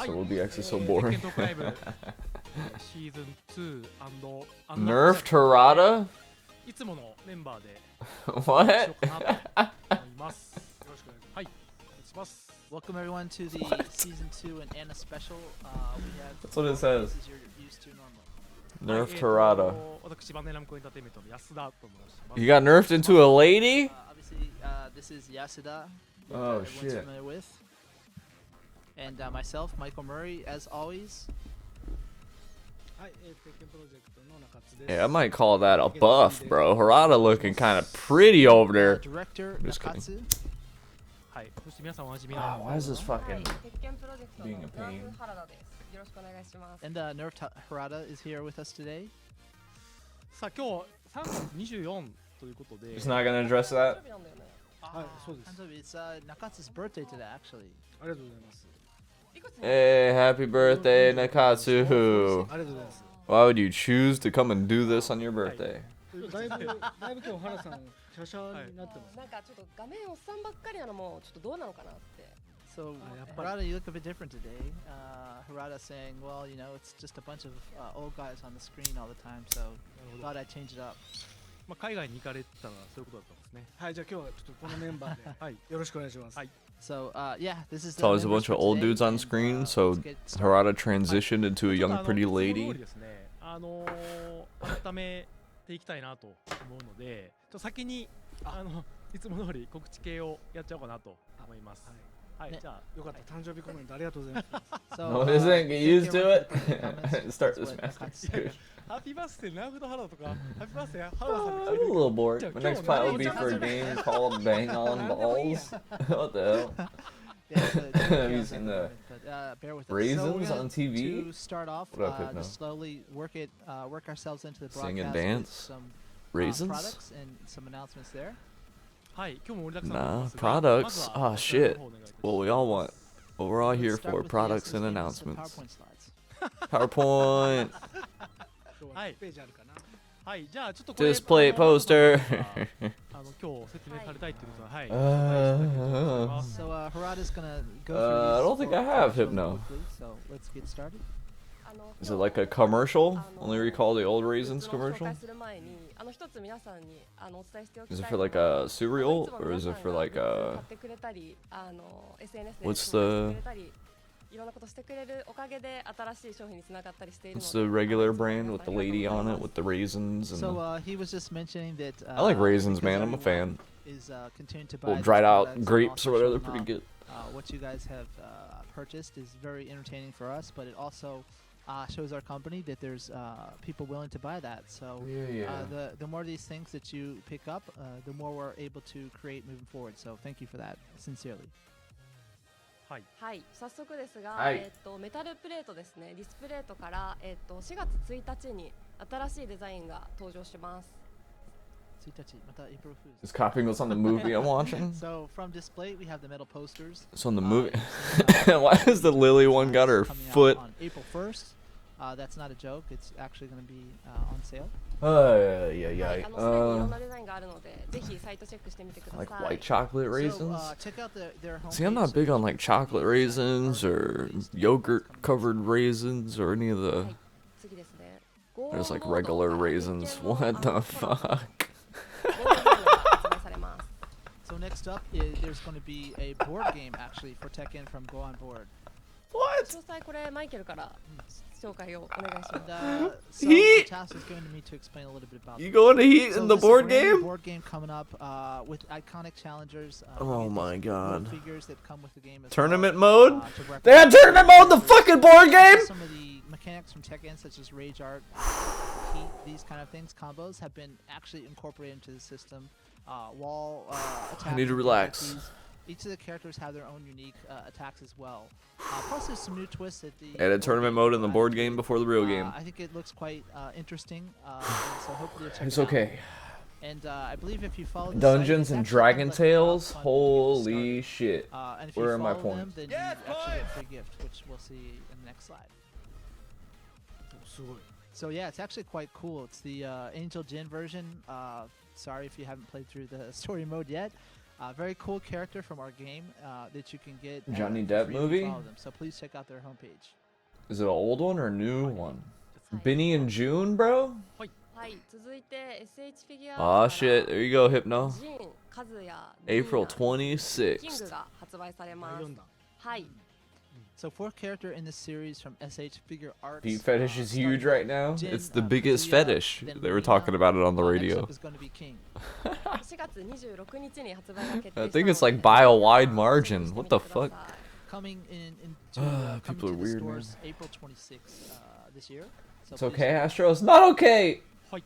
So will be actually so boring. Nerfed Harada? What? Welcome everyone to the season 2 and Anna special. That's what it says. This is you're used to Nerfed normally. Harada. You got nerfed into a lady? Obviously, this is Yasuda. Oh, everyone's shit. familiar with. And myself, Michael Murray, as always. Yeah, I might call that a buff, bro. Harada looking kind of pretty over there. Director Just kidding. Nakatsu. Oh, why is this fucking being a pain? And Nerfed Harada is here with us today. He's not gonna address that? It's Nakatsu's birthday today, actually. Hey, happy birthday, Nakatsu. Why would you choose to come and do this on your birthday? So, Harada, you look a bit different today. Harada saying, well, you know, it's just a bunch of old guys on the screen all the time, so thought I'd change it up. So, yeah, this is It's always a bunch of old dudes on screen, so Harada transitioned into a young pretty lady. No, it isn't. Get used to it. Start this match. Happy birthday, I'm a little bored. My next plan will be for a game called Bang on Balls. What the hell? Have you seen the Raisins on TV? To start off, What up, Hypno? just slowly work ourselves into the broadcast. Sing and with dance? some Raisins? products and some announcements there. Nah, products? Oh shit. What we all want. What we're all Let's here start for, with the products and some announcements. PowerPoint slides. PowerPoint. はいはいじゃあちょっとこ Display poster. 今日説明されたいっていうことははい So Harada's gonna go through I don't these think I have really Hypno. quickly, so let's get started. Is it like a commercial? Only recall the old Raisins commercial? Is it for like a cereal or is it for like a what's the regular brand with the lady on it with the raisins and So he was just mentioning that I like raisins, because man. I'm a fan. is continuing to buy Well, these dried out products and grapes or also whatever, they're showing pretty off, good. what you guys have purchased is very entertaining for us, but it also shows our company that there's people willing to buy that. So the more of these things that you pick up, the more we're able to create moving forward. So thank you for that, sincerely. はい早速ですが、はいメタルプレートですね、ディスプレートから、4月1日に新しいデザインが登場します。 Just copying what's on the movie I'm watching. So from display we have the metal posters. It's on the movie. Why has the Lily one got her Coming out foot? on April 1st. That's not a joke. It's actually going to be on sale. Yeah. すでにいろんなデザインがあるので、ぜひサイトチェックしてみてください。 Like white chocolate So raisins. check out their homepage. See, I'm not big on like chocolate raisins or yogurt covered raisins or any of the. 次ですね。 There's like regular raisins. What the fuck? So next up, there's going to be a board game actually for Tekken from Go On Board. What? 詳細これマイケルから紹介をお願いし And ます so Heat? the task is going to me to explain a little bit about. You going to heat So in the this is a board brand new game? Board game coming up with iconic challengers. Oh we get my these God. little figures that come with the game as Tournament well, mode? to represent They had tournament mode in the fucking board game? Some of the mechanics from Tekken, such as Rage Art, Heat, these kind of things, combos, have been actually incorporated into the system. Wall attacks. I need to and relax. things like these. Each of the characters have their own unique attacks as well. Plus, there's some new twists at the. Added tournament mode in the board game before the real game. I think it looks quite interesting. And so hopefully you'll check It's it out. okay. And I believe if you follow the Dungeons site, and it's actually Dragon kind of Tales? like a crowdfunding Holy start. shit. And if Where you are my follow them, points? then you actually get a free gift, which we'll see in the next slide. So yeah, it's actually quite cool. It's the Angel Jin version. Sorry if you haven't played through the story mode yet. Very cool character from our game that you can get. Johnny Depp free if you movie? follow them. So please check out their homepage. Is it an old one or a new one? Benny and June, bro? はい、続いて SH フィギュア Aw, shit. There you go, Hypno. ジン、カズヤ、 April キング 26th. が発売されます。はい。 So fourth character in this series from SH Figure Arts. Feet fetish is huge right now. Jin, It's the biggest Kazuya, fetish. then They were Rina. talking about it on the Next radio. up is going to be King. 4月26日に発売が決定したの I で think it's like by a wide margin. What the チェックしてみてく fuck? ださい。 Coming into People coming are to the weird, man. stores April 26th this year. So It's please okay, check out- Astro. It's not okay. はい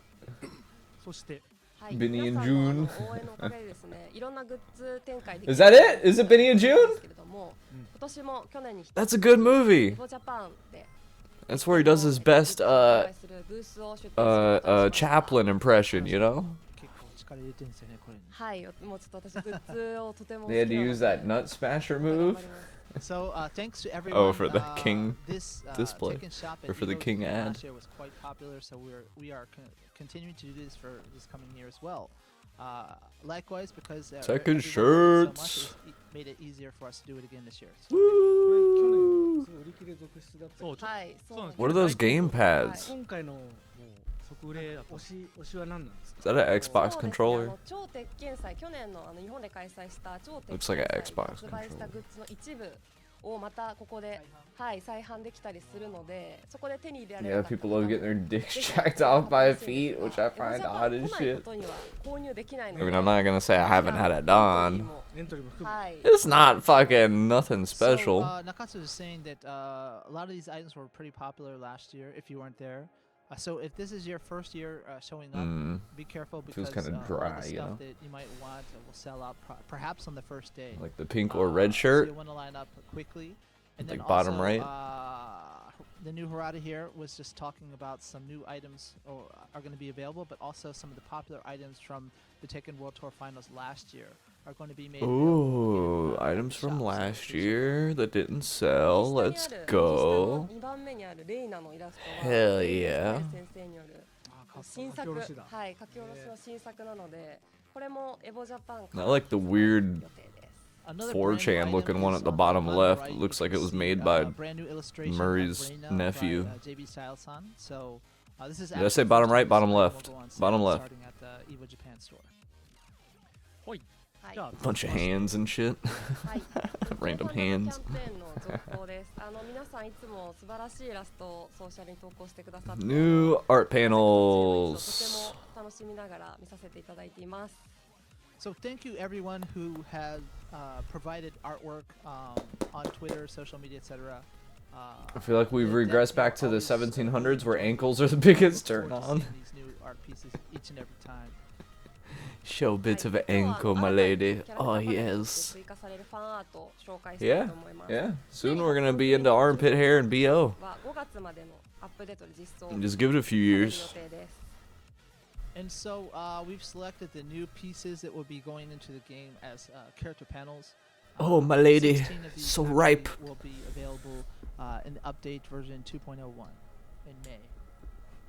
そしてはい、 Benny and 皆さん June. の応援のおかげでですね、いろんなグッズ展開できる Is that it? Is it Benny and で June? すけれども、今年も去年に That's a good エ movie. ボジャパンで That's where he does his best 紹介するブースを出展することにしました Chaplin impression, you know? 結構力入れてるんですよね、これに。はい、もうちょっと私グッズをとても好き They な had の to で use that nut smasher 頑張 move. ります。 So thanks to everyone. Oh, for the King this, display. Tekken shop Or at for the Evo King Japan ad. last year was quite popular, so we are continuing to do this for this coming year as well. Likewise, because Tekken everyone loved it so much, shirts. it made it easier for us to do it again this year. Woo! すごい売り切れ続出だったはい、そうなんです What are those game pads? 今回のもう即売れだと推しは何なんですか Is that an そう Xbox ですね、controller? 超鉄拳祭、去年の日本で開催した超鉄 Looks 拳 like 祭 an で Xbox 発売したグッズの一部をまたここで、はい、再販できたりするので、そこで手に入れられ Yeah, なかった people love getting their dicks jacked off by feet, which I find odd as 来ない shit. ことには購入できない I ので mean, I'm not gonna say I haven't had it done. エントリーも含めはい。 It's not fucking nothing So, special. Nakatsu is saying that a lot of these items were pretty popular last year. If you weren't there, so if this is your first year showing up, Mm, be careful because Feels kinda all dry, the you stuff know? that you might want will sell out perhaps on the first day. like the pink or red shirt. So you want to line up quickly. And Like then bottom also, right? The new Harada here was just talking about some new items are going to be available, but also some of the popular items from the Tekken World Tour Finals last year are going to be made. Ooh, available in, items from shops. So last please check it out. year that didn't sell. Let's go. 2番目にあるレイナのイラスト Hell は yeah. 先生によるあ新作、書き下ろしだはい、書き下ろしの新作なので、これもエボジャパンか I ら like the weird 予定です。 Another 4chan brand new looking item one is at the on bottom bottom left. right. It You looks like can it was see, made by brand new illustration of Murray's Reina nephew. by, JB Style-san. So this is Did I say bottom right, bottom left? Bottom left. Starting at the Evo Japan store. ほいはいじゃあ Bunch of hands and shit. はい、 Random キャン hands. ペーンの続行です。皆さんいつも素晴らしいイラストをソーシャルに投稿してくださって、 New art とて panels. も楽しみながら見させていただいています。 So thank you everyone who has provided artwork on Twitter, social media, etc. I feel like we've regressed back to the 1700s where ankles are the biggest turn on. These new art pieces each and every time. Show bits of はい今日は ankle, my 新たに lady. キャラクター Oh, パネルとして yes. 追加されるファンアートを紹介したい Yeah, と思います。 yeah. Soon we're gonna be into armpit hair and BO. は5月までのアップデートで実装 Just give it a few される予 years. 定です。 And so we've selected the new pieces that will be going into the game as character panels. Oh, my lady. 16 of these So actually ripe. will be available in the update version 2.01 in May.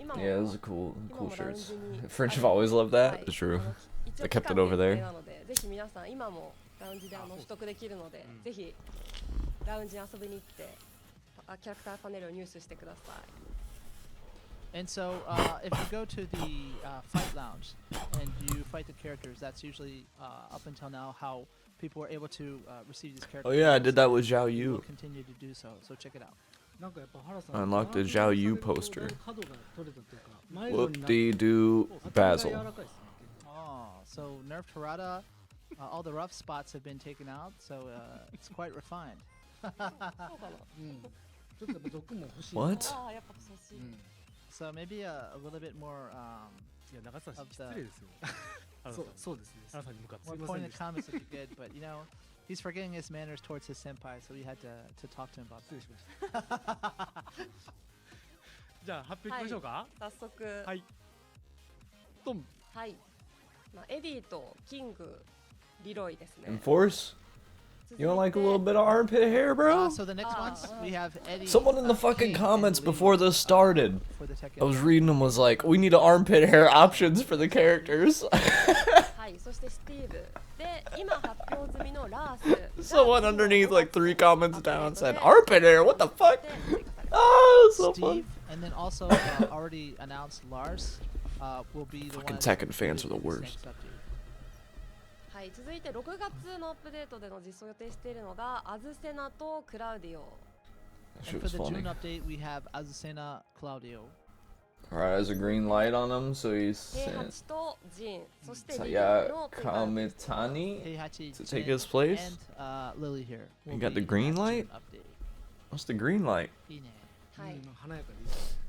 今も Yeah, those are cool, 今 cool もラウン shirts. ジに French have always loved は that. い It's true. 一応 I kept 期間 it over 限 there. 定なので、ぜひ皆さん今もラウンジで取得できるので、ぜひラウンジに遊びに行ってキャラクターパネルを入手してください。 And so, if you go to the fight lounge and you fight the characters, that's usually up until now how people were able to receive these characters. Oh yeah, I did that with Zhao We will Yu. continue to do so. So check it out. なんかやっぱ原さん Unlocked a Zhao Yu poster. 角が取れたというか前のになって Whoop-dee-doo 当たりが柔 Basil. らかいですね Oh, so nerfed Harada, all the rough spots have been taken out, so it's quite refined. そうかな。うんちょっとやっぱ毒も欲しい What? ああ、やっぱ欲しい。うん So maybe a little bit more いや長さん of 失 the 礼ですよそうですね原さんに向かってす more いません pointed でした comments would be good, but you know, he's forgetting his manners towards his senpai, so we had to talk to him about 失 that. 礼しましたじゃあ発表いきましょうか早速、はいトンはい。まあ、エディとキング、リロイですね。 Enforce? 続いて You don't like a little bit of armpit hair, bro? So the next ones we have Eddie. Someone in the fucking King, comments and Lee, before this started, for the Tekken. I was reading them, was like, we need armpit hair options for the characters. はい。はいそしてスティーブで今発表済みのラース Someone underneath like 3 comments down said Arpiter, what the fuck? Oh, so Steve, fun. and then also already announced Lars will be the Fucking one. Tekken fans are the worst. Next update. はい、続いて6月のアップデートでの実装予定しているのがアズセナとクラウディオ。 That And shit for was the funny. June update, we have Azucena Claudio. Alright, there's a green light on him, so he's 平 sent 八とジン、そしてリリ Saya のプレイバーです。 Kamitani Heihachi, to take Jin, his place. and Lily here. You will got the be green in that light? June update. What's the green light? いいね。はい、華やかでいいですね。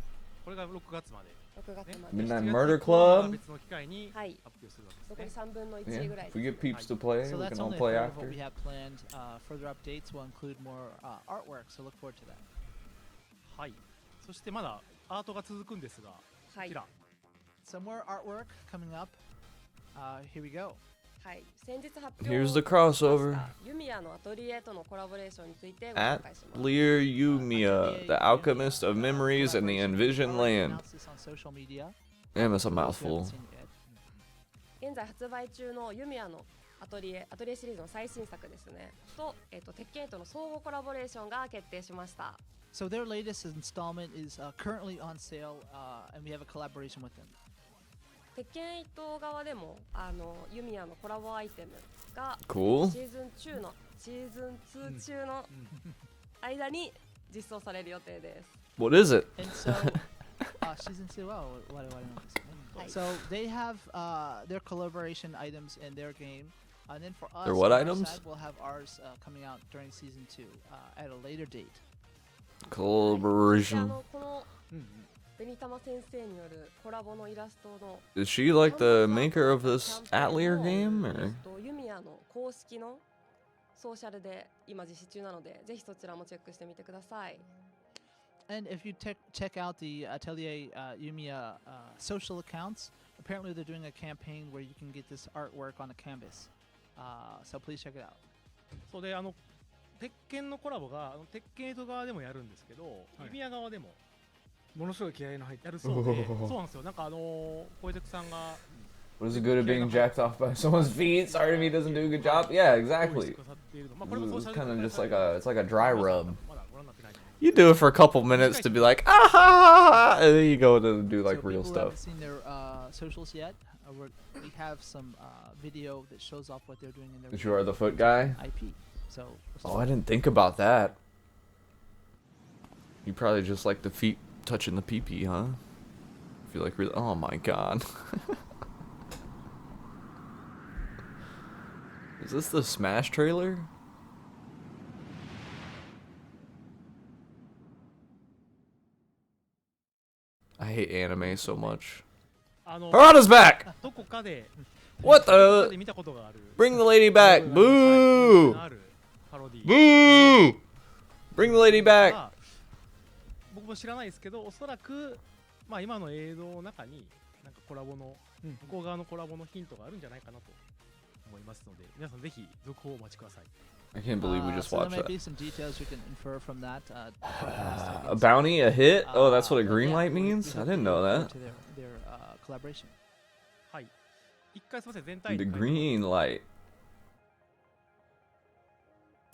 これが6月まで。 6月まで。 Midnight 7 Murder 月以降は Club? 別の機会にはい、発表するわけ残りですね。 3分の Yeah, 1ぐらい if we で get peeps to play, So we that's can all only a play third of what after. we have planned. Further updates will include more artwork, so look forward to that. はい。そしてまだアートが続くんですが、はいこちら。 Some more artwork coming up. Here we go. はい、先日発表 Here's the しま crossover. したユミヤのアトリエとのコラボレーションについてご At 紹介します。 Lear Yumiya, the alchemist of memories and the envisioned land. Announced this on social media. Damn, that's a If you haven't mouthful. seen it yet. 現在発売中のユミヤのアトリエシリーズの最新作ですね。と、鉄拳との相互コラボレーションが決定しました。 So their latest installment is currently on sale, and we have a collaboration with them. 鉄拳一等側でもユミヤのコラボアイテムが Cool. シーズン2中の間に実装される予定です。 What is it? And so, season 2, So they have their collaboration items in their game. And then for us, Their what on our items? side, we'll have ours coming out during season 2 at a later date. Collaboration. このベニタマ先生によるコラボのイラストの Is she like the maker of this Atelier game, or? ユミヤの公式のソーシャルで今実施中なので、ぜひそちらもチェックしてみてください。 And if you check out the Atelier Yumiya social accounts, apparently they're doing a campaign where you can get this artwork on a canvas. So please check it out. そうで鉄拳のコラボが鉄拳8側でもやるんですけど、ユミヤ側でもものすごい気合いの入ってやるそうで、そうなんですよ。なんか小出さんが What is it good at being jacked off by someone's feet? Sorry if he doesn't do a good job. Yeah, exactly. It's kind of just like it's like a dry rub. You do it for a couple minutes to be like, ah ha ha ha, and then you go to do like so real people who haven't stuff. seen their socials yet, we have some video that shows off what they're doing in their You are the foot guy? IP. So. Oh, I didn't think about that. You probably just like the feet touching the pee-pee, huh? I feel like really. Oh my god. Is this the Smash trailer? I hate anime so much. Harada's back! どこかで What どこか the? で見たことがある Bring the lady back! Boo! あるパロディ Boo! Bring the lady back! が僕も知らないですけど、おそらくまあ今の映像の中になんかコラボの向こう側のコラボのヒントがあるんじゃないかなと思いますので、皆さんぜひ続報をお待ちください。 I can't believe we just so there watched might that. be some details you can infer from that. A bounty, a hit? Oh, that's what a green light means? I didn't know that. To their collaboration. はい。一回すみません、全体 The green light.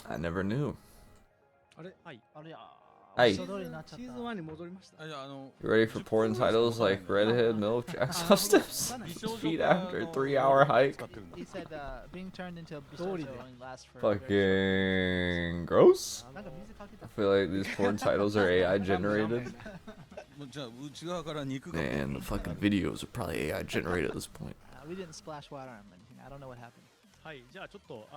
I never knew. あれはい。あれや Hey. 嘘通りになっちゃったシーズン1に戻りました。 じゃあ You ready for porn titles like Redhead, MILF, Jackson Steps? Feet after 3-hour hike? He said being turned into a bishojo only lasts for Fucking gross. なんか水かけた I feel like these porn titles are AI generated. じゃあ内側から肉が Man, the fucking videos are probably AI generated at this point. We didn't splash water on him. I don't know what happened. はい。じゃあちょっと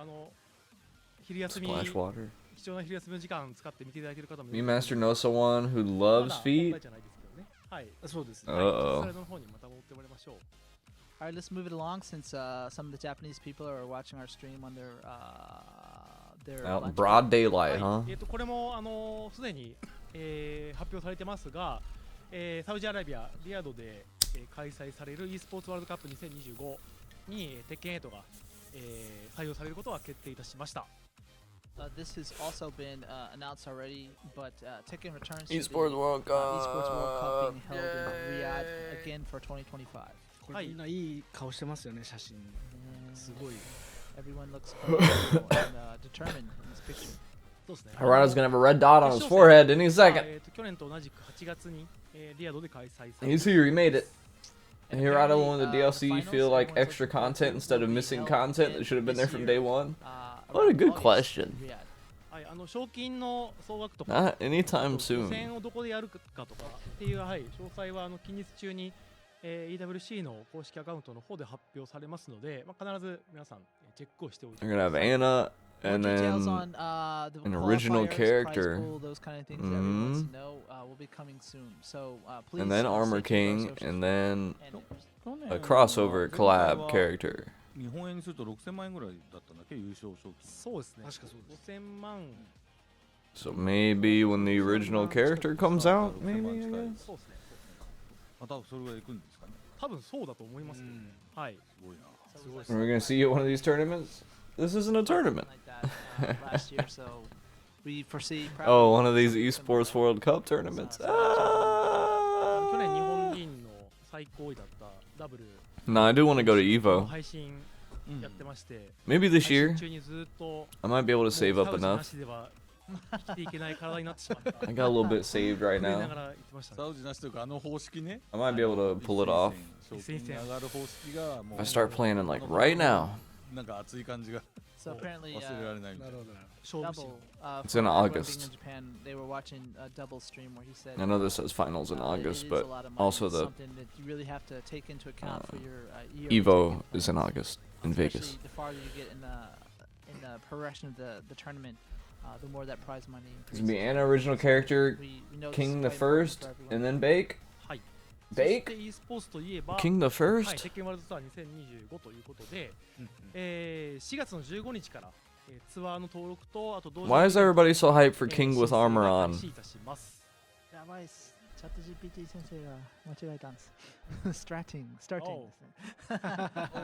昼休み Splash water. 貴重な昼休みの時間使って見ていただける方もい Me る Master know someone who loves まだ feet? 問題じゃないですけどね。はい。そうですね。 Uh-oh. それの方にまた戻ってもらいましょう。 Alright, let's move it along since some of the Japanese people are watching our stream on their Out in lunch broad break. daylight, は huh? い。これもすでに発表されてますが、サウジアラビアリヤドで開催される e スポーツワールドカップ2025に鉄拳8が採用されることは決定いたしました。 This has also been announced already, but Tekken returns to Esports the World Esports World Cup Cup. being held in Riyadh again for 2025. これみんないい顔してますよね、写真。Everyone looks comfortable and determined in this picture. そうですね。 Harada's gonna have a red dot on his forehead any 決勝 second. 戦は去年と同じく8月に、リアドで開催され He's here, he made it. And Hirata apparently, won the the DLC, finals, feel like everyone's extra looking forward content to, instead of will be missing held content in that should have been this there from year, day one? What a around good August question. in Riyadh. はい、賞金の総額とか、 Not あと anytime 予 soon. 選をどこでやるかとかっていう、はい、詳細は近日中に、EWC の公式アカウントの方で発表されますので、まあ、必ず皆さんチェックをしておいて They're く gonna だ have さい。 Anna More and details then on the an original qualifiers, character. prize pool, those kind of things that everyone wants to know will be coming soon. So please. and then Armor stay tuned King to our socials and then and a crossover collab character. 日本円にすると6000万円ぐらいだったんだっけ優勝賞金。そうですね。確かそうです。 5000万。 So maybe when the original character comes out, maybe I guess. そうですね。またそれぐらいいくんですかね。多分そうだと思います、ね。はい。すごいな。 Are we gonna see you at one of these tournaments? This isn't a tournament. like that last year. So we foresee. Oh, one of probably these some esports more, World Cup tournaments. 去 Ah. 年日本人の最高位だったダブル No, I do want to go to の Evo. 配信やってまして、 Maybe this 配 year. 信中にずっと I might be able to save もう up サウジな enough. しでは生きていけない体になってしまった。 I got a little bit saved right 震えなが now. ら言ってましたね。サウジなしというかあの方式ね。 I might be able to pull it off 賞金に上がる方式がも if う I start planning like right now. なんか熱い感じが So apparently, 忘れられないみたいな。なるほどなる勝負師 double. It's For in everyone August. being in Japan, they were watching a double stream where he said. I know this says finals in it August, is but a lot of money. also It's the something that you really have to take into account for your year Evo is in August in Vegas. Especially the farther you get in the progression of the tournament, the more that prize money It's increases. gonna be Anna original character, We know this King is the quite important first, for everyone. and then Bake. はい。 Bake? そして e スポーツといえば、 King the はい、 first? テッケンワールドツアー2025ということで、4月の15日から、ツアーの登録とあと同時に Why is everybody so hyped for えー King with 申請 armor が on? 開始いたします。やばいっす。チャット GPT 先生が間違えたんです。starting Oh. ですね。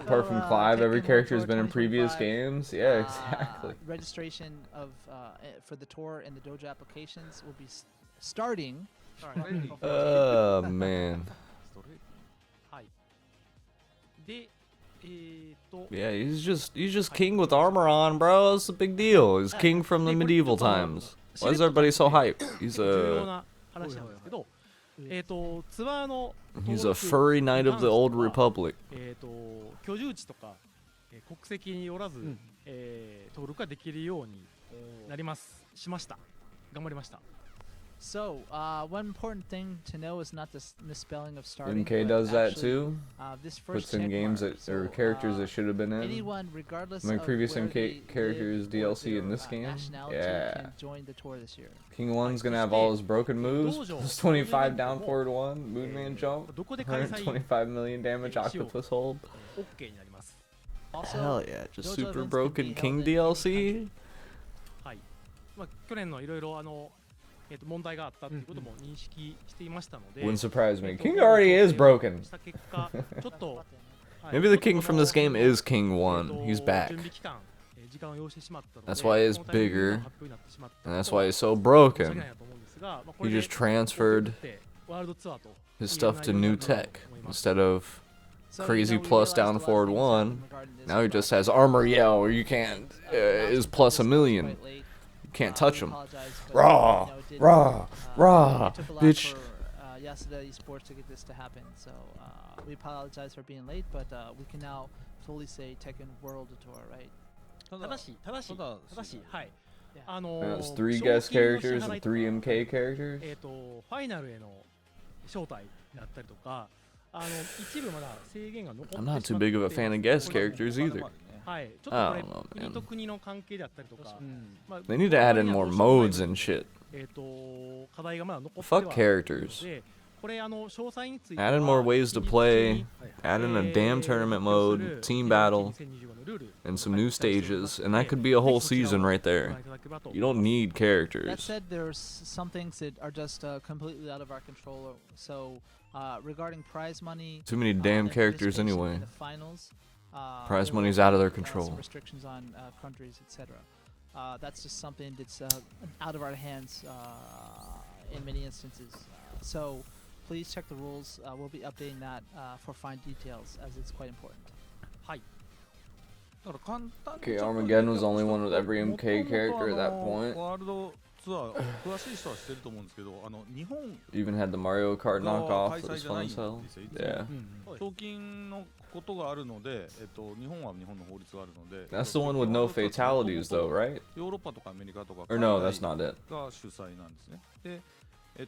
Apart from So, Clive, every Tekken World character has Tour been in previous 2025, games. Yeah, exactly. Registration of for the tour and the dojo applications will be starting. Man. はい。で、Yeah, he's just king with armor on, bro. It's a big deal. He's king from the medieval times. Why is everybody so hyped? He's 重要 a な話なんですけど、ツアーの he's a furry knight of the old republic. 居住地とか、国籍によらず、登録ができるようになります。しました。頑張りました。 So, one important thing to know is not the misspelling of starting. MK but does that actually, too. This first Puts in check games mark. that or So, characters that should have been in. anyone, regardless My of previous where MK they characters live or DLC in their, this game? nationality, Yeah. can join the tour this year. King 1's gonna have all his broken moves. Dojo. Plus 25 down forward 1, Moonman jump, どこで開催 125 million damage octopus hold. OK になります。 Also, Hell yeah, just Dojo super events can broken be King held in any DLC. はい。去年のいろいろ問題があったということも認識していましたので、 Wouldn't surprise me. King already is broken. した結果、ちょっと、はい Maybe the king from this game is King 1. 準 He's back. 備期間、時間を要してしまったので、 That's why it's このタイミングで bigger. の発表になってしまった And that's ことは why he's so 申し訳 broken. ないなと思うんですが、まあこ He れで just transferred ワールドツアーと his stuff to new tech instead of So, crazy we plus realized down a lot of forward things 1. regarding this Now he just has project. armor yell, or you can't. Is plus a million. Quite late. You can't We touch him. apologize, but, Rah, you know, it did, rah, rah, it took a lot bitch. for Yasuda Esports to get this to happen. So we apologize for being late, but we can now fully say Tekken World Tour, right? ただ正しい、正しい、正しい、はい。 Yeah. And it's 3 guest characters and 3 MK characters. ファイナルへの招待だったりとか、一部まだ制限が残ってし I'm ま not って too big of a fan of guest これ characters either. はい、ちょっとこ I れ don't know, 国 man. と国の関係であったりとか、まあ They need to add in more modes and shit. 課題がまだ残っては Fuck characters. で、これ詳細について Add in more ways to play. Add in a damn tournament mode, team battle, and some new stages, and that could be a whole season right there. You don't need That characters. said, there's some things that are just completely out of our control. So regarding prize money, Too many damn and characters participation anyway. in the finals, Prize there money's will out of their be, some control. restrictions on countries, etc. That's just something that's out of our hands in many instances. So please check the rules. We'll be updating that for fine details as it's quite important. はい。だから簡単に Okay, Armageddon was the only one with every MK character at that も point. ワールドツアー詳しい人は知ってると思うんですけど、日本 Even had the Mario Kart が knockoff 開 that 催 was じゃな fun いん as で hell. すよ。いつも Yeah. 賞金のことがあるので、日本は日本の法律があるので。 That's the one with no fatalities though, right? ヨーロッパとかアメリカとか Or no, that's not it. が主催なんですね。で、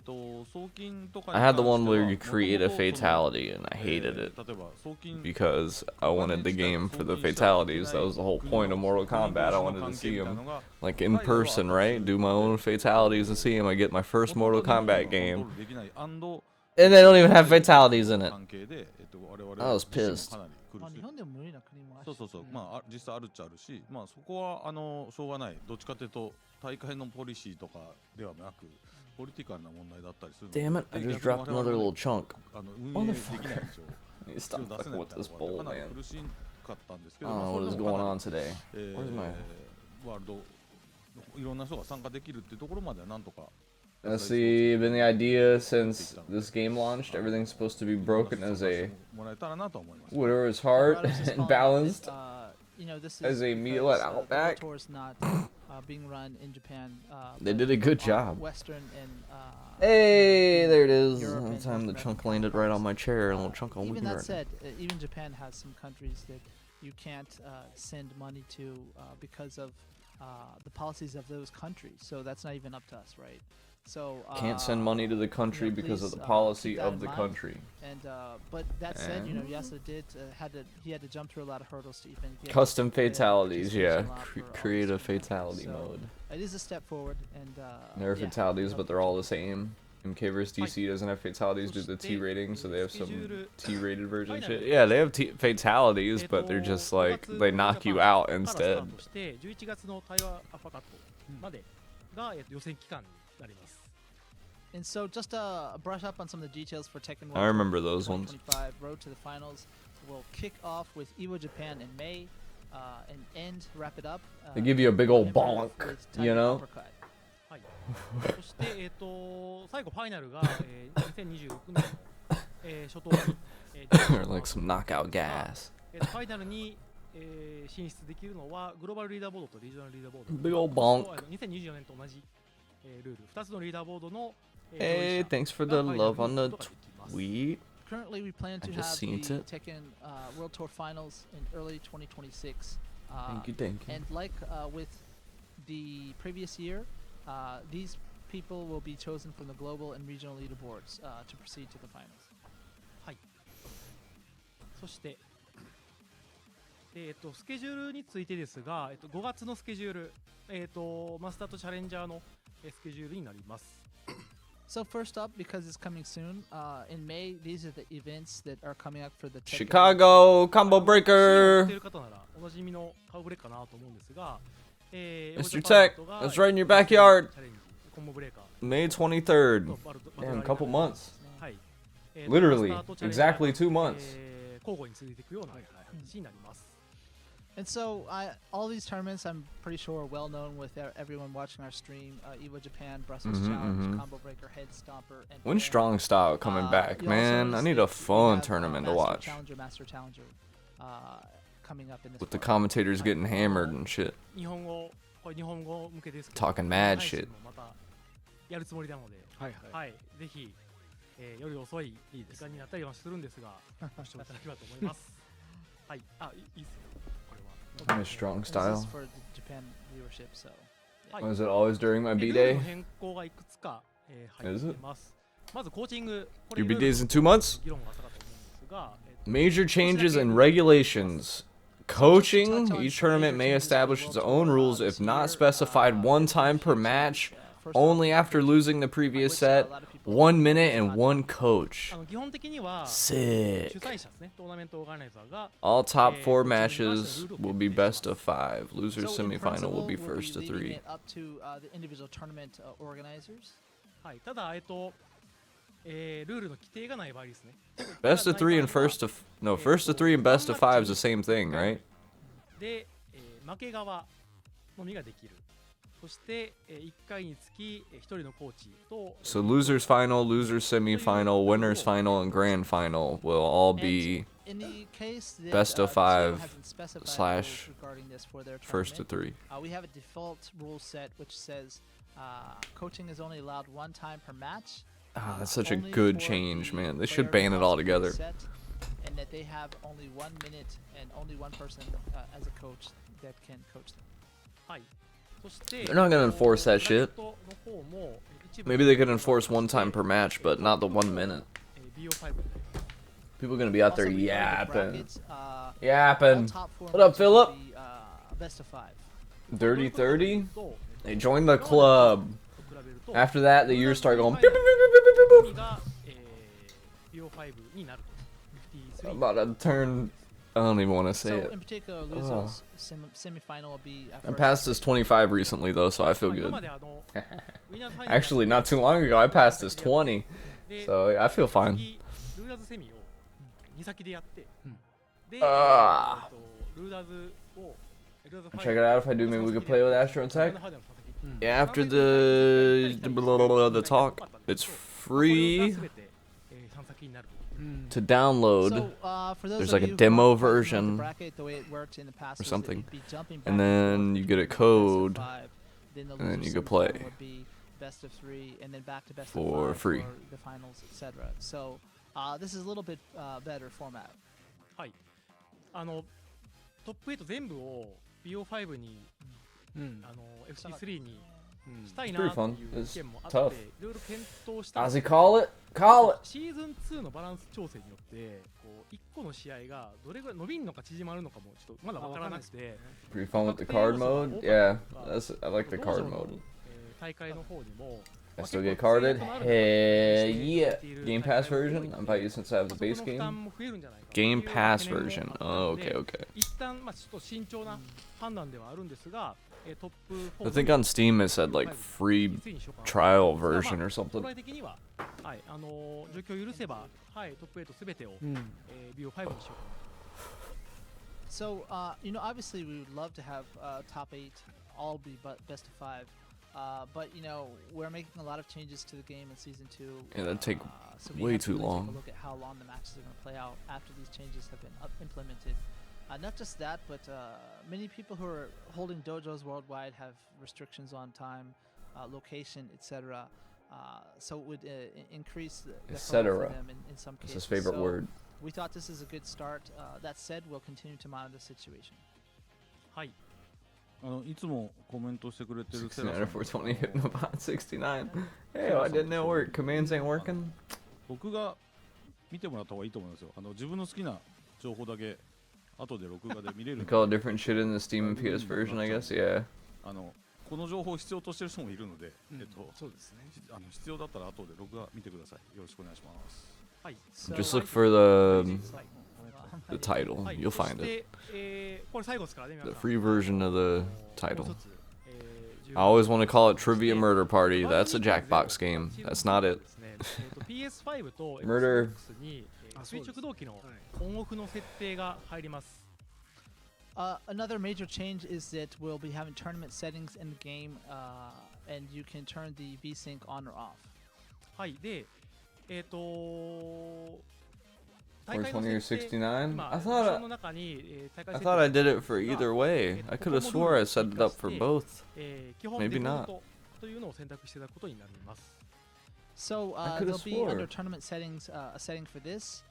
送金とか I had the one where you create a fatality and I hated it 例えば送金 because I wanted the game for the fatalities. That was the whole point of Mortal Kombat. I wanted to see them like in person, right? Do my own fatalities to see them. I get my first Mortal Kombat game. And they don't even have fatalities in it. I was pissed. まあ日本でも無理な国もあるし。そうそうそう、まあ実際あるっちゃあるし、まあそこはしょうがない。どっちかというと大会のポリシーとかではなく、ポリティカルな問題だったりするので。 Damn it, I just dropped another little chunk. 運営できない以上。 I need to stop fucking with this bowl, かなり man. 苦しかったんですけ I ど、 don't know what is going on today. Where's my... ワールドいろんな人が参加できるっていうところまではなんとか。 See, been the idea since this game launched. Everything's supposed to be broken as a もらえたらなと思います。 Whatever's heart and balanced You know, this as is a meal at because, Outback. the tour is not being run in Japan. They but did a good on job. Western and Hey, there it is. Europe and That time the North chunk American landed right on my countries. chair. A little chunk on Even me that right said, even Japan has some countries that you can't send money to because of the policies of those countries. So that's not even up to us, right? So Can't send money to the country yeah, because of please, the policy keep that of in the mind. country. And but that said, you know, Yasuda did he had to jump through a lot of hurdles to even get Custom the fatalities, yeah. participation allowed for all Create these a different countries. fatality So mode. it is a step forward, and There are yeah, fatalities, I'd but they're all the same. MK vs DC doesn't have fatalities due to the T そして rating, so they have some schedule- T-rated version ファイナル shit. Yeah, they have fatalities, but they're just like they knock you out からスタ instead. ートして11月の台湾アファカットまでが、予選期間になります。 And so just brush up on some of the details for Tekken World I remember those ones. 2025 Road to the Finals will kick off with Evo Japan in May and wrap it up. They give you a big old November bonk, with you Tiger know? Uppercut. そして、最後ファイナルが、2026年の、初頭に、Or like some knockout gas. ファイナルに、進出できるのはグローバルリーダーボードとリージョナルリーダーボード Big old bonk. 2024年と同じ、ルール2つのリーダーボードの、Hey, thanks for the love on the tweet. Currently, we plan to I just have seen the it. Tekken World Tour Finals in early 2026. Thank you, thank you. And like with the previous year, these people will be chosen from the global and regional leaderboards to proceed to the finals. はい。そして、スケジュールについてですが、5月のスケジュール、マスターとチャレンジャーのスケジュールになります。So first up, because it's coming soon, in May, these are the events that are coming up for the Tekken Chicago Combo 知ってい Breaker. る方ならおなじみの顔ぶれかなと思うんですが、Mr. Tech, that's right in your backyard. チャレンジコンボブレーカー May 23rd. とバルト Damn, couple months. はい。マ Literally, スターとチャレンジャー exactly 2 months. 交互に続いていくような形になります。 And so all these tournaments, I'm pretty sure, are well known with everyone watching our stream. Evo Japan, Brussels Challenge, Combo Breaker, Head Stomper, and When's Strong Style coming back, you also man? I notice need that a we fun have, tournament to Master watch. Challenger, coming up in this With the part. commentators getting hammered and shit. 日本語向けですけど Talking mad 配信 shit. もまたやるつもりなので、はいはい。はい、ぜひ、より遅い時間になったりはするんですが、ご視聴いただければと思います。はい、いいっすよ、これは。 Miss Strong And this Style. is for the Japan viewership, so. はい Was it always during my ル B ール day? の変更がいくつか、入 Is っ it? ています。まずコーチング、これ Your B いろいろ days in 2 months? 議論があったかと思うんですが、Major changes and regulations. Coaching, each tournament may establish its own rules if not specified one time per match, only after losing the previous set, 1 minute and 1 coach. 基本的には主 Sick. 催者ですね、トーナメントオーガナイザーが All top 4 matches will be best of 5. Loser So in semifinal will principle, be we'll first to leaving 3. it up to the individual tournament organizers. はい、ただ、ルールの規定がない場合ですね。 Best of 3 and first of no, first to 3 and best of 5 is the same thing, right? で、負け側のみができるそして、1回につき、1人のコーチと So losers final, losers semifinal, winners final, and grand final will all be In the case that, best of TCO 5 hasn't specified slash rules regarding this for their first to tournament, 3. we have a default rule set which says coaching is only allowed 1 time per match. Ah, that's such a Only good for change, the man. They player should ban it default altogether. set, and that they have only 1 minute and only 1 person as a coach that can coach them. はい。そして、 They're not gonna enforce that shit. ブラケットの方も一部 Maybe they could enforce 1 time per match, but not the 1 minute. BO5 で People are gonna be out there Also, regarding the yapping. brackets, all Yapping. top 4 What up, matches Philip? will be, best of 5. Dirty 30? と They joined the club. 比べると After that, the years start going. Beep, beep, beep, beep, beep, beep, beep. が、BO5 になると I'm 53 about to turn. I don't even want to say So it. in particular, losers semi-final will be. I passed this 25 recently though, so I feel 今 good. までウィナーズファイナル Actually, not too long ago, I passed this 20, で so I feel fine. 次ルーダーズセミを2先でやって、で、あルーダーズをルーダーズファイ Check ナ it ル out if I do. Maybe we could play with Astro and Tech. ルーダーズファイナルの佐々木 Yeah, after the talk, it's free これが全て3先になる to download. So, for those There's of like a you who demo don't know the version bracket, the way it worked in the past or was that something. you'd be jumping back And then forth you get a between best of code, 5, then the and then loser you could semifinal play would be best of 3, and then back to best for of 5 free. for the finals, etc. So, this is a little bit better format. はいトップ8全部を BO5 にFC3 にしたい It's な pretty と fun. いう意 It's 見もあっ tough. ていろいろ検討したん Ozzy, ですけど call it. Call it. シーズン2のバランス調整によってこう1個の試合がどれぐらい伸びるのか縮まるのかもちょっとまだ分からなくて Pretty fun with the card mode. Yeah, I like the card mode. 大会の方にも I still get carded. Hell yeah. Game Pass version. I'm about you since I have the base game. Game Pass version. Oh, okay, okay. 一旦まあちょっと慎重な判断ではあるんですがトップ4 I think on Steam it said like free trial version or 将 something. 来的にははい状況を許せばはいトップ8すべてを BO5 にしようかな So, obviously we would love to have top 8 all be best of 5. But we're making a lot of changes to the game in season 2. Yeah, that'd take so we way have to too really long. Take a look at how long the matches are going to play out after these changes have been implemented. Not just that, but many people who are holding dojos worldwide have restrictions on time, location, etc. So it would increase the FOMO for them in some It's cases. his favorite So word. we thought this is a good start. That said, we'll continue to monitor the situation. はいいつもコメントしてくれてるセラ 69 さん 420 hitting about 69. Hey, why didn't it work? Commands ain't working. 僕が見てもらった方がいいと思いますよ。自分の好きな情報だけ後で録画で見れる We んで call it different shit in the Steam and PS version, I guess. Yeah. この情報を必要としてる人もいるので、そうですね。必要だったら後で録画見てください。よろしくお願いします。はい So, Just look for the the title. はい You'll そ find し it. てこれ最後ですからね皆 The さん free version of the もう title. 一つ I always want to call it Trivia Murder Party. That's a Jackbox game. That's not it. PS5 と Murder. Xbox に垂直同期のオンオフの設定が入ります Another major change is that we'll be having tournament settings in the game, and you can turn the VSync on or off. はいで420 or 69? 今 I オプション thought の中に大会 I 設定 thought I did it for either way. I could have swore I set it up for both. 基本 Maybe デフォル not. トというのを選択していただくことになります So I coulda there'll be swore. under tournament settings a setting for this,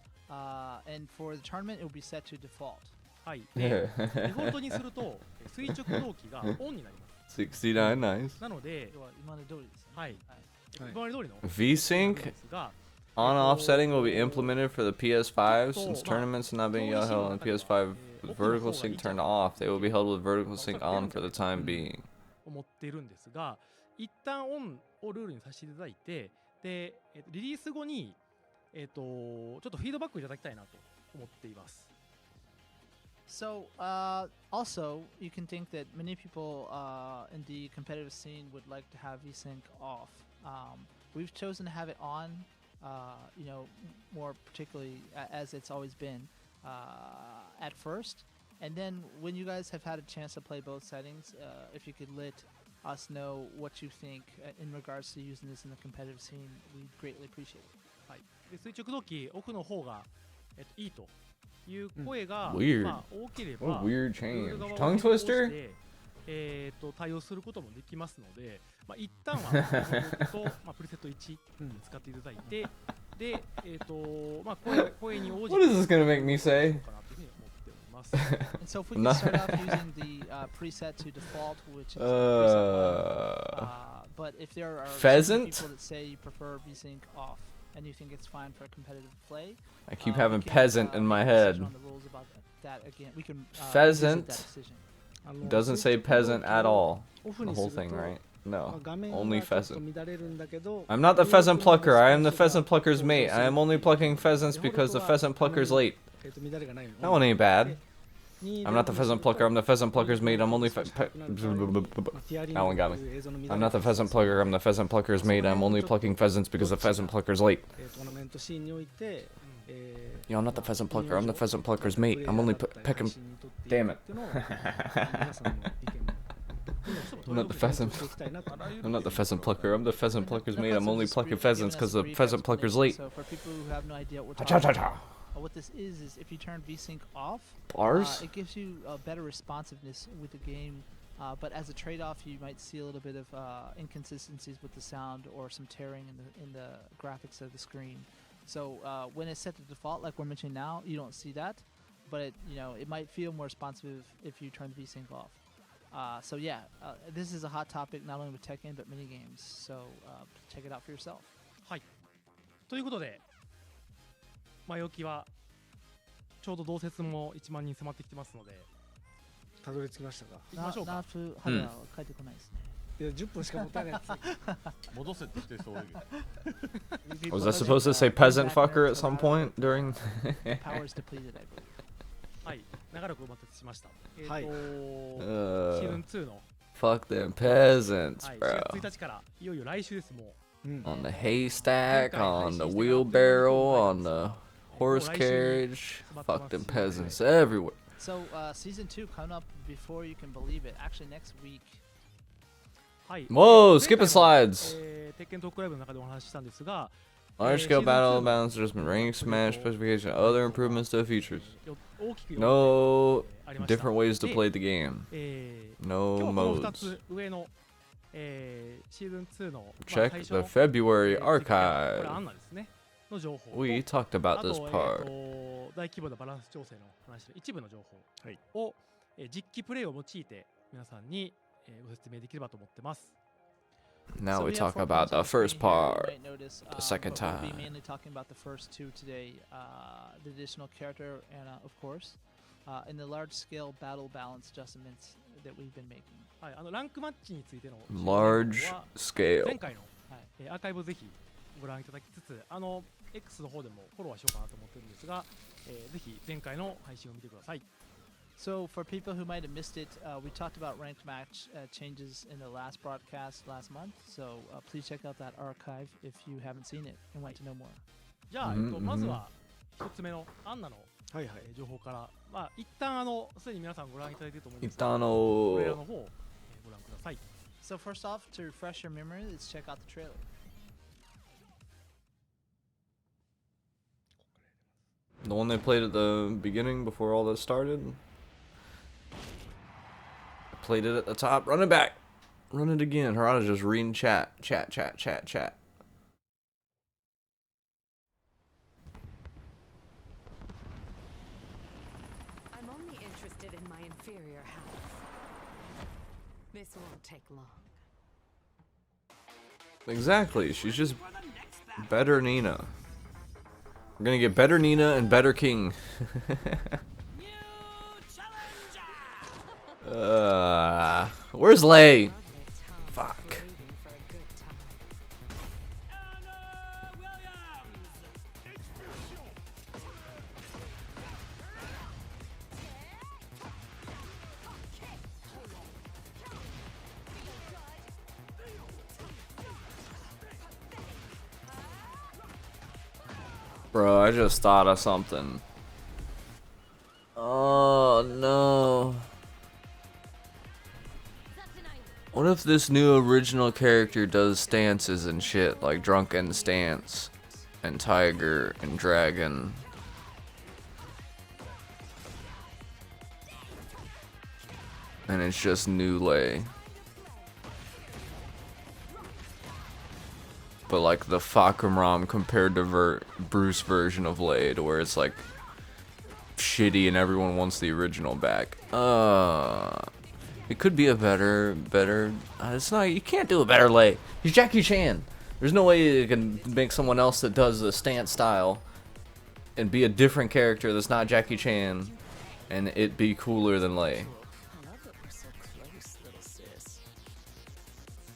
and for the tournament it will be set to default. はいでデフォルトにすると垂直同期がオンになります69, nice. なので要は今まで通りですね。はいはい今まで通りの VSync ですが on-off setting will be implemented for the PS5 since tournaments are not being held on the PS5 with vertical sync turned off. They will be held with vertical sync on for the time being. 思っているんですが一旦オンをルールにさせていただいてでリリース後にちょっとフィードバックいただきたいなと思っています So also you can think that many people in the competitive scene would like to have VSync off. We've chosen to have it on, more particularly as it's always been at first. And then when you guys have had a chance to play both settings, if you could let us know what you think in regards to using this in the competitive scene, we'd greatly appreciate it. はい、で垂直動機オフの方が、いいという声が、Weird. まあ、多けれ What ば a weird ルール change. 側を Tongue 変更し twister? て対応することもできますので、まあ、一旦はデフォルトと、まあ、プリセット1使っていただいて、で、まあ、声に応じて What is this gonna make me say? かなというふうに思っております。 And so if we could start off using the preset to default, which is preset 1, but if there are certain Pheasant? people that say you prefer VSync off and you think it's fine for competitive play, I keep we having can, peasant in my make a decision head. on the rules about that again. We can Pheasant revisit that decision. Doesn't say peasant at all. オフ The に whole する thing, と right? まあ No. 画面 Only がちょっと pheasant. 乱れるんだけど I'm not the pheasant 入力の plucker. I am the レスポンス pheasant が plucker's mate. I am only plucking pheasants because the pheasant plucker's late. 乱れがないように That one ain't bad. に I'm not the pheasant plucker. I'm the pheasant plucker's mate. I'm only. That one got me. I'm not the pheasant plucker. I'm the pheasant plucker's mate. I'm only plucking pheasants because the pheasant plucker's late. トーナメントシーンにおいて Yo, I'm not the pheasant plucker. I'm the pheasant plucker's mate. I'm only pecking. Damn it. I'm not the pheasant. I'm not the pheasant plucker. I'm the pheasant plucker's mate. I'm only plucking pheasants because the pheasant plucker's late. So for people who have no idea what we're Cha talking cha about, cha. what this is if you turn VSync off, Bars? it gives you better responsiveness with the game. But as a trade-off, you might see a little bit of inconsistencies with the sound or some tearing in the graphics of the screen. So when it's set to default, like we're mentioning now, you don't see that, but it might feel more responsive if you turn the VSync off. So yeah, this is a hot topic not only with Tekken but many games. So check it out for yourself. はい。ということで、前置きはちょうど同説も1万人迫ってきてますので、たどり着きましたか。行きましょうか。ナーフ肌は書いてこないですね。いや10分しかもったいないです。戻せって言ってそうだけど Was I supposed to say peasant fucker at some point during? Powers depleted, I believe. はい、長らくお待たせしました。はいシーズン2の、Fuck them peasants, はい、4 bro. 月1日からいよいよ来週ですもう。On the haystack, on the wheelbarrow, on the horse carriage. Fuck them peasants everywhere. So season 2 coming up before you can believe it. Actually next week. はい。 Whoa, skipping slides. 鉄拳トークライブの中でお話ししたんですが、 Large scale battle balance adjustment, rank smash specification, other improvements to the features. 大きく No ありました。 different ways to play the game. 今 No 日この2 modes. つ上の、シーズン2の、Check 最初 the の February これアン archive. ナですねの情報と We talked about あ this と、 part. 大規模なバランス調整の話の一部の情はい報を、実機プレイを用いて皆さんに、ご説明できればと思ってます。 Now So we have talk four about games on the first screen here. You part. might notice, the second but we'll be time. mainly talking about the first two today. The additional character and of course, and the large-scale battle balance adjustments that we've been making. はい、ランクマッチについての Large は scale. 前回の、アーカイブをぜひご覧いただきつつ、X の方でもフォローはしようかなと思ってるんですが、ぜひ前回の配信を見てください。So for people who might have missed it, we talked about ranked match changes in the last broadcast last month. So please check out that archive if you haven't seen it and want to know more. じゃあ、まずは一つ目のアンナの、はいはい。情報から、まあ、一旦すでに皆さんご覧いただいていると思うんです一が、旦トレーラーの方を、ご覧ください。 So first off, to refresh your memory, let's check out the trailer. The one they played at the beginning before all this started. I played it at the top. Run it back. Run it again. Harada's just reading chat. Chat. I'm only interested in my inferior half. This won't take long. Exactly. She's just better Nina. We're gonna get better Nina and better King. Where's Lei? Fuck. Bro, I just thought of something. Oh no. What if this new original character does stances and shit, like Drunken Stance, and Tiger, and Dragon? And it's just new Lei. But like the Fakumram compared to Bruce version of Lei, to where it's like shitty and everyone wants the original back. It could be a better. It's not. You can't do a better Lei. He's Jackie Chan. There's no way you can make someone else that does the stance style and be a different character that's not Jackie Chan, and it be cooler than Lei.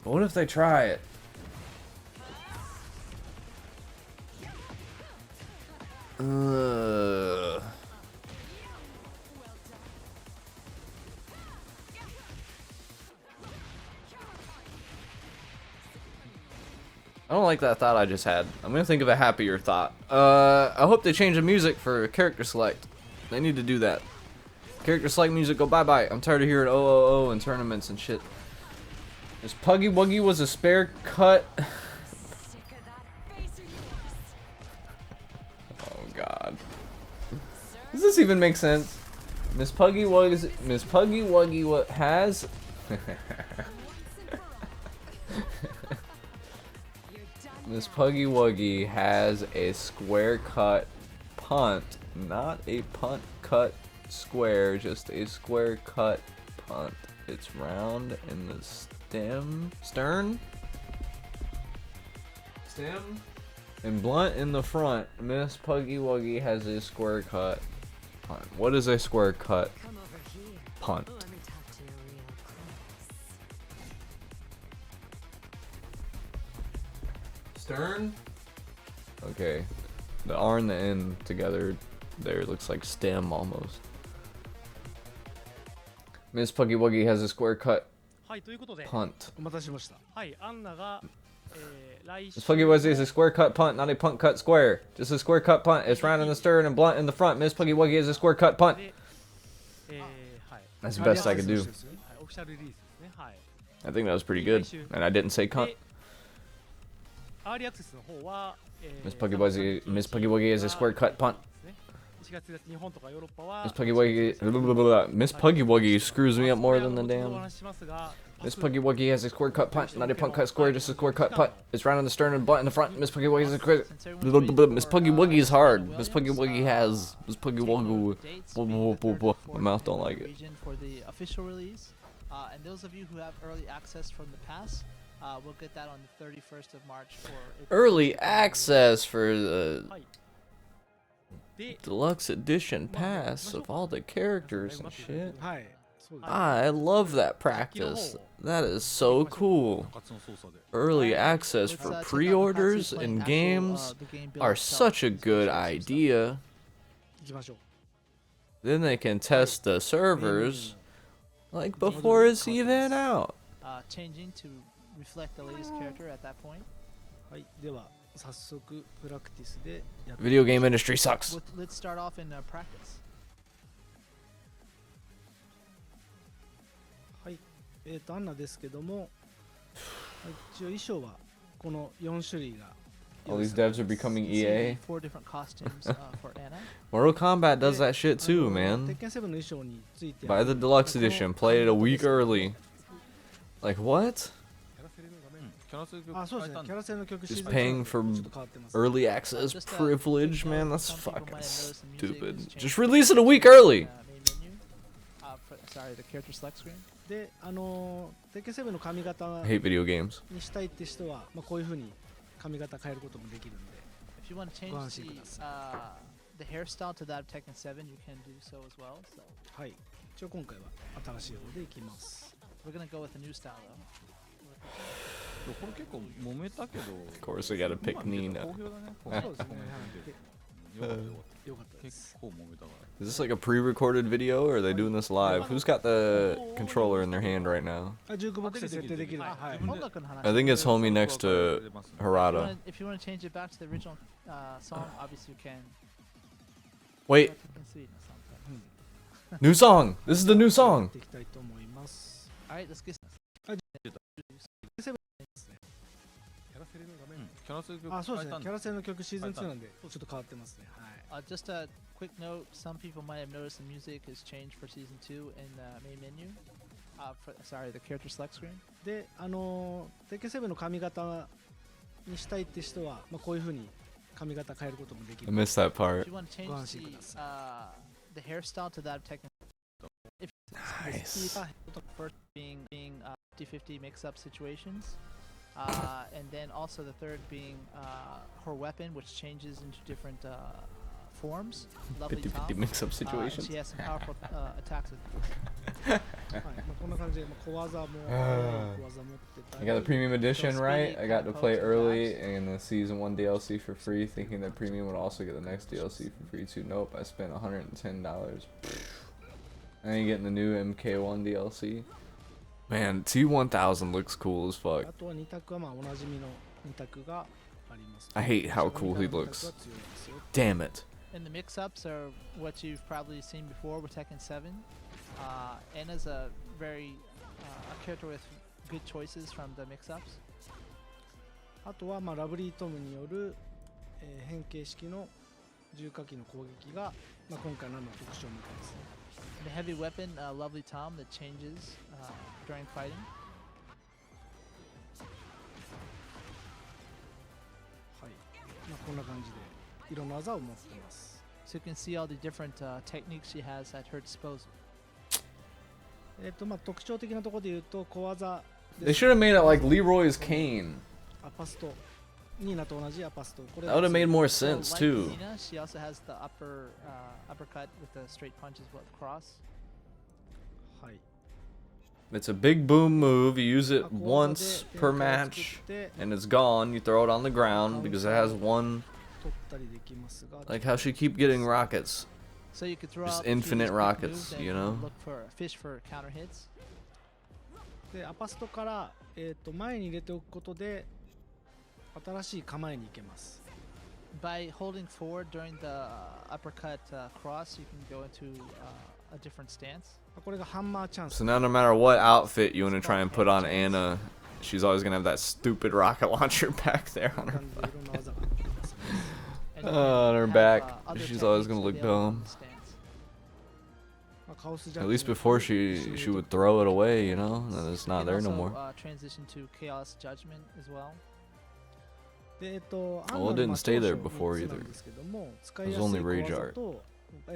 But what if they try it? I don't like that thought I just had. I'm gonna think of a happier thought. I hope they change the music for character select. They need to do that. Character select music, go bye-bye. I'm tired of hearing OOO in tournaments and shit. This Puggy Wuggy was a spare cut. Oh god. Does this even make sense? Miss Puggy Wuggy what has Miss Puggy Wuggy has a square cut punt, not a punt cut square, just a square cut punt. It's round in the stern, and blunt in the front. Miss Puggy Wuggy has a square cut punt. What is a square cut punt? Let me talk to you real close. Stern? Okay. The R and the N together there looks like stem almost. Miss Puggy Wuggy has a square cut はい、ということで、 punt. お待たせしました。はい、アンナが、来週 Miss Puggy Wuggy is a square cut punt, not a punt cut square. Just a square cut punt. It's round in the stern and blunt in the front. Miss Puggy Wuggy is a square cut punt. で、はい、That's the best I could do. はい、オフィシャルリリースですね。はい。 I think that was pretty good. And I didn't say cunt. で、アーリーアクセスの方は、Miss Puggy Wuggy is a square cut punt. 1月1日日本とかヨーロッパは Miss Puggy Wuggy, Miss Puggy Wuggy screws me up more than the お damn. 話ししますが Miss Puggy Wuggy has a square cut punt, not a punt cut square, just a square cut punt. It's round in the stern and blunt in the front. Miss Puggy Wuggy is a square. Miss Puggy Wuggy is hard. Miss Puggy Wuggy has. Miss Puggy Wuggy. My mouth don't like it. For the official release, and those of you who have early access from the past, we'll get that on the 31st of March for Early access for the はい。で、 deluxe edition pass of all the characters and shit. はい。そうです。 I love that practice. That is so cool. 中津の操作で Early access Let's, for check out the pre-orders cutscenes in playing games the game build are itself. such a good idea. 行きましょう。 Then they can test the servers like before it's even out. Changing to reflect the latest character at that point. はい。では早速プラクティスでやって Video game industry sucks. Let's start off in practice. はい。アンナですけども、はい、一応衣装はこの4種類が All these devs are becoming EA. 4 different costumes for Anna. Mortal Kombat does that shit too, man. 鉄拳7の衣装について Buy the deluxe edition. Play it a week early. Like what? キャラセル曲あ、そうですね。キャラセルの曲 Just paying for ちょっと変わってます。 early access Just, privilege, you know, man. That's some people fucking might have noticed the music stupid. has changed Just release it a week early. main menu. Sorry, the character select screen. で、鉄拳7の髪型 I hate video games. にしたいって人は、まあ、こういう風に髪型変えることもできるんで、 If you want to change ご安心くださ the hairstyle to that of Tekken 7, you can do so as well. So はい。一応今回は新しい方でいきます。 we're gonna go with a new style though. これ結構揉めたけど Of course, I gotta pick 好 Nina. 評だねそうですね。よかったよかったよかったで結す。構揉めたから Is this like a pre-recorded video, or are they doing this live? Who's got the controller in their hand right now? あ、ジュークボックスで設定できる。ははいい。自分で I think it's homie next to Harada. If you want to change it back to the original song, obviously you can. Wait, Tekken Sweet or something. new song. This is the new song. やっていきたいと思います。 All right, let's get. キャラセレの画面、キャラセル曲あ、そうですね。変えたんキャラセルの曲シーズン2変えたなんでちょっと変わってますね。はい。Just a quick note: some people might have noticed the music has changed for season 2 in the main menu. Sorry, the character select screen. で、テッケン7の髪型にしたいって人は、まあ、こういう風に髪型変えることもでき I る。 missed that If part. you want to change ご安心ください。 the hairstyle to that of Tekken, if Nice. first being 50-50 mix-up situations, and then also the third being her weapon, which changes into different forms. Lovely 50-50 Tom. mix-up And situations. she has some powerful attacks. はい。まあ、こんな感じで、まあ、小技も小技持ってた I り got the premium edition, Those right? speedy I got to play combos and early grabs. and the season 1 DLC for free, thinking that premium would also get the next DLC for free too. Nope, I spent $110. I ain't getting the new MK1 DLC. Man, T1000 looks cool as fuck. あとは2択はまあおなじみの2択があります。 I hate how しゃがみ cool から he の2 looks. 択は強いですよ。 Damn it. And the mix-ups are what you've probably seen before with Tekken 7. Anna's a very a character with good choices from the mix-ups. あとはまあラブリートムによる、変形式の重火器の攻撃が、まあ、今回の特徴みたいですね。 The heavy weapon, Lovely Tom, that changes during fighting. はい。まあ、こんな感じでいろんな技を持ってます。 So you can see all the different techniques she has at her disposal. まあ特徴的なところで言うと小技 They should have made it like Leroy's cane. アパストニーナと同じアパスト。これ That would have made more So sense like too. Xena, she also has the uppercut with the straight punch as well, cross. はい。 It's a big boom move. You use it まあ小技 once で per 展開を作 match って and it's gone. You throw it on the ground because it has one. 取ったりできますが、 Like how she keep getting rockets. So you could throw Just out a few of these infinite quick rockets, moves and you know? look for fish for counter hits. でアパストから、前に入れておくことで新しい構えに行けます。 By holding forward during the uppercut cross, you can go into a different stance. これがハンマーチャンス。 So now no matter what outfit you want to try and put on Anna, she's always gonna have that stupid rocket launcher back there on こんな her 感じでいろんな技がありますね。 And you on her have, back. other She's always techniques gonna look available in dumb. the stance. まあカオスジャッ At ク least の before 後に she would throw it away, you know? And it's not You can there no also, more. Transition to Chaos Judgment as well. でOh, アンナ it の didn't まあ stay there 長所 before 3つな either. んですけども、使い It や was すい only 小 rage 技 art.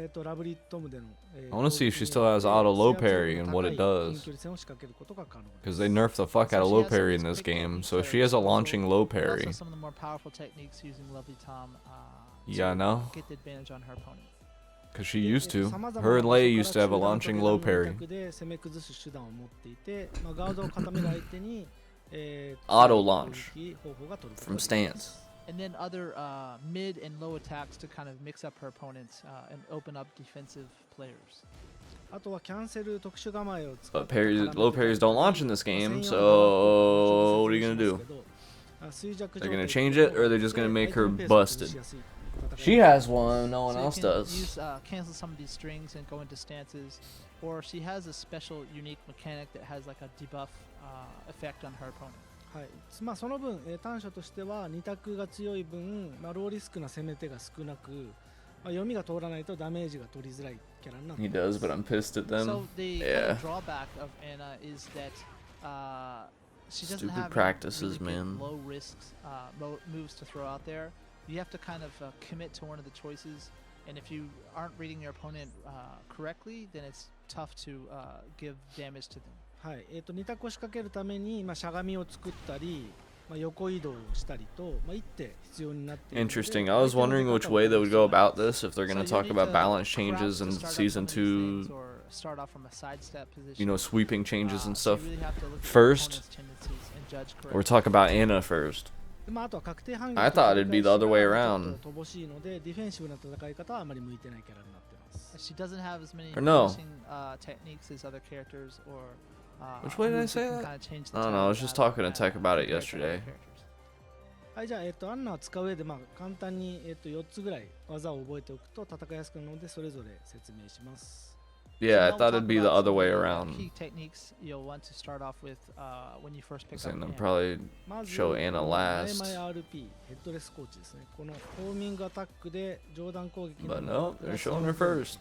と、ラブリットムでの、 I wanna see if she still has auto low parry and what it does. 近距離戦を仕掛けることが可能です Because they nerfed the fuck out of So low she has some parry in of this these quick game. techniques So if that she are has a also- launching low but parry, also some of the more powerful techniques using Lovely Tom yeah, to no? get the advantage on her opponent. Because she used to. 様々な Her and 場所 Lei から used to have a 中段 launching と low 下段の parry. 二択で攻め崩す手段を持っていて、まあ、ガードを固める相手に、Auto launch 攻撃方法が取ること From ができます stance. And then other mid and low attacks to kind of mix up her opponents and open up defensive players. あとはキャンセル特殊構えを使っ But て parries, 絡めて low parries don't launch in this まあ game, 専用の so what are you バ gonna ランスを do? 説明しますけど衰弱 They're 状 gonna 態 change it, or they're just gonna make her 相手のペースを崩し busted? やすい戦い She has one, no one So you else can does. use, cancel some of these strings and go into stances, or she has a special unique mechanic that has like a debuff effect on her opponent. はい、まあその分、短所としては2択が強い分、まあ、ローリスクな攻め手が少なく、まあ、読みが通らないとダメージが取りづらいキャラになってい He ます does, but I'm pissed at So them. the Yeah. drawback of Anna is that she doesn't Stupid have any practices, really good man. low risks moves to throw out there. You have to kind of commit to one of the choices, and if you aren't reading your opponent correctly, then it's tough to give damage to them. はい2択を仕掛けるために、まあ、しゃがみを作ったり、まあ、横移動をしたりと、まあ、一手必要になっているので Interesting. I was wondering which way they would go about this, if they're gonna So you talk need about to balance crouch changes to in start off season some of these things, 2, or start off from a sidestep position. you know, sweeping changes and So stuff. you really have to look at your first, opponent's tendencies and judge or correctly. talk about Anna first. でまあ、あとは確定反撃 I thought it'd be the other way ちょ around. っと乏しいのでディフェンシブな戦い方はあまり向いてないキャラになってます She doesn't have as many Or no. finishing techniques as other characters, or Which way did I moves that say can that? kinda change the I don't tide know, I of was just battle, talking to Tech about it compared to other yesterday. characters. はいじゃあ、アンナを使う上で、まあ、簡単に、4つぐらい技を覚えておくと戦いやすくなるのでそれぞれ説明します Yeah, I now thought we'll it'd talk be the about other some way of the, around. Key techniques you'll want to start off with when you first pick up. Saying they'll Anna. probably まず show Anna この last. 前々 RP ヘッドレスコーチですね。このホーミングアタックで上段攻撃 But の no, they're showing her first.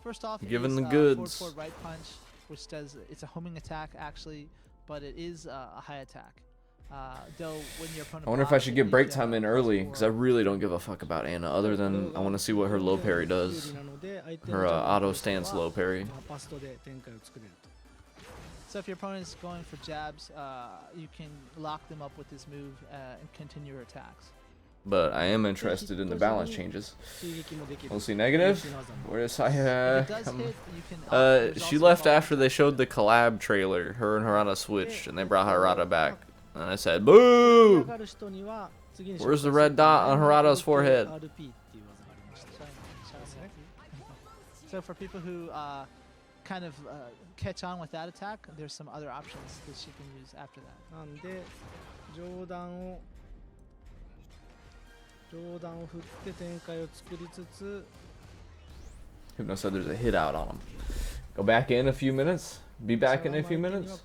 First off, Giving is, the forward goods. forward right punch, which does it's a homing attack actually, but it is a high attack. Though when your opponent I wonder if I blocks should it, get you break get time in plus early, 4. because I really don't give a fuck about Anna, other than I want to see what her low parry does. Her auto stance low parry. パストで展開を作れると。 So if your opponent is going for jabs, you can lock them up with this move and continue your attacks. But I am interested in the balance changes. 追撃もできる。 We'll see negative. 追撃の技も Where's If it does come? hit, you can. There's She also left follow- after they showed the collab trailer. Her and Harada switched, and they brought Harada back. And I said, "Boo!" 上がる人には次に Where's the red dot on Harada's forehead? RP っていう技がありました。 So for people who kind of catch on with that attack, there's some other options that she can use after that. なんで上段を振って展開を作りつつ Hypno said there's a hit out on him. Go back in a few minutes. Be back in a few minutes.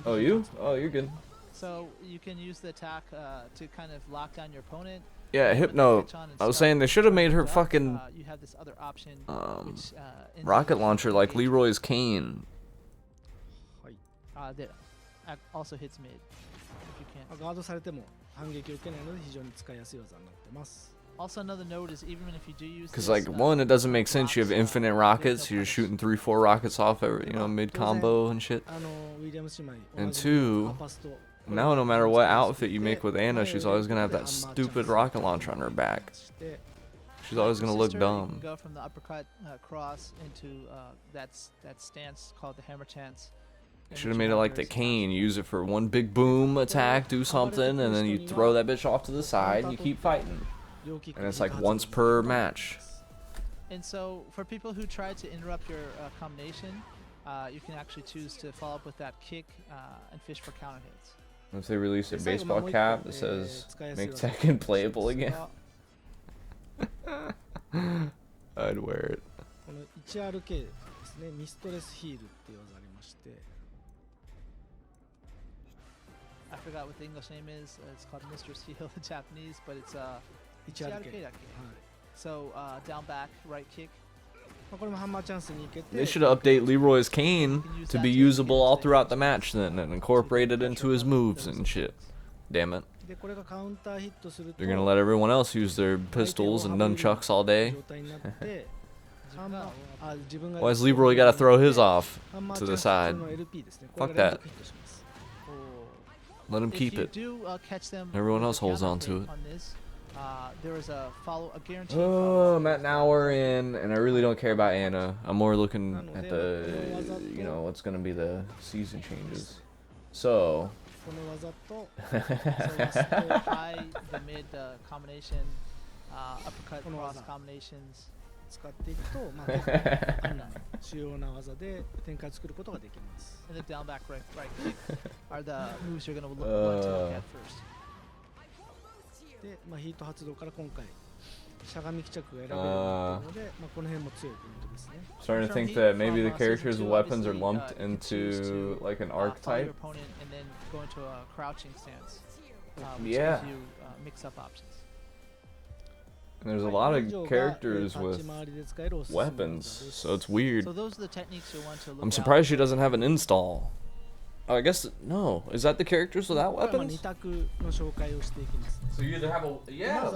Oh, you? Oh, you're good. So you can use the attack to kind of lock down your opponent. Yeah, When they Hypno. catch on and I was stuff, saying they should have made her up, fucking you have this other option, which, ends rocket up launcher like engaging. Leroy's cane. はい、 That also hits mid. If you can't. ガードされても反撃を受けないので非常に使いやすい技になってます。 Also, another note is even if you do use Because, this, like, one, it doesn't make sense. You have blocks, infinite rockets. You're shooting 3-4 rockets off every, mid combo and shit. ウィリアム姉妹 And 同じ two, アパスト Now, no matter what outfit you make with Anna, she's always gonna have that stupid rocket launcher on her back. して She's always gonna look Sister, you dumb. can go from the uppercut cross into that stance called the hammer chance. in Should which have made you it like have the various cane. Use it for one big boom attack, do something, and then you throw that bitch off to the side and you keep fighting. 両キック And の it's like 二発 once per match. And so, for people who try to interrupt your combination, you can actually choose to follow up with that kick and fish for counter hits. If they release a で最後 baseball もう一個 cap that says 使いやすい "Make 技 Tekken playable again," は I'd wear it. この 1RK ですね、ミストレスヒールっていう技ありまして I forgot what the English name is. It's called Mr. Seal in Japanese, but it's 1RK、はい So down back right kick. まあ、これもハンマーチャンスに行けて They should update Leroy's cane to be usable all throughout the match then and incorporate it into his moves and shit. Damn it. でこれがカウンターヒットすると They're gonna let everyone else use their pistols and nunchucks all day. 状態になってハンマーあ自分が Why does Leroy gotta throw his off ハンマー to チャン the ス side? の LP ですね。 Fuck これが連 that. 続ヒットします。 Let him If keep you it. do catch them Everyone with else a holds counter on to hit it. on this, there is a guaranteed Oh, follow-up. I'm at an hour in, and I really don't care about Anna. I'm more looking at the, what's gonna be the season changes. So, この技と So let's go high, the mid combination, uppercut この cross 技 combinations. 使っていくと、まあ、結構アンナの主要な技で展開を作ることができます。 And the down back right kick are the moves you're going to want to look at first. で、まあ、ヒート発動から今回しゃがみ帰着が選べるようになっているので、まあ、この辺も強いポイントですね。 starting to think that maybe the characters' weapons are lumped into like an Follow your archetype. opponent and then go into a crouching stance, which Yeah. gives you mix-up options. And there's a lot of characters with weapons, so it's weird. So those are the techniques you'll want to look I'm out surprised she for. doesn't have an install. Oh, I guess no. Is that the characters without これはまあ weapons? 2択の紹介をしていきますね。 So you either have a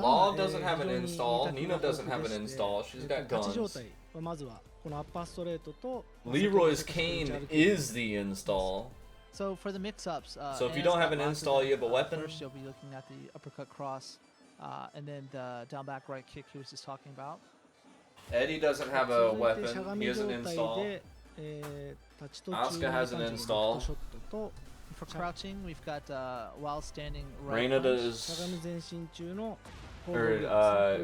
Law doesn't have an install. Nina doesn't have an install. She's got 勝ち状 guns. 態はまずはこのアッパーストレートと Leroy's cane is the install. So for the mix-ups, So if you Anna's don't got have an lots of install, them. you have a weapon? First, you'll be looking at the uppercut cross, and then the down back right kick he was just talking about. Eddie doesn't have a 続いてしゃが weapon. み He has 状 an 態 install. で、立ち途中 Asuka has an に感じる install. ショットと For crouching, we've got while standing Reina right punch. しゃが does, み前進中の or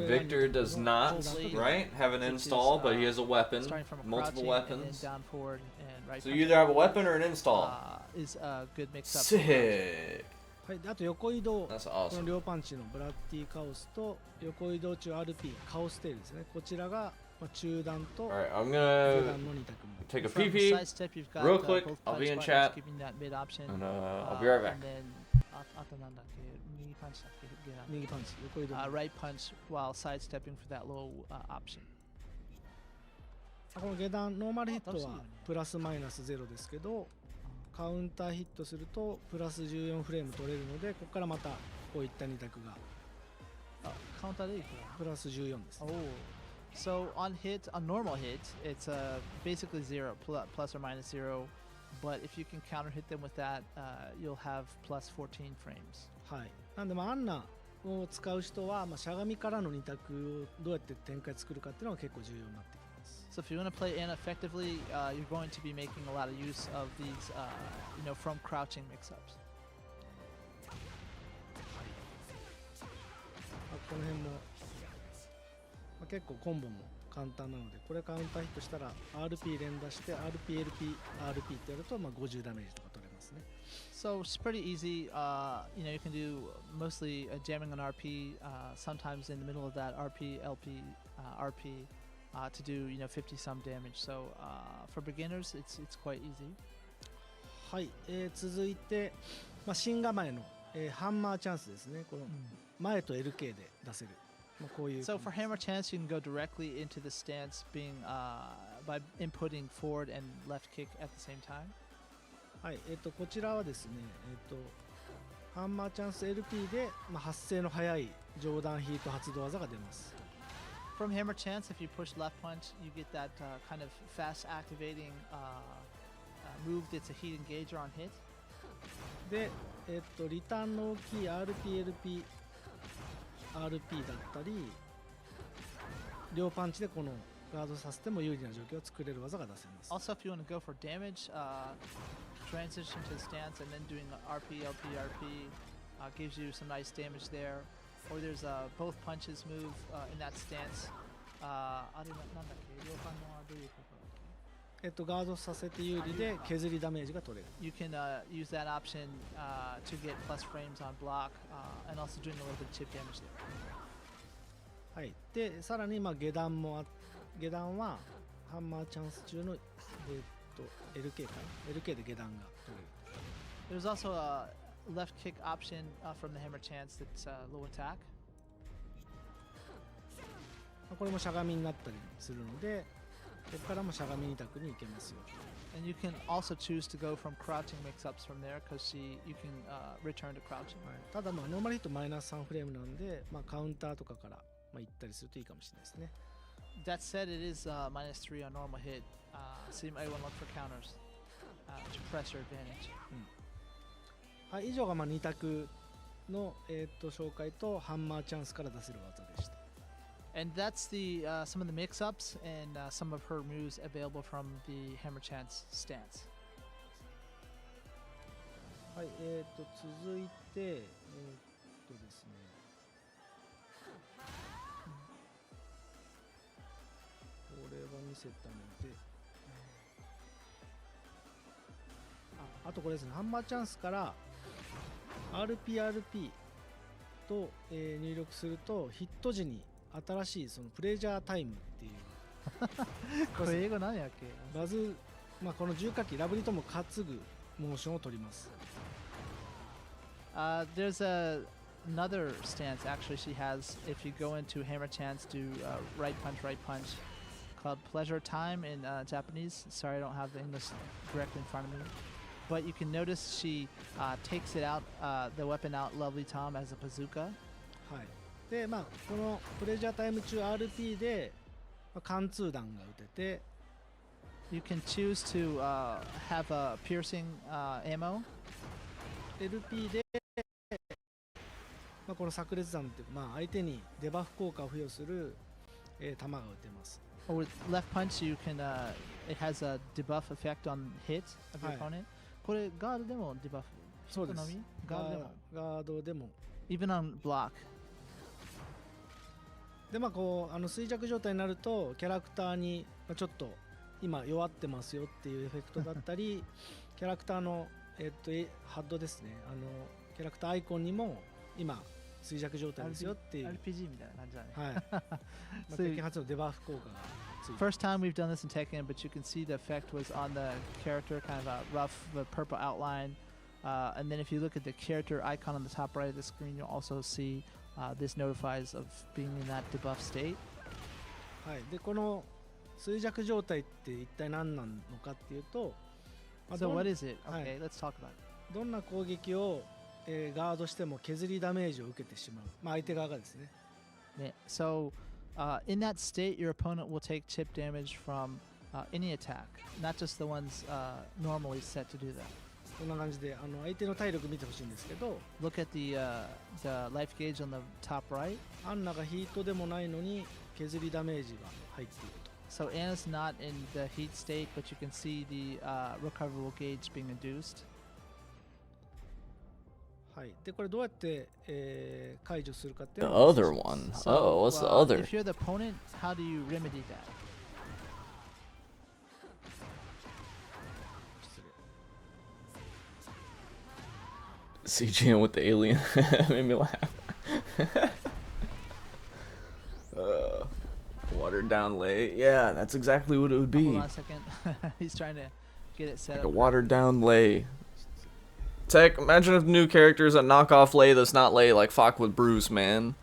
Victor does not, right? Have an install, but he has a weapon, Starting from a multiple crouching and then weapons. down forward and right So punch, you either have a weapon or an install. is a good mix-up. Sick. はい、であと横移動 That's この awesome. 両パンチのブラッディカオスと横移動中 RP カオステールですねこちらが中段と Alright, I'm 下 gonna 段の2択に。 take a From pee pee, sidestep, you've got real quick. both I'll be punch in buttons, chat, keeping that mid option. and I'll be right back. And then あとなんだっけ、右パンチだっけ、下段。右パンチ、横移動。Right punch while sidestepping for that low option. この下段ノーマルヒットはプラスマイナス0ですけど、カウンターヒットするとプラス14フレーム取れるので、ここからまたこういった2択がカウンターでいくら？プラス14です、ね。Oh, so on normal hit, it's basically zero, plus or minus 0. But if you can counter hit them with that, you'll have plus 14 frames. はい。なんでアンナを使う人はしゃがみからの2択をどうやって展開作るかっていうのが結構重要になってきます。So if you want to play Anna effectively, you're going to be making a lot of use of these, from crouching mix-ups. この辺も、結構コンボも簡単なので、これカウンターヒットしたら RP 連打して RP、LP、RP ってやると50ダメージとか取れますね。So it's pretty easy. You can do mostly jamming on RP, sometimes in the middle of that RP, LP, RP to do 50 some damage. So for beginners, it's quite easy. はい、続いて、新構えの、ハンマーチャンスですね。この前と LK で出せる。こういう。So for hammer chance, you can go directly into the stance, being by inputting forward and left kick at the same time. はい、こちらはですね、ハンマーチャンス LP で、発生の早い上段ヒート発動技が出ます。From hammer chance, if you push left punch, you get that kind of fast activating move that's a heat engager on hit. で、リターンの大きい RP、LP、RP だったり、両パンチでこのガードさせても有利な状況を作れる技が出せます。Also, if you want to go for damage, transition to stance and then doing RP, LP, RP gives you some nice damage there. Or there's both punches move in that stance. あれなんだっけ、両パンのはどういうことだっけ？ガードさせて有利で削りダメージが取れる。You can use that option to get plus frames on block and also doing a little bit of chip damage there. はい。で、さらに下段はハンマーチャンス中のLK かな。LK で下段が取れる。There's also a left kick option from the hammer chance that's low attack. これもしゃがみになったりするので、ここからもしゃがみ2択に行けますよ。And you can also choose to go from crouching mix-ups from there because you can return to crouching. ただノーマルヒットマイナス3フレームなんで、カウンターとかから行ったりするといいかもしれないですね。That said, it is minus 3 on normal hit, so you might want to look for counters to press your advantage. はい、以上が2択の、紹介とハンマーチャンスから出せる技でした。And that's some of the mix-ups and some of her moves available from the hammer chance stance. はい、続いてですね。これは見せたので、あとこれですね、ハンマーチャンスから RPRP と、入力するとヒット時に新しいそのプレジャータイムっていうこれ英語何やっけ？バズ、この重火器ラブリとも担ぐモーションを取ります。There's another stance actually she has if you go into hammer chance do right punch called pleasure time in Japanese. Sorry, I don't have the English directly in front of me. But you can notice she takes it out, the weapon out, Lovely Tom, as a bazooka. はい。で、このプレジャータイム中 RP で、貫通弾が撃てて、You can choose to have a piercing ammo. LP で、この炸裂弾っていう相手にデバフ効果を付与する、弾が撃てます。Or with left punch, you can it has a debuff effect on hit of your opponent. これガードでもデバフ？そうです。ガードでも。Even on block. で衰弱状態になるとキャラクターにちょっと今弱ってますよっていうエフェクトだったりキャラクターのハッドですね、キャラクターアイコンにも今衰弱状態ですよっていう RPG みたいな感じだね。はい。鉄拳初のデバフ効果が First time we've done this in Tekken, but you can see the effect was on the character, kind of a rough purple outline. And then if you look at the character icon on the top right of the screen, you'll also see this notifies of being in that debuff state. はい、でこの衰弱状態って一体何なのかっていうと、So what is it? はい Okay, let's talk about it. どんな攻撃を、ガードしても削りダメージを受けてしまう、まあ、相手側がですね。Yeah, so in that state, your opponent will take chip damage from any attack, not just the ones normally set to do that. こんな感じで相手の体力見てほしいんですけど、 Look at the life gauge on the top right. アンナがヒートでもないのに削りダメージが入っていると。 So Anna's not in the heat state, but you can see the recoverable gauge being induced. はい、でこれどうやって、解除するかってい The うのを other one. So, Oh, what's the other? If you're the opponent, how do you remedy that? CGM with the alien made me laugh. Watered down lay. Yeah, that's exactly what it would be. Hold on a second. He's trying to get it set Like a up. watered down lay. Tech, imagine if new characters that knock off lay that's not lay like fuck with Bruce, man.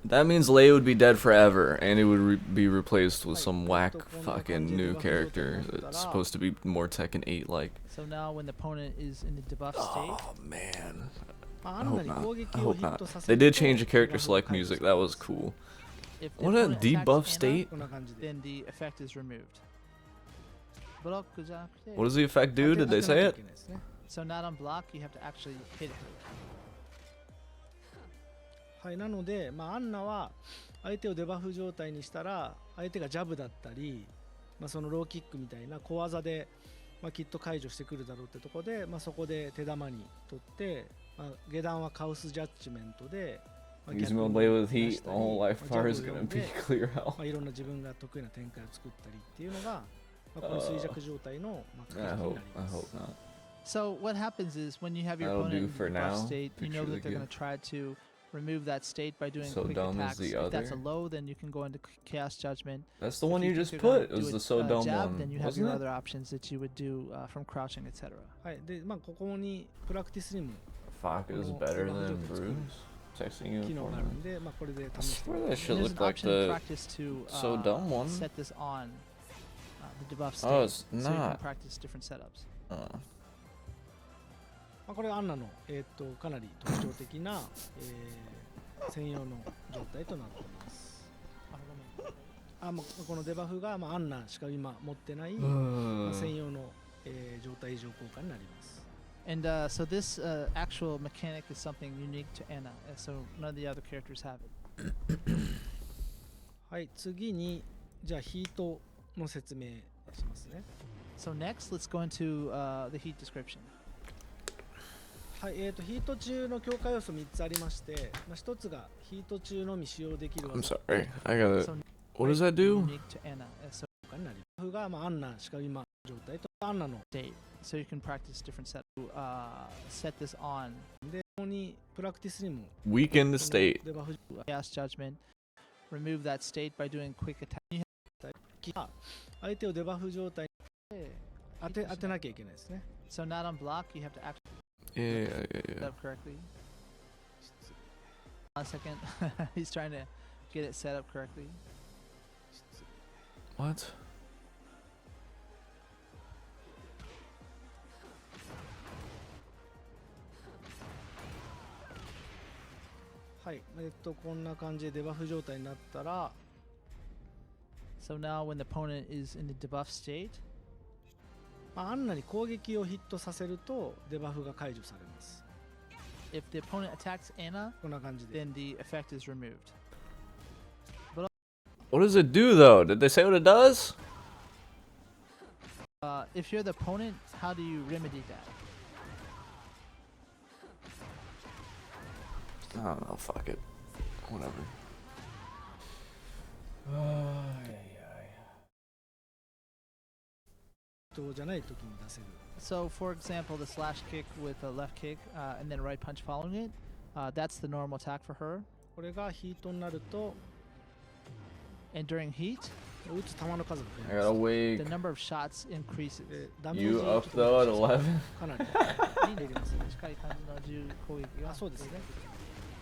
That means Lei would be dead forever, and it would be replaced with some whack fucking new character that's supposed to be more Tekken 8 like. So now when the opponent is in the debuff state, Oh man. まあ I アンナ hope に not. 攻 I 撃を hope ヒッ not. トさせ They る did と change the character デバフが select 解除 music. さ That れま was す cool. if the What a opponent attacks debuff Anna, state. こんな感じで then the effect is removed. ブロックじゃなくて What does the effect do? Did they 当てな say きゃい it? けないですね。 So not on block, you have to actually hit it. はい、なので、まあ、アンナは相手をデバフ状態にしたら相手がジャブだったり、まあ、そのローキックみたいな小技で、まあ、きっと解除してくるだろうってとこで、まあ、そこで手玉に取って、まあ、下段はカウスジャッジメントで、まあ、 Use 逆 him に play with 出 heat. したり All life まあ bar ジ is ャブを gonna 読ん be で clear hell. まあ、いろんな自分が得意な展開を作ったりっていうのが、まあ、この衰弱状態の、まあ、 I 形に hope. なり I ます。 hope not. So what happens is when you have your That'll opponent do in the for debuff now. state, you know Picture that they're the going to try to remove that state by doing So quick dumb is attacks. the If that's a other. low, then you can go into Chaos Judgment. That's the If one you think just you're gonna put. It do was a- the so dumb jab, one. then you have Wasn't your it? other options that you would do from crouching, etc. はいでまあ、ここにプラクティスにも Fuck is Well, better well, than it's Bruce. Texting you 機能 for があるんで、まあ、これで I 試して swear み that ます。 shit And there's looked an like option in the. practice to so dumb one. set this on the debuff state. Oh, it's So you can not. practice different setups.まあ、これはアンナの、かなり特徴的な、専用の状態となっています。まあ、このデバフが、まあ、アンナしか今持ってない、まあ、専用の、状態異常効果になります。And so this actual mechanic is something unique to Anna, so none of the other characters have it. はい、次にじゃあヒートの説明しますね。So next, let's go into the heat description. はい、ヒート中の強化要素3つありまして、まあ、1つがヒート中のみ使用できる I'm 技 sorry. I gotta. So What does that do? unique to Anna, so になります。デバフが、まあ、アンナしか今状態とアンナの state, so you can practice different setups. Set this on で、ここにプラクティスにも Weaken the state. デバフ Chaos Judgment. Remove that state by doing quick attack. が相手をデバフ状態に当てなきゃいけないですね。 So not on block, you have to actually Yeah, set yeah. up correctly. 1 second. He's trying to get it set up correctly. What? はい、こんな感じでデバフ状態になったら、 So now when the opponent is in the debuff state, まあ、アンナに攻撃をヒットさせるとデバフが解除されます。 if the opponent attacks Anna, こんな感じで。 then the effect is removed. What does it do though? Did they say what it does? If you're the opponent, how do you remedy that? I don't know. Fuck it. Whatever. じゃない時に出せる。 So, for example, the slash kick with a left kick and then right punch following it, that's the normal attack for her. これがヒートになると、And during heat, 撃つ球の数が I 増え gotta ます wake the number of shots increases. でダメージ you ちょっ up と though at 増えます 11. かなり出ますね近い感じの銃攻撃があそうですね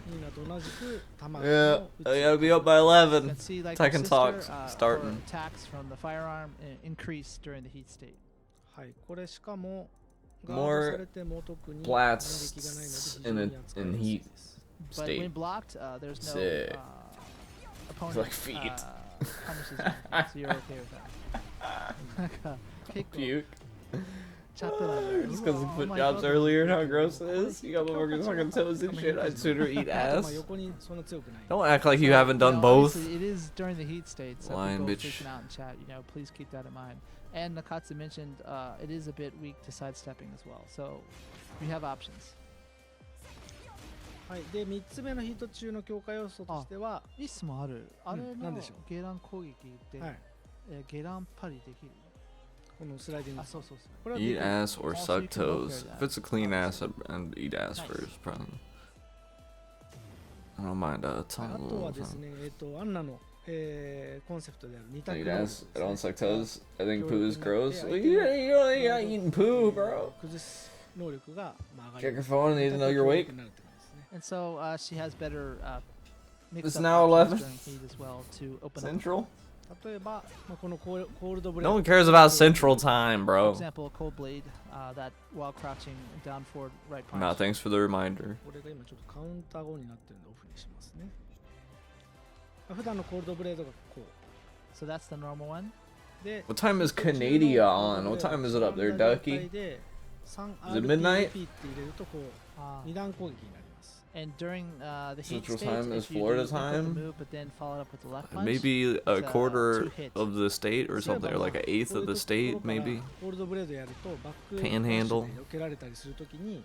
ニーナと同じく弾 Yeah, を I 撃 gotta be up by You 11. can see like her Tekken sister, talks her starting. attacks from the firearm increase during the heat state. つはいこれしかも More ガードされても特に Blasts 反撃がないので非 in 常に a 扱い in やすい heat です But state. when blocked, there's no Sick. opponent Like feet. punishes you, so you're okay with that. なんか結構 Puke. チャットなんだよ Just because of foot jobs earlier and how gross it is. You got motherfuckers fucking toes and shit. I'd sooner eat ま ass. あ横にそんな強くない Don't act like you haven't done No, both. obviously, it is during the heat state, so Lying people bitch. freaking out in chat, please keep that in mind. And Nakatsu mentioned it is a bit weak to sidestepping as well, so we have options. はいで3つ目のヒート中の強化要素としてはミスもある。あれのなんでしょうゲラン攻撃って、はいゲランパリできる。このスライディングあ、そうそうそう。これはでき Eat る ass or Also, you suck can both toes. carry If that. it's a clean Oh, ass, I'd eat ass Nice. first, probably. I don't mind あ tongue とは little ですねアンナのコンセプトである二択 Eat 能力 ass. I don't suck toes. I think 強 poo 力 is になって gross. 相 Well, 手 you're の not eating poo, bro. 崩す能力がまあ Check 上が your る phone. Need to know you're 強 awake. 力になるって感じですね And so she has better It's mix-up now options 11. during heat as well to open up. Central. 例えば、まあ、このコールドブレ No one cares about Central time, For bro. example, Cold Blade, that while crouching down forward right punch. Nah, thanks for the reminder. これが今ちょっとカウンター後になってるんでオフにしますね普段のコールドブレードがこ So that's the normal one. うで What time is Canada on? What time is it up there, Ducky? Is it midnight? って入れるとこう Uh, 二段攻撃になります and during the heat Central state, time is if you Florida do input the time? move, but then follow it up with the left punch, Maybe a it's, quarter two hits. of the state or そういえば something, or like an eighth こうい of う the ところ state, から maybe. コールドブレードやるとバック Panhandle 避けられたりするときに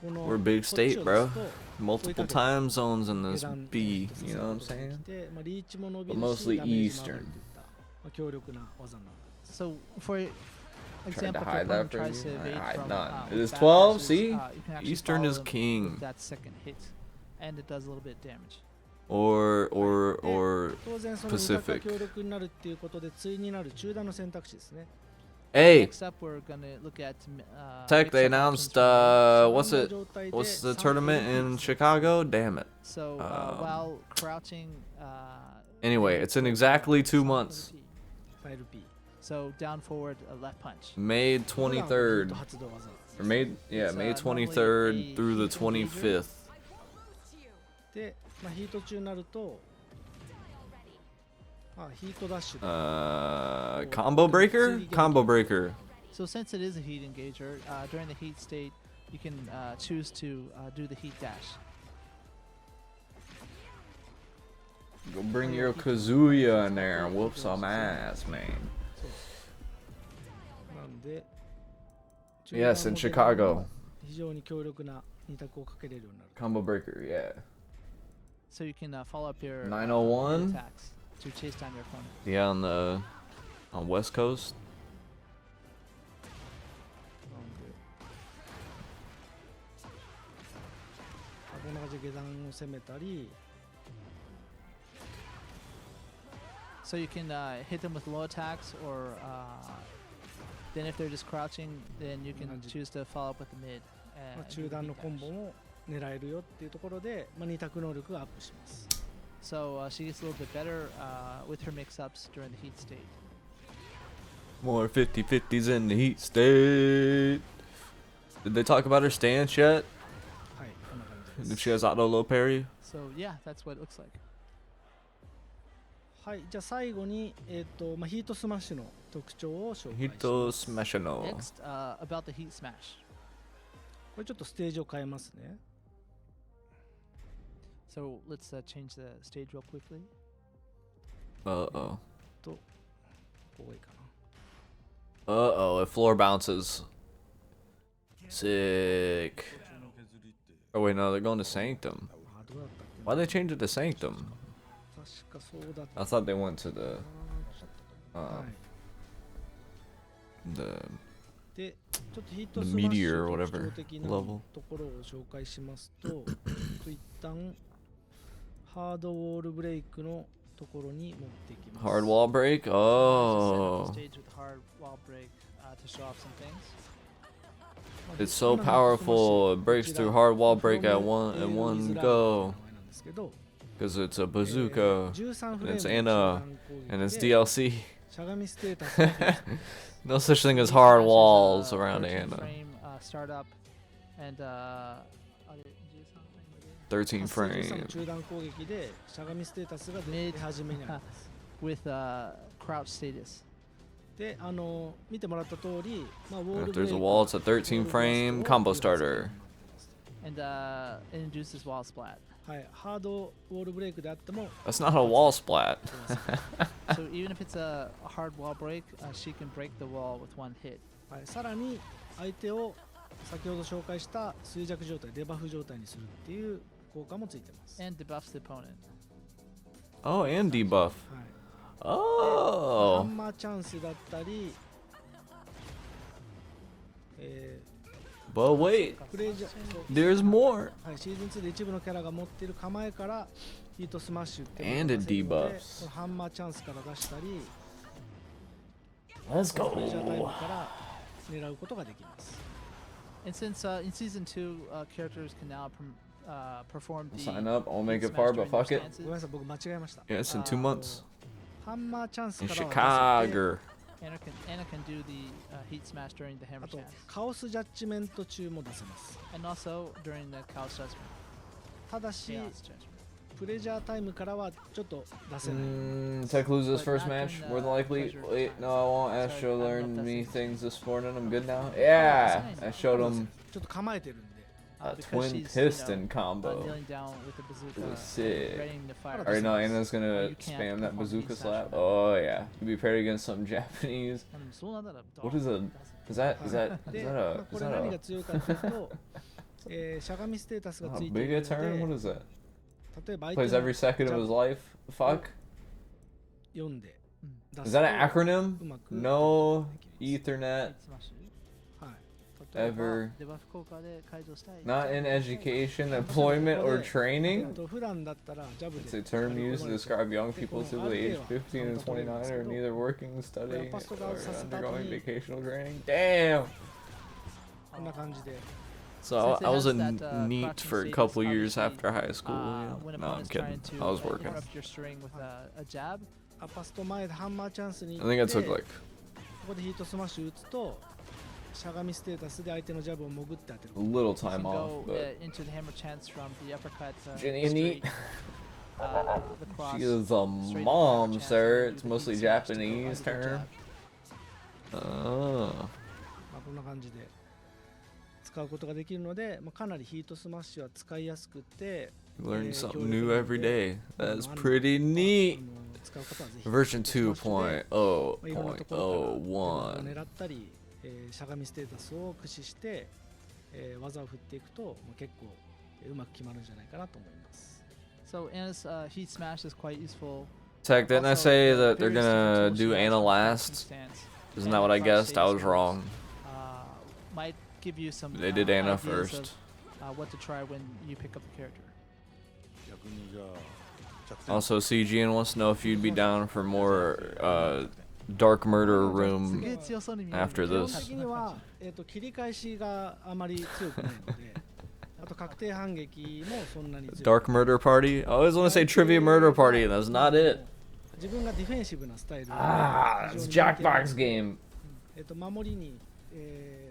この We're a big こっちを state, 出 bro. すと Multiple time zones in 下 this 段 B. させ You る know what こ I'm とがで saying? きてまあ、リーチも伸び But る mostly しダメージも上が Eastern. るといった、まあ、強力な技になる So for Tried example, to if hide your opponent that from tries you. to evade I hide from, none. It with is back 12, punches, see? you can actually Eastern follow is them king. with that second hit, and it does a little bit of damage. Or 当然その二択が Pacific. 強力になるっていうことで対になる中段の選択肢ですね Hey, Next up, we're gonna look at Tech, they mix-up options announced for what's 三 it? の状態で What's the 三 tournament in Chicago? Damn it. So while crouching, Anyway, it's in exactly 2 months. 5P so down forward, left punch. May これがヒー 23rd. ト発動技 Or May, yeah, May 23rd through the 25th. で、まあ、ヒート中になると、まあ、ヒートダッシュで Combo breaker? Combo breaker. So since it is a heat engager, during the heat state, you can choose to do the heat dash. Go bring your Kazuya in there and whoop some ass, man. なんで Yes, in 中段の Chicago. 非常に強力な二択をかけれるようになる Combo breaker, yeah. So you can follow up your 901? attacks to chase down your opponent. Yeah, on West Coast. なんでこんな感じで下段を攻めたり So you can hit them with low attacks, or then if they're just crouching, then you can choose to follow up with the mid. まあ and do 中 the 段 heat のコンボ dash. も狙えるよっていうところで、まあ、二択能力がアップします So she gets a little bit better with her mix-ups during the heat state. More 50-50s in the heat state. Did they talk about her stance yet? はいこんな感じで If す she has auto low parry? So yeah, that's what it looks like. はいじゃあ最後に、まあ、ヒートスマッシュの特徴を紹介します Hito Smashino. Next, about the heat smash. これちょっとステージを変えますね So let's change the stage real quickly. Uh-oh. ここがいいか Uh-oh, it floor bounces. Sick. Oh wait, no, they're going to Sanctum. なあどうだったっけ Why'd they change it to Sanctum? 確かそうだった I thought they went to the は the いでちょっとヒート the スマッシ meteor ュ or 特 whatever 徴的な level. ところを紹介しますと一旦ハードウォールブレイクのところに持っていきます。 Hard wall break? Set up Oh. the stage with hard wall break to show off some things. It's so powerful. It breaks through hard wall break at one go. Because it's a bazooka. And it's Anna. And it's DLC. しゃがみステータスが No such thing as hard walls around 13 Anna. frame startup and 13 13 frame. 中段攻撃でしゃがみステータスが出始めにあります。 with crouch status. で、見てもらった通り、まあ、ウォー If ルブ there's レ a イク wall, it's a 13 frame combo starter. And it induces wall splat. はい、ハードウォールブレイクであっても That's not a wall splat. So even if it's a hard wall break, she can break the wall with one hit. はい、さらに相手を先ほど紹介した衰弱状態、デバフ状態にするっていう効果もついてます。 And debuffs the opponent. Oh, and debuff. はい、ハ Oh. ンマーチャンスだったり、But wait, プレイジャー、そう there's more. はい、シーズン2で一部のキャラが持っている構えからヒートスマッシュっていう And の it が出せるので debuffs. このハンマーチャンスから出したり、 Let's プレジャータイム go. から狙うことができます。 And since in season 2, characters can now perform the Sign up. I'll make heat it far, smash but during fuck their it. stances. ごめんなさい、僕間違えました。 Yeah, it's in 2 months. ハンマーチャンス In からは出せて Chicago. Anna can do the heat smash during the hammer あと chance. カオスジャッジメント中も出せます。 And also during the chaos judgment. ただし Chaos judgment. プレジャータイムからはちょっと出せない。 Tech loses But first not match, in, more than likely. pleasure Wait, times. no, I won't. Sorry, Astro I don't know if learned that's me the- things this morning. I'm good now. Yeah, I showed him ちょっと構えてるんで。 a Because twin she's, piston you know, combo. kneeling down with the bazooka, It was sick. readying to fire. Alright, no, Anna's Oh, gonna you can't spam that perform bazooka these slap. smash Oh yeah, you be paired against some Japanese. What is a? Is that? Is that? Is で、 that ま a? あ、こ Is れ that 何が a? 強いかというと、しゃがみステータスが How ついてい big る a の turn? What で、 is that? 例えば相 Plays 手 every の second of his life. Fuck. 読んで出 Is す that と an acronym? うまく No できる Ethernet はい。 ever. デバフ効果で解除したい。 Not in education, employment, or あ training. と普段だったらジャブ It's で a term used to describe young people typically aged 15 to 29 are neither working, studying, or undergoing vacational training. Damn! こんな感じで So Since it I was a has that, NEET crouching for a status, couple years obviously, after high school. when No, I'm opponent's trying kidding. to I was working. interrupt your string with a jab, アパスト前でハンマーチャンスに I 行っ think て I took like ここでヒートスマッシュ打つとしゃがみステータスで相手のジャブを潜って当てる a little you time can off, go but into the hammer chance from the uppercut. Jenny and straight, NEET. the cross, She is a straight mom, hammer chance, sir. and It's do the mostly heat smash to go Japanese under the term. jab. Oh. まあ、こんな感じで使うことができるので、まあ、かなりヒートスマッシュは使いやすくて You learn Yeah, something Jordan new every Day. day. That's Mm, pretty あ neat. 使う方はぜひ Version ヒートスマッシュでまあいろんなところからデバフを 2.0.01. 狙ったり、しゃがみステータスを駆使して、技を振っていくと、まあ、結構うまく決まるんじゃないかなと思います。 So Anna's heat smash is quite useful. Tech, didn't I Also, say the that they're various gonna different do tools she has Anna for crouching last? stance Isn't and that what I crouch guessed? I status was skills, wrong. Might give you some. They did Anna ideas first. Of, what to try when you pick up the character. 逆にじゃあ弱点 Also, CGN wants to know if you'd be down for more Dark Murder す Room げえ強そうに見える after 基本 this. 的には、切り返しがあまり強くないので、あと確定反撃もそんなに強くない Dark Murder Party? I always want to say Trivia Murder Party, and that's not it. 自分がディフェンシブなスタイルで Ah, 非 it's 常に向いている Jackbox game. 守りに、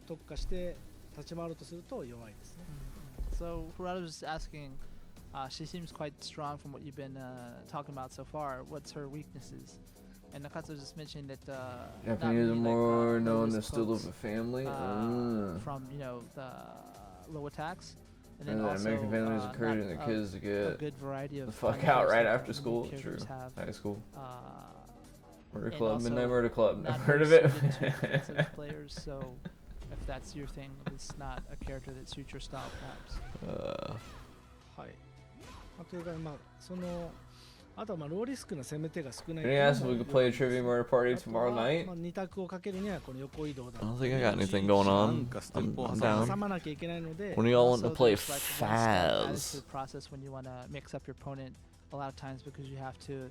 特化して立ち回ろうとすると弱いですね。 So Furado was just asking. She seems quite strong from what you've been talking about so far. What's her weaknesses? And Nakatsu just mentioned that not Japanese are really, more like, known low as still pokes, of a family. from the low attacks, and then And that also American families encouraging their kids to a get good variety of the fuck fun out moves right that after school. True. characters have. High school. Murder And Club, also Midnight Murder Club. Not Never heard of very it. suited to defensive players, so if that's your thing, it's not a character that suits your style, perhaps. はい。というか、まあ、あとはまあローリスクな攻め手が少ない Can you ask if we could play a Trivia Murder Party あと tomorrow は night? まあ、2択をかけるにはこの横移動だ I don't think I got anything going on. I'm down. 挟まなきゃいけないので When do y'all want to Also, play there's, like, one step Faz? attitude process when you want to mix up your opponent a lot of times because you have to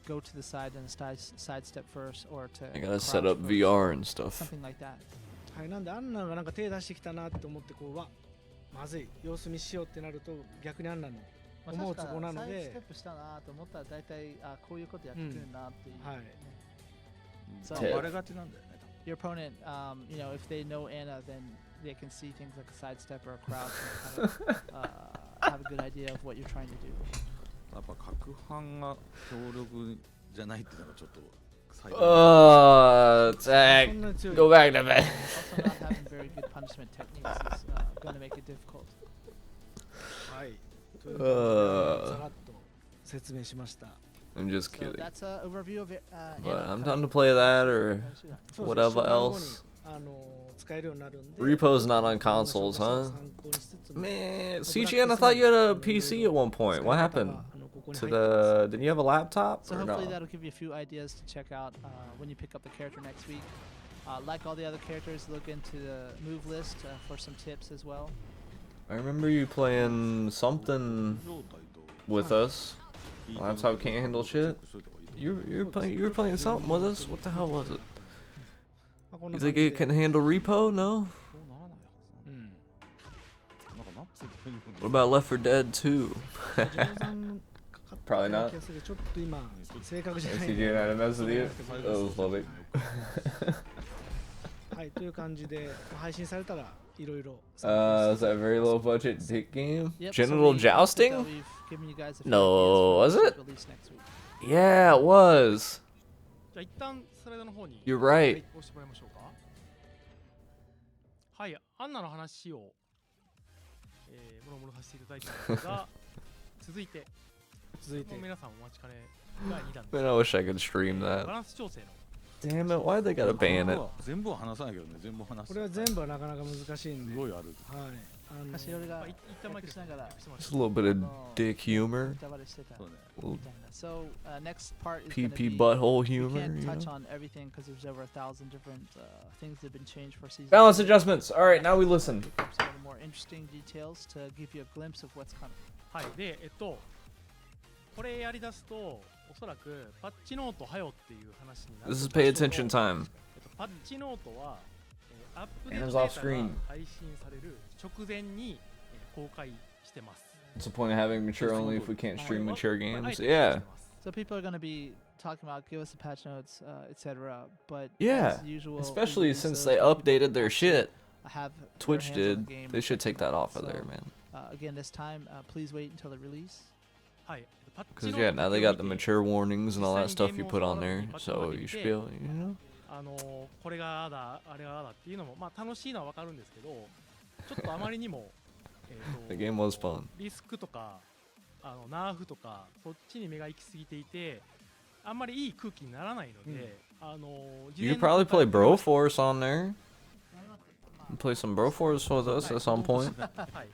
go to the side and sidestep first, or to I gotta crouch set up first, VR and stuff. something like that. はい、なんでアンナがなんか手出してきたなって思ってこうまずい様子見しようってなると逆にアンナの思うツボなので、サイドステップしたなと思ったら大体こういうことやってくるなっていう、はい。So バレがちなんだよね。your opponent, you know, if they know Anna, then they can see things like a sidestep or a crouch and kind of have a good idea of what you're trying to do. やっぱ角犯が強力じゃないっていうのがちょっと最大 Zach, そんなに強い go back to bed. Also, not having very good punishment techniques is going to make it difficult. はい。ということでさらっと説明しました。 I'm just So kidding. that's an overview of it. But I'm down to play that or そうです whatever 紹介後に else. 使えるようになるんで。 Repo's not on consoles, huh? 参考にしつつも Man, CGN, I thought you had a PC at one point. What happened? To the... Did you have a laptop So or hopefully no? that'll give you a few ideas to check out when you pick up the character next week. Like all the other characters, look into the move list for some tips as well. I remember you playing something with us. Laptop can't handle shit. You were playing something with us. What the hell was it? まあこんな You 感 think じ it で can handle repo? No. そうならないはずなんかナッツ What about Left 4 Dead 2? ジョーさん買った Probably not. ような気がするけどちょっと今正確じゃないんで CGN had a mess with you? Oh, funny. はい、という感じで配信されたらいろいろ Is that a very low budget dick game? Yep, so Genital we- jousting? we've given you guys a few No, ideas was for the it? release next week. Yeah, it was. じゃあ一旦スライドの方に You're right. 押してもらいましょうか。はい、アンナの話を、もろもろさせていただいたんですが、続いて、続いてもう皆さんお待ちかね第2弾 Man, I wish I could stream バ that. ランス調整の Damn it, why'd they gotta ban it? 全部は話さないけどね、全部話す。これは全部はなかなか難しいんですごいある。はい昔俺が一旦マイクしながらしてもらって Just a little bit of dick humor. ネタバレしてたそうね。 Little So next part is going to PP be butthole we humor, can't you touch know? on everything because there's over 1,000 different things that have been changed for season. Balance 2. adjustments. Alright, now we listen. Some of the more interesting details to give you a glimpse of what's coming. はいでこれやりだすとおそらくパッチノートはよっていう話になる This is pay attention time. パッチノートは、アップデー Anna's トデ off ータが screen. 配信される直前に、公開してます。 What's the point of having mature only if we can't stream mature まあ games? あえて Yeah. So people are going to be talking about give us the patch notes, etc. But Yeah, as usual, especially release since those they when people updated their shit. have Twitch their hands on did. the game They should take that off of So, there, man. Again, this time, please wait until the release. はいパッチ Because ノ yeah, ート now they got the mature warnings and all that 実際 stuff に you ゲームを put 触 on らず there, にパッチノー so ト見 you て should be able, you know. これがあだあれがあだっていうのもまあ楽しいのはわかるんですけどちょっとあまりにもThe game was fun. リスクとかナーフとかそっちに目が行き過ぎていてあんまりいい空気にならないので、You could probably play Broforce on there. Play some Broforce with us at some point. はい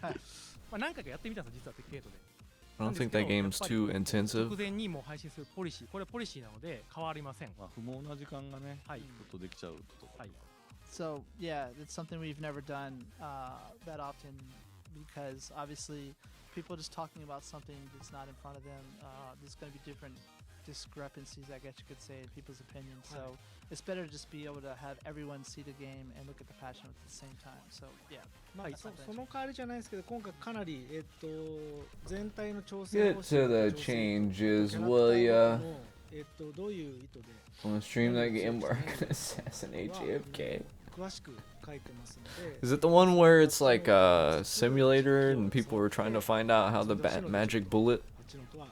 まあ何回かやってみたんですよ実はテック8で I don't think that game's too 直 intensive. 前にもう配信するポリシーこれはポリシーなので変わりませんまあ不毛な時間がね、はいちょっとできちゃうと。はい So yeah, it's something we've never done that often because obviously people just talking about something that's not in front of them. There's going to be different discrepancies, I guess you could say, in people's opinions. So it's better to just be able to have everyone see the game and look at the patch notes at the same time. So yeah, まあ that's そ not そ gonna の代わりじゃないですけど今回かなり全体の調整 Get 方針 to the 調整 changes, キャラクター will ya? のどういう意図で Wanna stream that game where I can assassinate JFK? 詳しく書いてますので Is it the one where it's like a simulator and people were trying to find out how the magic bullet, パッチノートは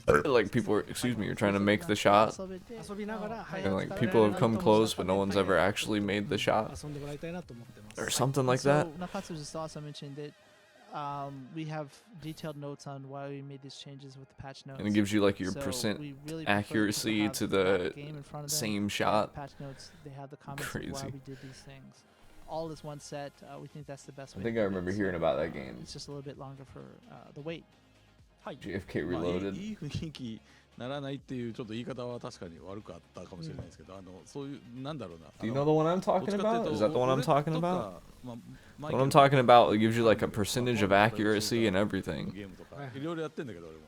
当日 like people were, excuse me, you're trying to make the shot 遊びながら and like people have come close but no one's ever actually made the shot 遊んでもらいたいなと思ってます or something like that? So Nakatsu just also mentioned that we have detailed notes on why we made these changes with the patch notes. And it gives you like your So percent we really prefer accuracy people to have the game in front of them, same they have shot. the patch notes, they have the comments of why Crazy. we did these things. All is one set. We think that's the best way. I think to I do it, remember so, hearing about that game. It's just a little bit longer for the wait. はい JFK まあ Reloaded. いい雰囲気ならないっていうちょっと言い方は確かに悪かったかもしれないですけど、そういうなんだろうな。 Do you know the one I'm どっ talking ちかっていう about? と Is that the one I'm 俺 talking と about? かまあマイ What ケ I'm ル talking about, it gives you like a percentage of accuracy and everything. ゲームとかいろいろやってんだけど俺も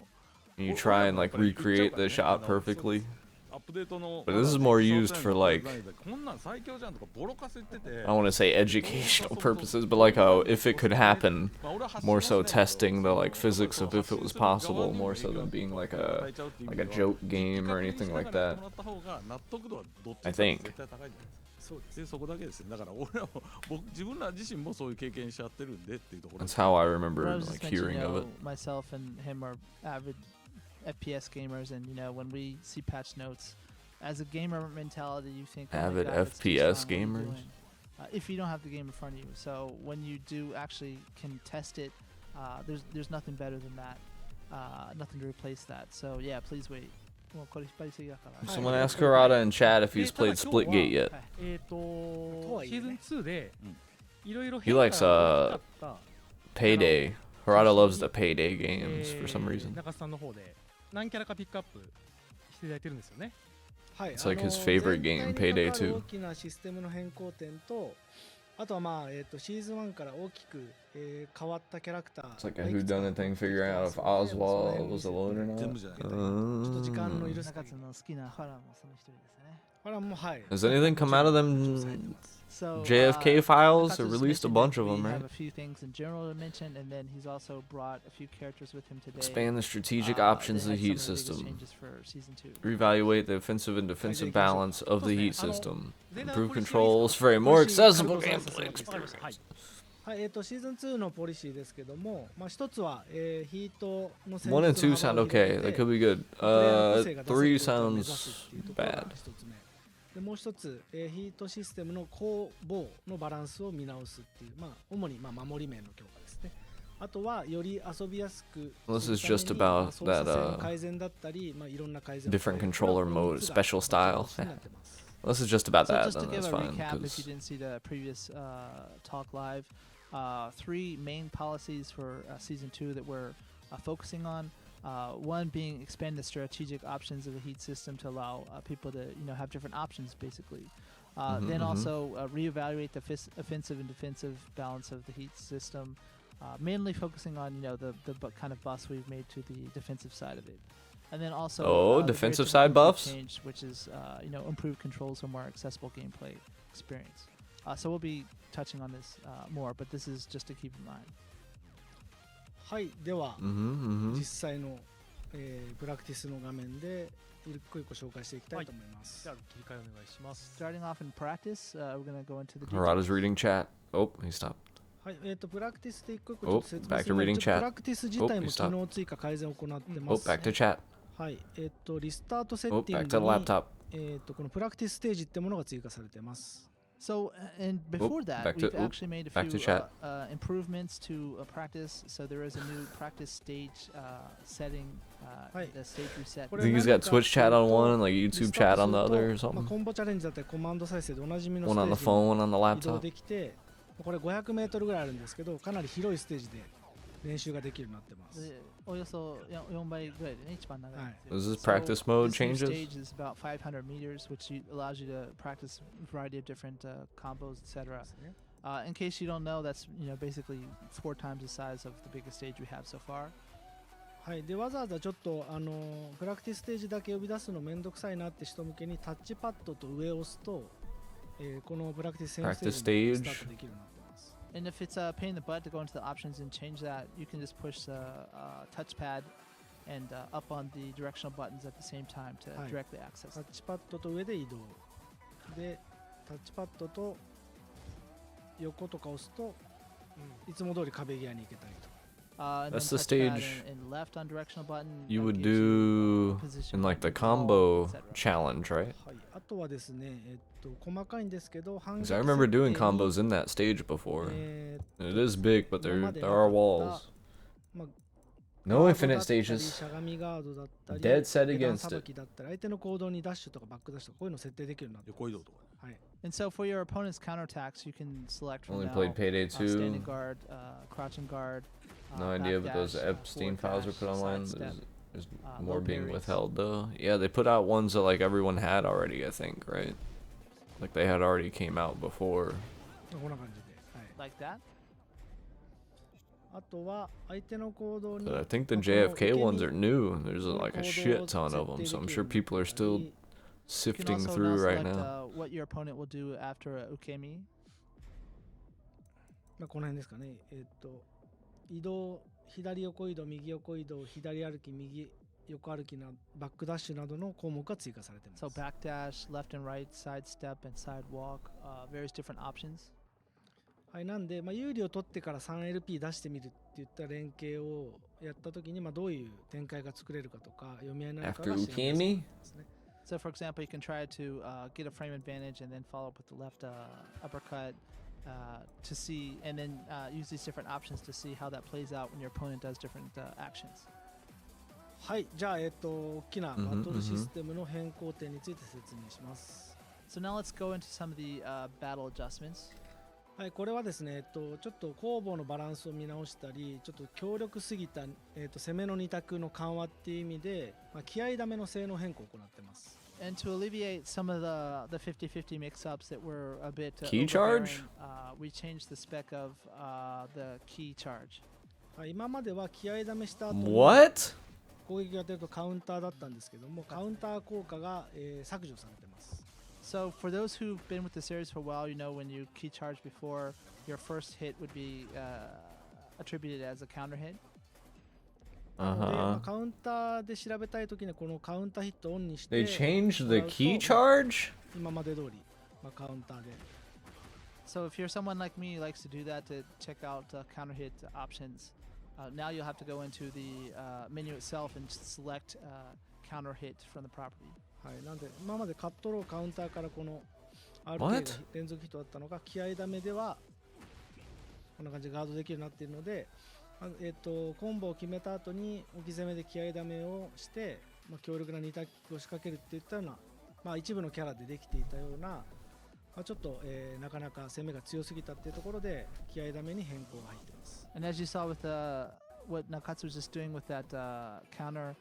You try and like recreate the shot perfectly. アップデートの But this is more used for like, こんなん最強じゃんとかボロカス言ってて I don't want to say educational purposes, but like how if it could happen, more so testing the like physics of if it was possible, more so than being like a joke game or anything like that. I think. でそこだけですね。だから俺らも自分ら自身もそういう経験しちゃってるんでっていうところ。 That's how I remember But I was like just mentioning, hearing of it. myself and him are avid FPS gamers, and when we see patch notes, as a gamer mentality, you think, oh my Avid God, it's too FPS strong, what are you gamers? doing? If you don't have the game in front of you. So when you do actually can test it, there's nothing better than that. Nothing to replace that. So yeah, please wait. Someone ask Harada in chat if he's played Splitgate yet. シーズン2でいろいろ He likes Payday. Harada loves the Payday games for some reason. 中津さんの方で何キャラかピックアップしていただいてるんですよね。It's like his favorite game, Payday 2. 大きなシステムの変更点と、あとはまあシーズン1から大きく変わったキャラクター。 It's like a whodunit thing, figuring out if Oswald was alone or ちょっと時間の許 not. す限り。中津の好きなハラもその一人ですね。あらもうはい。 Has anything come out of them So, JFK files? They Nakatsu's released a mentioned bunch that of them, we right? have a few things in general to mention, and then he's also brought a few characters with him today. Expand the strategic that options of had the heat some of the biggest system. changes for season 2. Reevaluate the offensive and defensive balance of the heat system. 全然 Improve ポリシーはいいですか？ controls for a more accessible gameplay わかりました。 experience. はい。はい、シーズン2のポリシーですけども、まあ一つは、ヒートの戦 1 and 術の 2 sound 幅を広 okay. げ That て could be good. プレイヤーの個性が出せる 3状態を目指す sounds っていうところが bad. 一つ目。でもう一つ、ヒートシステムの攻防のバランスを見直すっていう、まあ主にまあ守り面の強化ですね。あとはより遊びやすく Well, す this る is た just めに about 操作性 that, の改善だったり、まあいろんな改善 different controller mode, special style. になってます。 This is just about So that, just to then give that's a fine. recap, if you 'cause didn't see the previous talk live, 3 main policies for season 2 that we're focusing on. One being expand the strategic options of the heat system to allow people to have different options basically. Then also reevaluate the offensive and defensive balance of the heat system, mainly focusing on the kind of buffs we've made to the defensive side of it. And then also the defensive very side significant buffs? change, which is improved controls for more accessible gameplay experience. So we'll be touching on this more, but this is just to keep in mind. はい、では、 Mhm, 実 mhm. 際の、プラクティスの画面で一個一個紹介していきたいと思います。じゃあ切り替えお願いします。 Starting off in practice, we're going to go into the Harada's details. reading chat. Oh, he stopped. はい、プラクティスで一個一個ちょっと説明 back す to る前に reading ちょっと chat. プラクティス自体も he 機能追加改善を行ってま Oh, す。 back to chat. はい、リスタートセッ Oh, ティ back ン to the グに、 laptop. このプラクティスステージってものが追加されてます。 So, and before that, back to- we've actually made a back to few chat. Improvements to practice. So there is a new practice stage setting, Right. the stage reset. I think he's got Twitch chat on one and like リ YouTube スター chat ト on the する other or とまあ something. コンボチャレンジだったりコマンド再生でおなじみのス One ー on テ the ージ phone, one on the に移動 laptop. できて、これ500メートルぐらいあるんですけど、かなり広いステージで練習ができるようになってます。でおよそ4倍ぐらいでね、一番長いんですよ。 Is this So practice mode this new changes? stage is about 500 meters, which allows you to practice a variety of different combos, etc. In case you don't know, that's basically 4 times the size of the biggest stage we have so far. はい、でわざわざちょっとプラクティスステージだけ呼び出すのめんどくさいなって人向けにタッチパッドと上を押すと、このプラクティス専用ステージにスタートできるようになってます。 And if it's a pain in the butt to go into the options and change that, you can just push the touchpad and up on the directional buttons at the same time to Right. directly access タッ it. チパッドと上で移動でタッチパッドと横とか押すといつも通り壁際に行けたりと。 And That's then the touchpad stage and left on directional button. You that would gives you do position in like the button, wall, combo etc. challenge, right? はい、あとはですね、細かいんですけど、反 Because 撃 I 設 remember 定 doing に combos in that stage before. え It is big, but there 今まで there な are かった walls. まあ No ガード infinite だったり stages. しゃがみガードだったり、 Dead set 下段 against さば it. きだったり、相手の行動にダッシュとかバックダッシュとかこういうの設定できるようになって横移動とかね。はい。 And so for your opponent's counterattacks, you can select from Only now played Payday standing 2. guard, crouching guard. No idea, but those backdash, Epstein forward files were dash, put online. sidestep, There's low more being parries. withheld though. Yeah, they put out ones that like everyone had already, I think, right? Like they had already came out before. こんな感じで。はい。 like that. あとは相手の行動に But I think the まあこの JFK 受け ones 身 are new. There's この like a 行 shit 動を ton 設 定 of them, で so I'm き sure るように people な are った still り You can sifting also through now right select now. what your opponent will do after a ukemi. まあこの辺ですかね。移動、左横移動、右横移動、左歩き、右横歩きなバックダッシュなどの項目が追加されています。 So backdash, left and right, side step, and side walk, various different options. はい、なんで、まあ、有利を取ってから 3LP 出してみるっていった連携をやったときに、まあ、どういう展開が作れるかとか、読み合いになるか After が知りやすくなりますね。 So, for example, you can try to get a frame advantage and then follow up with the left uppercut to see, and then use these different options to see how that plays out when your opponent does different actions. はい、じゃあ、大きなバトルシステムの変更点について説明します。So now let's go into some of the battle adjustments. はい、これはですね、ちょっと攻防のバランスを見直したり、ちょっと強力すぎた、攻めの二択の緩和っていう意味で、まあ、気合いダメの性能変更を行っています。And to alleviate some of the 50-50 mix-ups that were a bit Key charge? We changed the spec of the key charge. はい、今までは気合いダメした後に What? 攻撃が出るとカウンターだったんですけども、カウンター効果が、削除されています。So for those who've been with the series for a while, you know when you key charge before, your first hit would be attributed as a counter hit. なので、まあカウンターで調べたいときにはこのカウンターヒットをオンにして They changed the 使うと key charge? 今まで通り、まあ、カウンターで So if you're someone like me who likes to do that to check out counter hit options, now you'll have to go into the menu itself and select counter hit from the property. はい、なんで今までカットローカウンターからこの RK What? が連続ヒットだったのが気合いダメではこんな感じでガードできるようになっているので、コンボを決めた後に置き攻めで気合いダメをして、まあ、強力な二択を仕掛けるっていったような、まあ、一部のキャラでできていたような、まあ、ちょっと、なかなか攻めが強すぎたっていうところで気合いダメに変更が入っています。 And as you saw with what Nakatsu was just doing with that counter,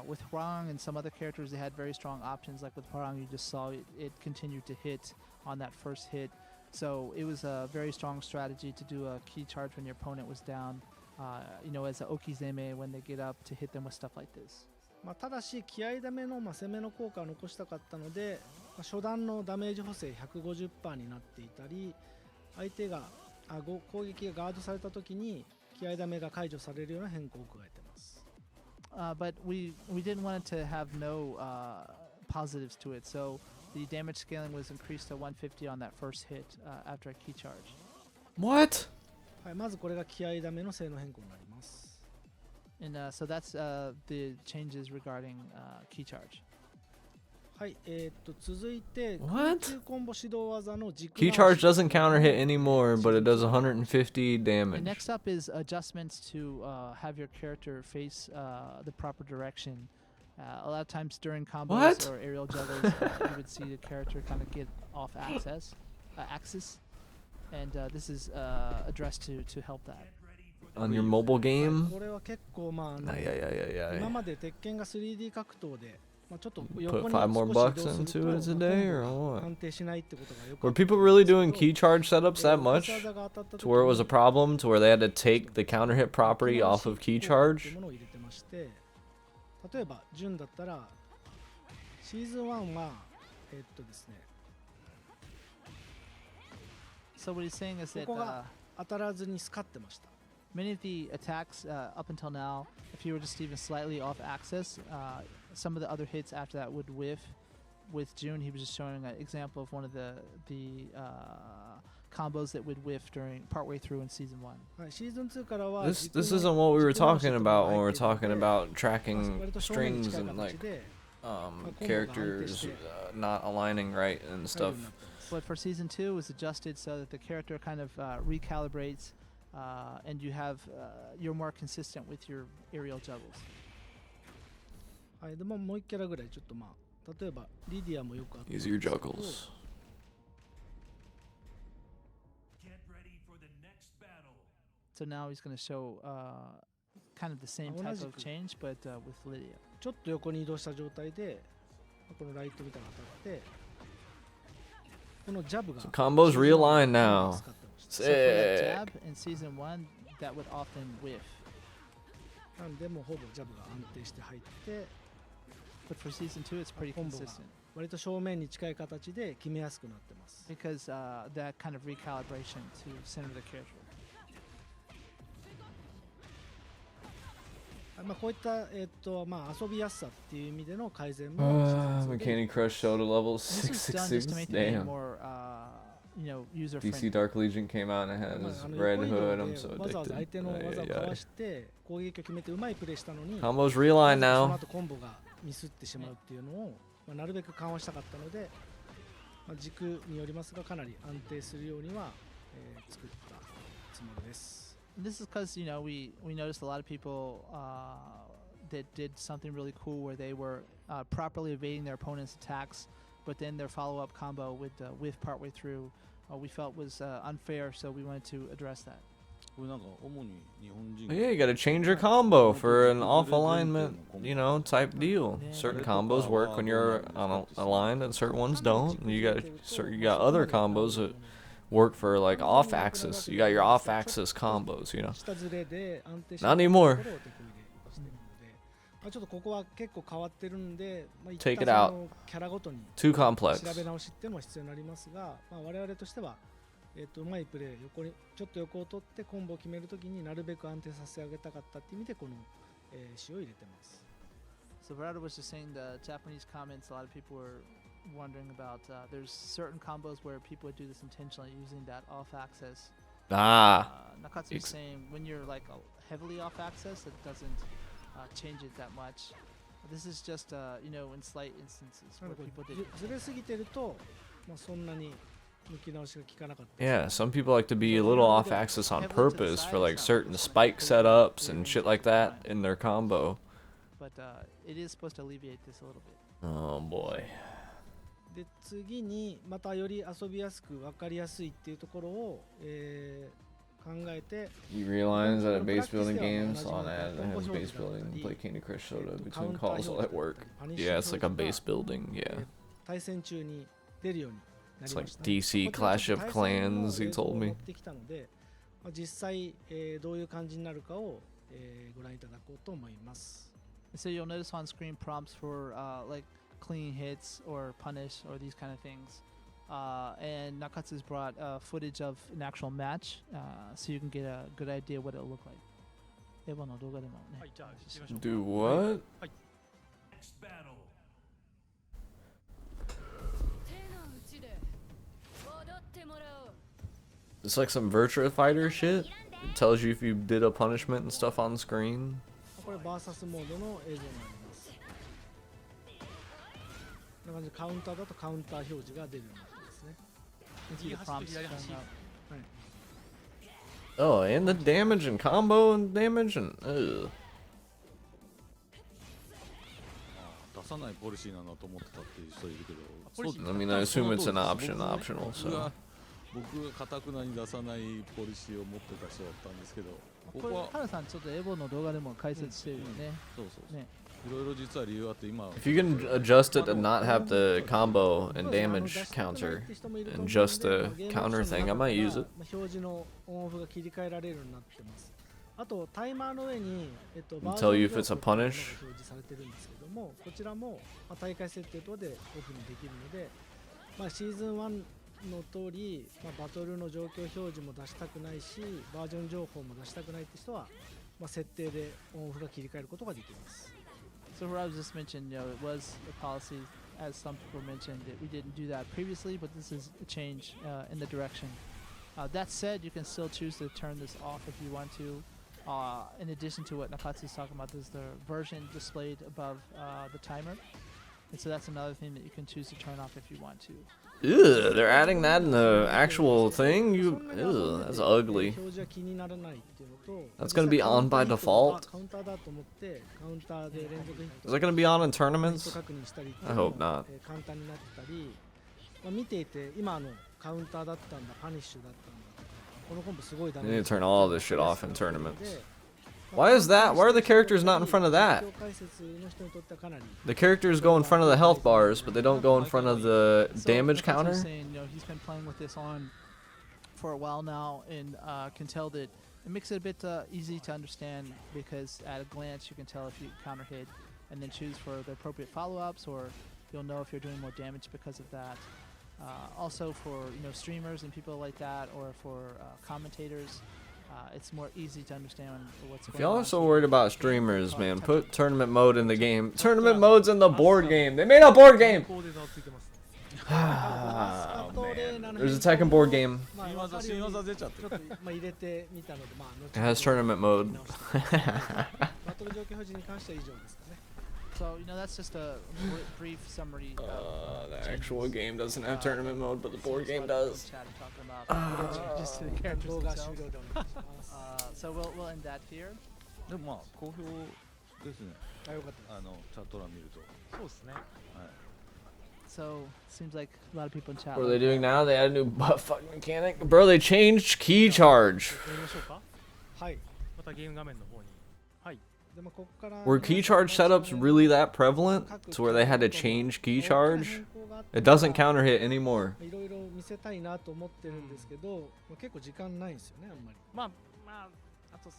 with Hwarang and some other characters, they had very strong options. Like with Hwarang, you just saw it continued to hit on that first hit. So it was a very strong strategy to do a key charge when your opponent was down, as a okizeme when they get up to hit them with stuff like this. まあ、ただし気合いダメの、まあ、攻めの効果を残したかったので、まあ、初段のダメージ補正 150% になっていたり、相手が攻撃がガードされた時に気合いダメが解除されるような変更を加えています。But we didn't want it to have no positives to it, so the damage scaling was increased to 150 on that first hit after a key charge. What? はい、まずこれが気合いダメの性能変更になります。And so that's the changes regarding key charge. はい、続いて What? 空中コンボ指導技の軸 Key 直 charge し doesn't counter hit anymore, but it does 150 And damage. next up is adjustments to have your character face the proper direction. A lot of times during combos What? or aerial juggles, you would see the character kind of get off axis, and this is addressed to help that. On your mobile はい game? これは結構まあYeah. 今まで鉄拳が 3D 格闘で、まあ、ちょっと Put 横に five more 少し bucks 移動すると into it まあ today or コンボが what? 安定しないってことがよく Were あるん people です really けど doing key charge setups that 起こ much? し技が当たった時 To where it was a に problem? To where they had to take the counter hit property off of key っていう charge? ものを入れてまして、例えば順だったらシーズン1はですね So what he's saying is that ここが当たらずにスカってました。 many of the attacks up until now, if you were just even slightly off axis, some of the other hits after that would whiff. With June, he was just showing an example of one of the combos that would whiff during partway through in season 1. はい、シーズン2からは This 軸の isn't what we were 軸直し talking とか about も when we 入 were っているの talking で about まあ tracking 割と正面に strings 近い and 形 like で characters not aligning right and 入る stuff. ようになってます。 But for season 2, it was adjusted so that the character kind of recalibrates, and you have you're more consistent with your aerial juggles. はい、でももう一キャラぐらいちょっとまあ例えばリディアもよくあったんです Use け your ど juggles. So now he's going to show kind of the same type of change, but with Lydia. ちょっと横に移動した状態でこのライトみたいなのが当たってこのジャブが So combos realign now. So for that Sick. jab in season 1, that would often whiff. なんでもうほぼジャブが安定して入って、 But for season 2, it's pretty コンボが consistent 割と正面に近い形で決めやすくなってます。 because that kind of recalibration to center the character. まあこういったまあ遊びやすさっていう意味での改善も。Mechanic Crush Shoto level This was done just to 666. make the game Damn. more, user DC friendly. Dark Legion came out and it had まあ his 横 red 移動 hood. で I'm so わざわざ相 addicted. 手の技をか Ay, わ ay. して攻撃を決めてうまいプレーしたのに、 Combo's reline その now. 後コンボがミスってしまうっていうのを、まあ、なるべく緩和したかったので、まあ、軸によりますがかなり安定するようには、作ったつもりです。 This is because we noticed a lot of people that did something really cool where they were properly evading their opponent's attacks, but then their follow-up combo with the whiff partway through we felt was unfair, so we wanted to address that. これなんか主に日本人 Yeah, you gotta change your combo for an off alignment, type deal. Certain combos work when you're on aligned and certain ones don't. And you got other combos that work for like off axis. You got your off axis combos, 下ずれで安定して Not anymore. ところを得意でしてるので、まあ、ちょっとここは結構変わってるんで、まあ、一 Take 旦 it そ out. のキャラごとに Too 調 complex. べ直しっていうのは必要になりますが、まあ、我々としては、うまいプレーちょっと横を取ってコンボを決めるときになるべく安定させてあげたかったっていう意味でこの、詞を入れてます。 So Verado was just saying the Japanese comments. A lot of people were wondering about. There's certain combos where people would do this intentionally using that off axis. Nakatsu is saying when you're like heavily off axis, it doesn't change it that much. This is just in slight instances な where ので people did. ずれすぎてると、まあ、そんなに抜き直しが効かなかったり Yeah, some people like to be a little off axis on purpose for like certain spike setups and shit like that in their combo. But it is supposed to alleviate this a little bit. Oh boy. で次にまたより遊びやすく分かりやすいっていうところを、考えて You realize that at base building games on ad that has base building play Candy Crush Soda between calls all at work. Yeah, it's like a base building, yeah. 対戦中に出るようにな It's りま like した。 DC Clash of Clans, he told 持 me. ってきたので、まあ、実際、どういう感じになるかを、ご覧いただこうと思います。 So you'll notice on screen prompts for like clean hits or punish or these kind of things. And Nakatsu's brought footage of an actual match, so you can get a good idea what it'll look like. エヴァの動画でもね。はい、じゃあ行ってみましょう。 Do what? はい。 It's like some Virtua Fighter shit. It tells you if you did a punishment and stuff on screen. これバーサスモードの映像になります。こんな感じでカウンターだとカウンター表示が出るようになってますね。 You can see the prompts showing up. Oh, and the damage and combo and damage and ugh. 出さないポリシーなんだと思ってたっていう人いるけど、ポリシー I mean, I assume it's an option, optional. 僕 So がかたくなに出さないポリシーを持ってた人だったんですけど、ここれこはハルさんちょっとエヴォの動画でも解説してるよね。そうそうそう、ね。いろいろ実は理由あって今 if you can adjust it to not have the combo and damage counter and just the counter thing, I might use it. 表示のオンオフが切り替えられるようになってます。あとタイマーの上にバージョ tell ン you 情 if 報 it's a っていうのが punish. 表示されてるんですけども、こちらも大会設定等でオフにできるので、シーズン1の通り、バトルの状況表示も出したくないし、バージョン情報も出したくないって人は、設定でオンオフが切り替えることができます。 So what I was just mentioned, it was a policy, as some people mentioned, that we didn't do that previously, but this is a change in the direction. That said, you can still choose to turn this off if you want to. In addition to what Nakatsu is talking about, there's the version displayed above the timer. And so that's another thing that you can choose to turn off if you want to. Ugh, they're adding that in the actual thing? Ugh, that's ugly. 表示は気にならないっていうのと、 That's gonna be on by default? カウンターだと思ってカウンターで連続ヒッ Is ト that gonna be on in ポイント tournaments? 確認したりっていう I の hope も not. 簡単になってたり、見ていて今カウンターだったんだ、パニッシュだったんだとか、このコンボすごいダメ They ー need ジ to turn all this shit off in tournaments. で Why is that? Why are the characters not in front of that? 解説の人にとってはかなり The characters go in front of the health bars, but they don't go in front of the So damage Nakatsu's counter? saying, he's been playing with this on for a while now and can tell that it makes it a bit easy to understand because at a glance you can tell if you counter hit and then choose for the appropriate follow-ups, or you'll know if you're doing more damage because of that. Also for streamers and people like that, or for commentators, it's more easy to understand what's If going on. y'all are so worried about streamers, man, put tournament mode in the game. Tournament mode's in the board game. They made a board game. ここで差をついてますね Oh, man. There's a Tekken board game. まあ新技新技出ちゃってるちょっと入れてみたので、まあ It has tournament mode. バトル状況表示に関しては以上ですかね。 So that's just a brief summary. The actual game doesn't have tournament mode, but the board game does. Chat and talking about changes to the characters 動画終 themselves. 了でお願いします。 So we'll end that here. でもまあ好評ですね。あ、よかったです。チャット欄見ると。そうですね So seems like a lot of people in chat. What are they doing now? They add a new butt fuck mechanic. Bro, they changed key charge. やりましょうかはい。またゲーム画面の方にはい でもここから Were key charge setups really that prevalent to where they had to change key charge? It doesn't counter hit anymore. いろいろ見せたいなと思ってるんですけど、まあ結構時間ないんですよね、あんまり。まああと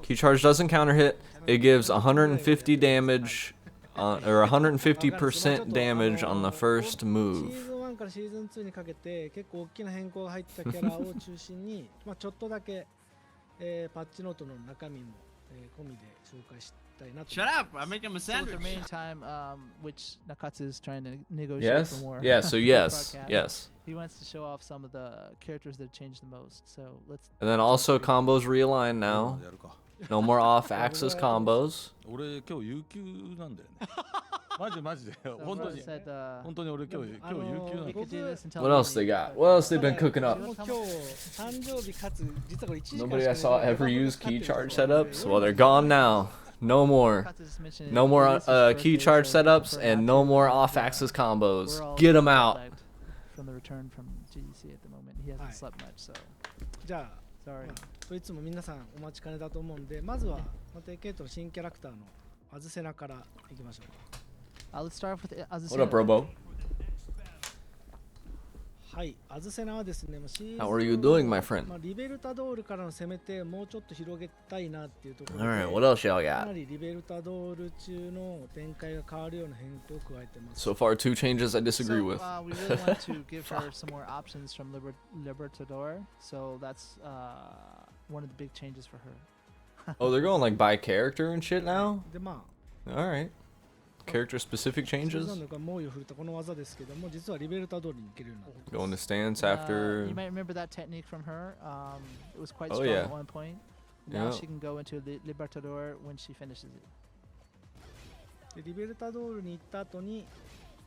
Key charge doesn't counter hit. It gives 150 damage or 150% damage on the first シ move. ーズン1からシーズン2にかけて結構大きな変更が入ったキャラを中心にまあちょっとだけ、パッチノートの中身も、込みで紹介したいなと。 Shut up! I'm making him a So with the sandwich. main time, which Nakatsu is trying to negotiate Yes? for more. Yeah, so yes. broadcast, Yes. He wants to show off some of the characters that changed the most. So let's. And then also combos realigned now. やるか。 No more off-axis combos. 俺今日有給なんだよね。マジマジで So 本当 Rose に said, 本当に俺今日有給なん we だ。 could do this until What else they got? What else they been cooking も up? う今日誕生日かつ実はこれ1時間 Nobody I saw ever use key charge setups? Well, they're gone now. No more. Nakatsu just mentioned No it more is his key birthday, charge so setups for and after, no more off-axis combos. we're all Get them out. hyped from the return from GDC at the moment. He hasn't Hi. slept much, so じゃあ、 sorry. まあ、いつも皆さんお待ちかねだと思うんで、まずはテイケイトの新キャラクターのアズセナからいきましょうか。 Let's start off with What up, Robo? はい、アズセナはですね、シーズン How are you doing, my friend? まあリベルタドールからの攻めてもうちょっと広げたいなっていうところで、 Alright, what else y'all かな got? りリベルタドール中の展開が変わるような変更を加えてます。 So far, 2 changes I disagree so, with. we really want to give her some more options from Libertador, so that's one of the big changes for her. Oh, they're going like by character and shit now? で、まあ、 Alright. Character specific シー changes? ズンの猛威を振るったこの技ですけども、実はリベルタドールに行けるようになってます Going to stance You after. might remember that technique from her. It was quite Oh, strong yeah. at one point. Now Yeah. she can go into Libertador when she finishes it. でリベルタドールに行った後に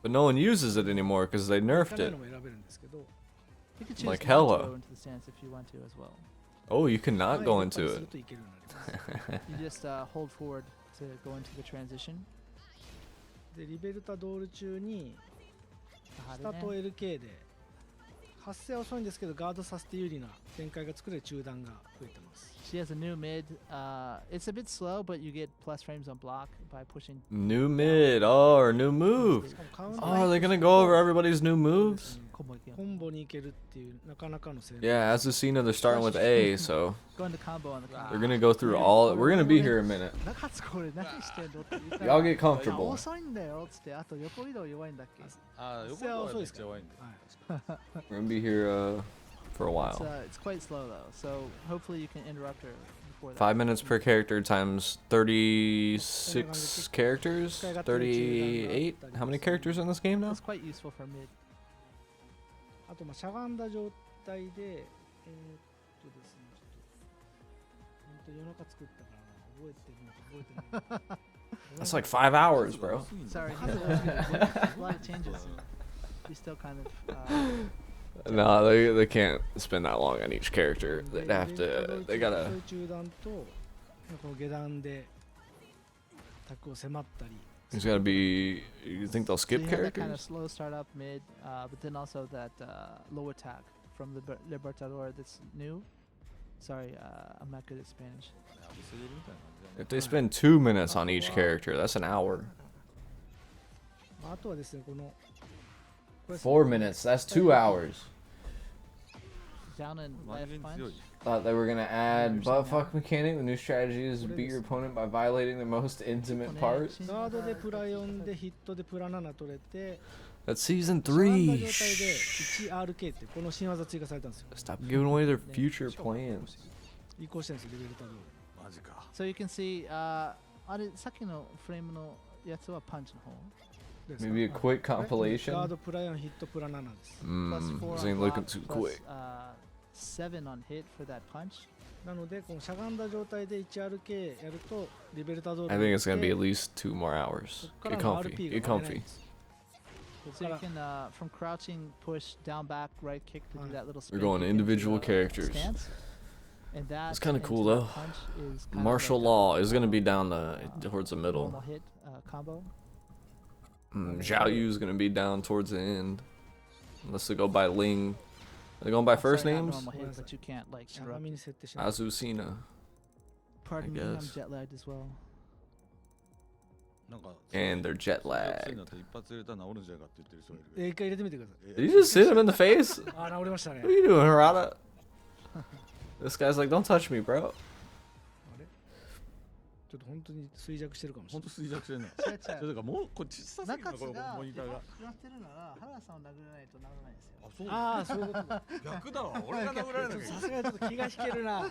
But no one uses it anymore because they 行 nerfed かない it. のも選べるんですけど、 You can choose Like not to hella. go into the stance if you want to as well. Oh, you cannot はい go やっぱり into する it. といけるようになります。 You just hold forward to go into the transition. でリベルタドール中に下と Harine. LK で発生は遅いんですけどガードさせて有利な展開が作れる中断が増えてます。 She has a new mid. It's a bit slow, but you get plus frames on block by pushing. New mid. Oh, or new move. しかもカウン Oh, タ are ー they gonna go over everybody's new moves? コンボに行けるっていうなかなかの戦 Yeah, as a scene, they're starting with A, so Going to combo on the they're clock. gonna go through all. We're gonna be here a minute. 中津これ何してんのって言ったら Y'all get comfortable. 遅いんだよっつってあと横移動弱いんだっけああ、横はめっちゃ弱いんで。はい We're gonna be here for a while. It's quite slow though, so hopefully you can interrupt her before that. 5 minutes per character times 36 characters? 38? How many characters in this game now? That's quite useful for mid. あとまあしゃがんだ状態でですねちょっと本当夜中作ったからな覚えてるのか覚えてないのか That's like 5 hours, bro. Sorry, a lot of changes. We still kind of. No, they can't spend that long on each character. They'd have to. They gotta. 中断とこの下段でタックを迫ったり There's gotta be. You think they'll So skip you have that kind of characters? slow start up mid, but then also that low attack from the Libertador that's new. Sorry, I'm not good at Spanish. 浴びせれるみたいな感じだね If they spend 2 minutes on each character, that's an hour. あとはですねこのこれ 4 minutes, that's 2 hours. down and 真 left 面目に punch. 強い Thought they were gonna add butt fuck mechanic. The new strategy is beat your opponent by violating their most intimate part. ガードでプラ4でヒットでプラ7取れて That's season しゃがんだ 3. 状態で 1RK ってこの新技追加されたんですよ。 Stop giving away their future plans. 移行してるんですよ、リベルタドール。マジか So you can see, あれさっきのフレームのやつはパンチの方。ですか Maybe a quick ガー compilation. ドプラ4ヒットプラ7です。 Mm, Plus 4 this on ain't looking block, too plus, quick. 7 on hit for that punch. なのでこのしゃがんだ状態で 1RK やるとリベルタドール I think it's gonna be で at least 2 more hours. ここか Get らの comfy. RP Get が割れない comfy. んです。ここ So か you ら can, from crouching, push, down, back, right kick to do that little spin. We're going kick into individual the characters. stance. And that It's kinda into cool, that though. punch is kind of Martial like a, law is gonna be down towards the normal middle. hit combo. Zhao Yu is gonna be down towards the end. Unless they go by Ling. Are they going by first Sorry, not names? normal hit, but you can't like しゃが interrupt. みに設定しない。 Azucena. Pardon me, I'm guess. jet lagged as well. なんか And they're jet 強 lagged. いなって一発入れたら治るんじゃないかって言ってる人がいる一回入れてみてください。 Did you just hit him in the face? あ、治りましたね What。are you doing, Harada? This guy's like, don't touch me, bro. あれちょっと本当に衰弱してるかもしれない。ほんと衰弱してんね違う違うだからもうこれ小さすぎるなこのモニターが食らってるなら原田さんを殴らないと治らないですよ。あそうああ、そういうことか。逆だわ俺が殴られなきゃいけないさすがにちょっと気が引けるな。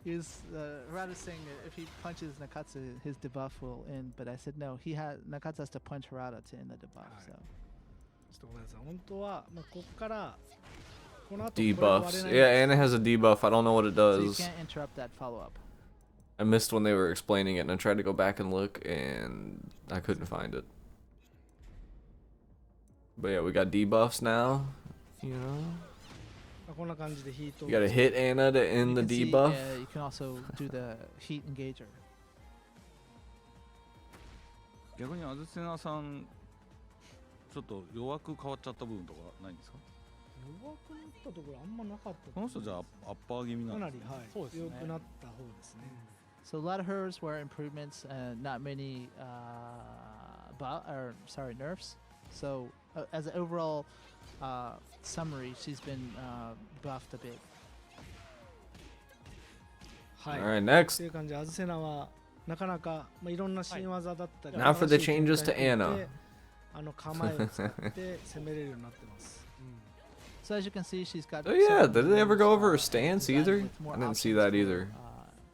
He's Harada saying that if he punches Nakatsu, his debuff will end. But I said no. Nakatsu has to punch Harada to end the debuff. So ちょっとごめんなさい。本当はまあここからこの後これが割 Debuffs. れない Yeah, and it has a debuff. I don't know what it so you does. can't interrupt that follow up. I missed when they were explaining it, and I tried to go back and look, and I couldn't find it. But yeah, we got debuffs now. You know, まあこんな感じでヒートを you gotta hit Anna to end You the can see, debuff. you can also do the heat engager. 逆にアズセナさんちょっと弱く変わっちゃった部分とかないんですか弱くなったところあんまなかったこの人じゃあアッパー気味なかんなりはいそうですね強くなった方ですね。 So a lot of hers were improvements and not many nerfs. So as an overall summary, she's been buffed a bit. はい。 All right, っ next. ていう感じでアズセナはなかなかまあいろんな新技だったり。 Now for the 新しい changes to 展開によっ Anna. て構えを使って攻めれるようになってます。 So as you can see, she's got. Oh yeah, certain did they ever go over her moves, stance designed either? with more I didn't see options that for, either.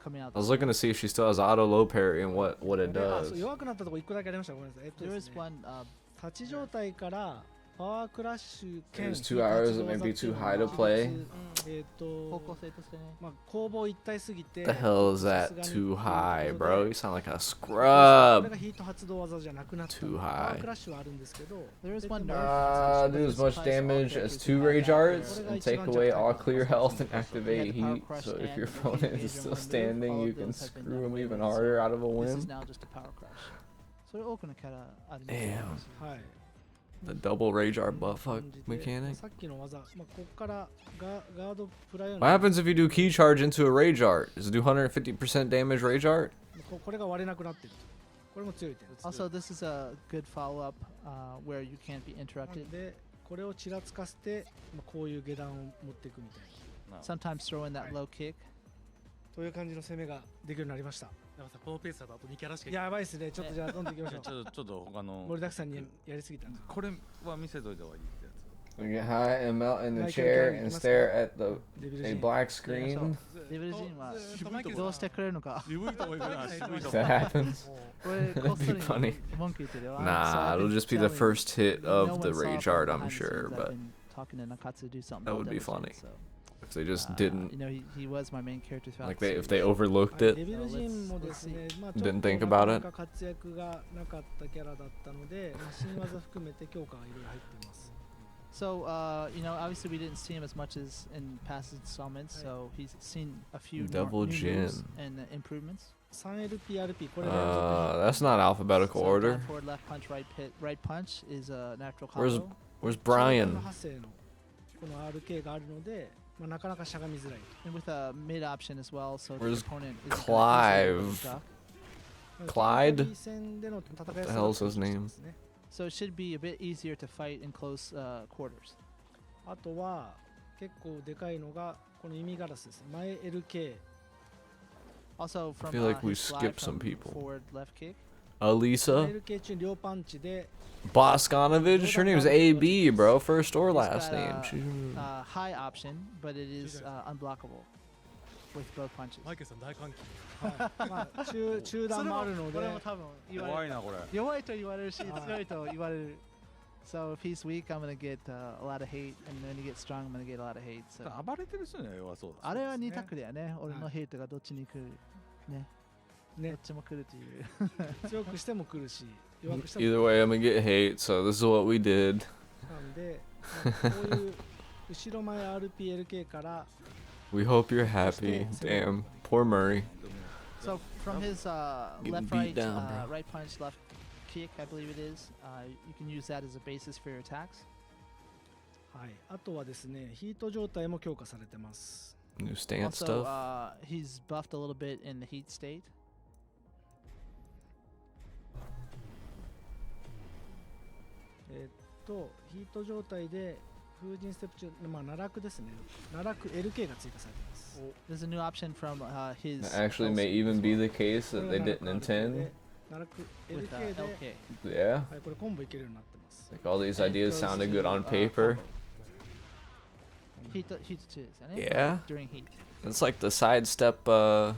Coming out I was the looking to see if she still has auto low parry and what it あ、そ does. う弱くなったところ1個だけありました。ごめんなさい。There で is すね one. 立ち状態からパワークラッシュ兼 There's 2 hours that may be too high to play. 方向性としてね。まあ攻防一体すぎて The hell is that? Too high, bro. You sound like a これ scrub. がヒート発動技じゃなくなった Too パワー high. クラッシュはあるんですけど There is one Do nerf. as much damage as 2 rage arts and take away all clear health and activate heat. So if your opponent is still standing, you can screw him even harder out of a This is win. now just a power crush. それ多くのキャラあります Damn. はい The double rage art butt こん fuck な感じで mechanic. さっきの技、まあ、ここからガードプライオン What happens if you do key charge into a rage art? Does it do 150% damage rage art? これが割れなくなってるこれも強い点です Also, this is a good follow-up where you can't be な interrupted. のでこれをちらつかせて、まあ、こういう下段を持っていくみたいな Sometimes throw in that low kick. という感じの攻めができるようになりましたなんかさこのペースだとあと2キャラしかやばいですねちょっとじゃあどんどんいきましょうちょっと他の盛りだくさんにやりすぎたんでこれは見せといた方がいいってやつ We get high and melt in the Like chair again, and must- stare at the デビル a ジン black screen. デビルジンは渋いとこどうしてくれるのか。渋いとこ行くな渋いと If こ that happens. これこっそり funny. 文句言ってるよ。Nah, it'll just be the first hit of the rage art, I'm sure, but talking to Nakatsu to do something that would about be Devil funny. Jin, so, if they just you didn't, know, he was my main character throughout like the if they series. overlooked デ it. ビルジンもですね、まあ、ちょっ Didn't と think な about か it. なか活躍がなかったキャラだったので、まあ、新技含めて強化がいろいろ入っています。 So, you know, obviously we didn't see him as much as in past installments, so he's seen a few Devil new Jin. moves and improvements. 3LPRP これで That's not alphabetical So order. down forward, left punch, right punch is a natural Where's combo. Where's 中間 Brian? の派生のこの RK があるので、まあ、なかなかしゃがみづらい。 And with a mid option as well, so the Where's opponent is Clive? Clyde? 戦での戦い What the hell's his name? So it should be a bit easier to fight in close quarters. あとは結構でかいのがこの弓ガラスです。前 LK。 Also from feel like we his slide skipped some from people. forward left kick. Alisa. LK 中に両パンチで Boskonovich. Her name's AB, bro. First or He's last got name. a, She- high option, but it is unblockable with both punches. マイケルさん大歓喜。まあ中段もあるのでこれも多分言われる。怖いなこれ。弱いと言われるし、強いと言われる。So if he's weak, I'm gonna get a lot of hate, and when he gets strong, I'm gonna get a lot of hate. So 暴れてる人には弱そうだ。あれは2択だよね。俺のヘイトがどっちに来る。ね。どっちも来るという。強くしても来るし弱くしても Either way, I'm gonna get hate. So this is what we did. なんで、まあこういう後ろ前 RPLK から We hope you're happy. Damn, poor Murray. So from his Getting left beat right down, bro. right punch left kick, I believe it is. You can use that as a basis for your attacks. はい、あとはですね、ヒート状態も強化されてます。 New stance Also, stuff. he's buffed a little bit in the heat state. ヒート状態で風神ステップ中、まあ奈落ですね。奈落 LK が追加されてます。 There's a new option from his. It actually may even be the case that they didn't intend. 奈落 with LK で、 LK. Yeah. はい、これコンボいけるようになってます。 Like all these And it ideas goes sounded to, good on combo. paper. Heat 2ですよね。 Yeah. During heat. It's like the sidestep, or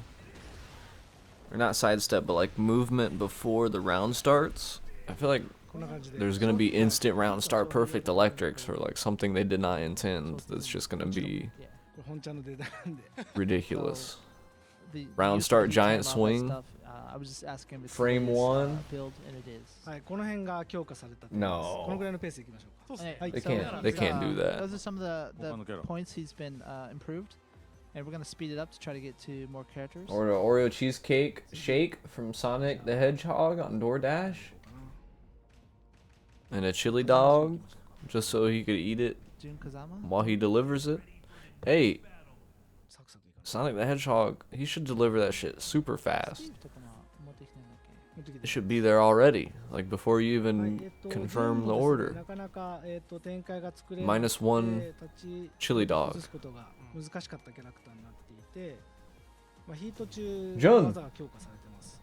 not sidestep, but like movement before the round starts. I feel like こんな感じで。 there's gonna be instant round start perfect electrics or like something they did not intend that's just gonna be Yeah. これ本ちゃんのデータなんで。 ridiculous. The Round use start of heat giant time, all that swing. stuff, I was just asking him if Frame it is, one. build, and it is. はい、この辺が強化された点です。 No. このぐらいのペースでいきましょうか。そうですね。 Hey, They so can't- he's, they can't do that. Those are some of the 他のキャラ points he's been improved, and we're gonna speed it up to try to get to more characters. Or the Oreo cheesecake shake from Sonic the Hedgehog on DoorDash. And a chili dog, just so he could eat it Jun Kazama. while he delivers it. Hey, サクサクいかない。 Sonic the Hedgehog, he should deliver that shit super fast. とかも持ってきてんだっけ？持ってき It て should be there already, like before you はい even confirm the ゲームもですね order. なかなか、展開が作れなくて -1 立ち chili dog. 崩すことが難しかったキャラクターになっていて、まあ、ヒート中 Jun 技が強化されてます。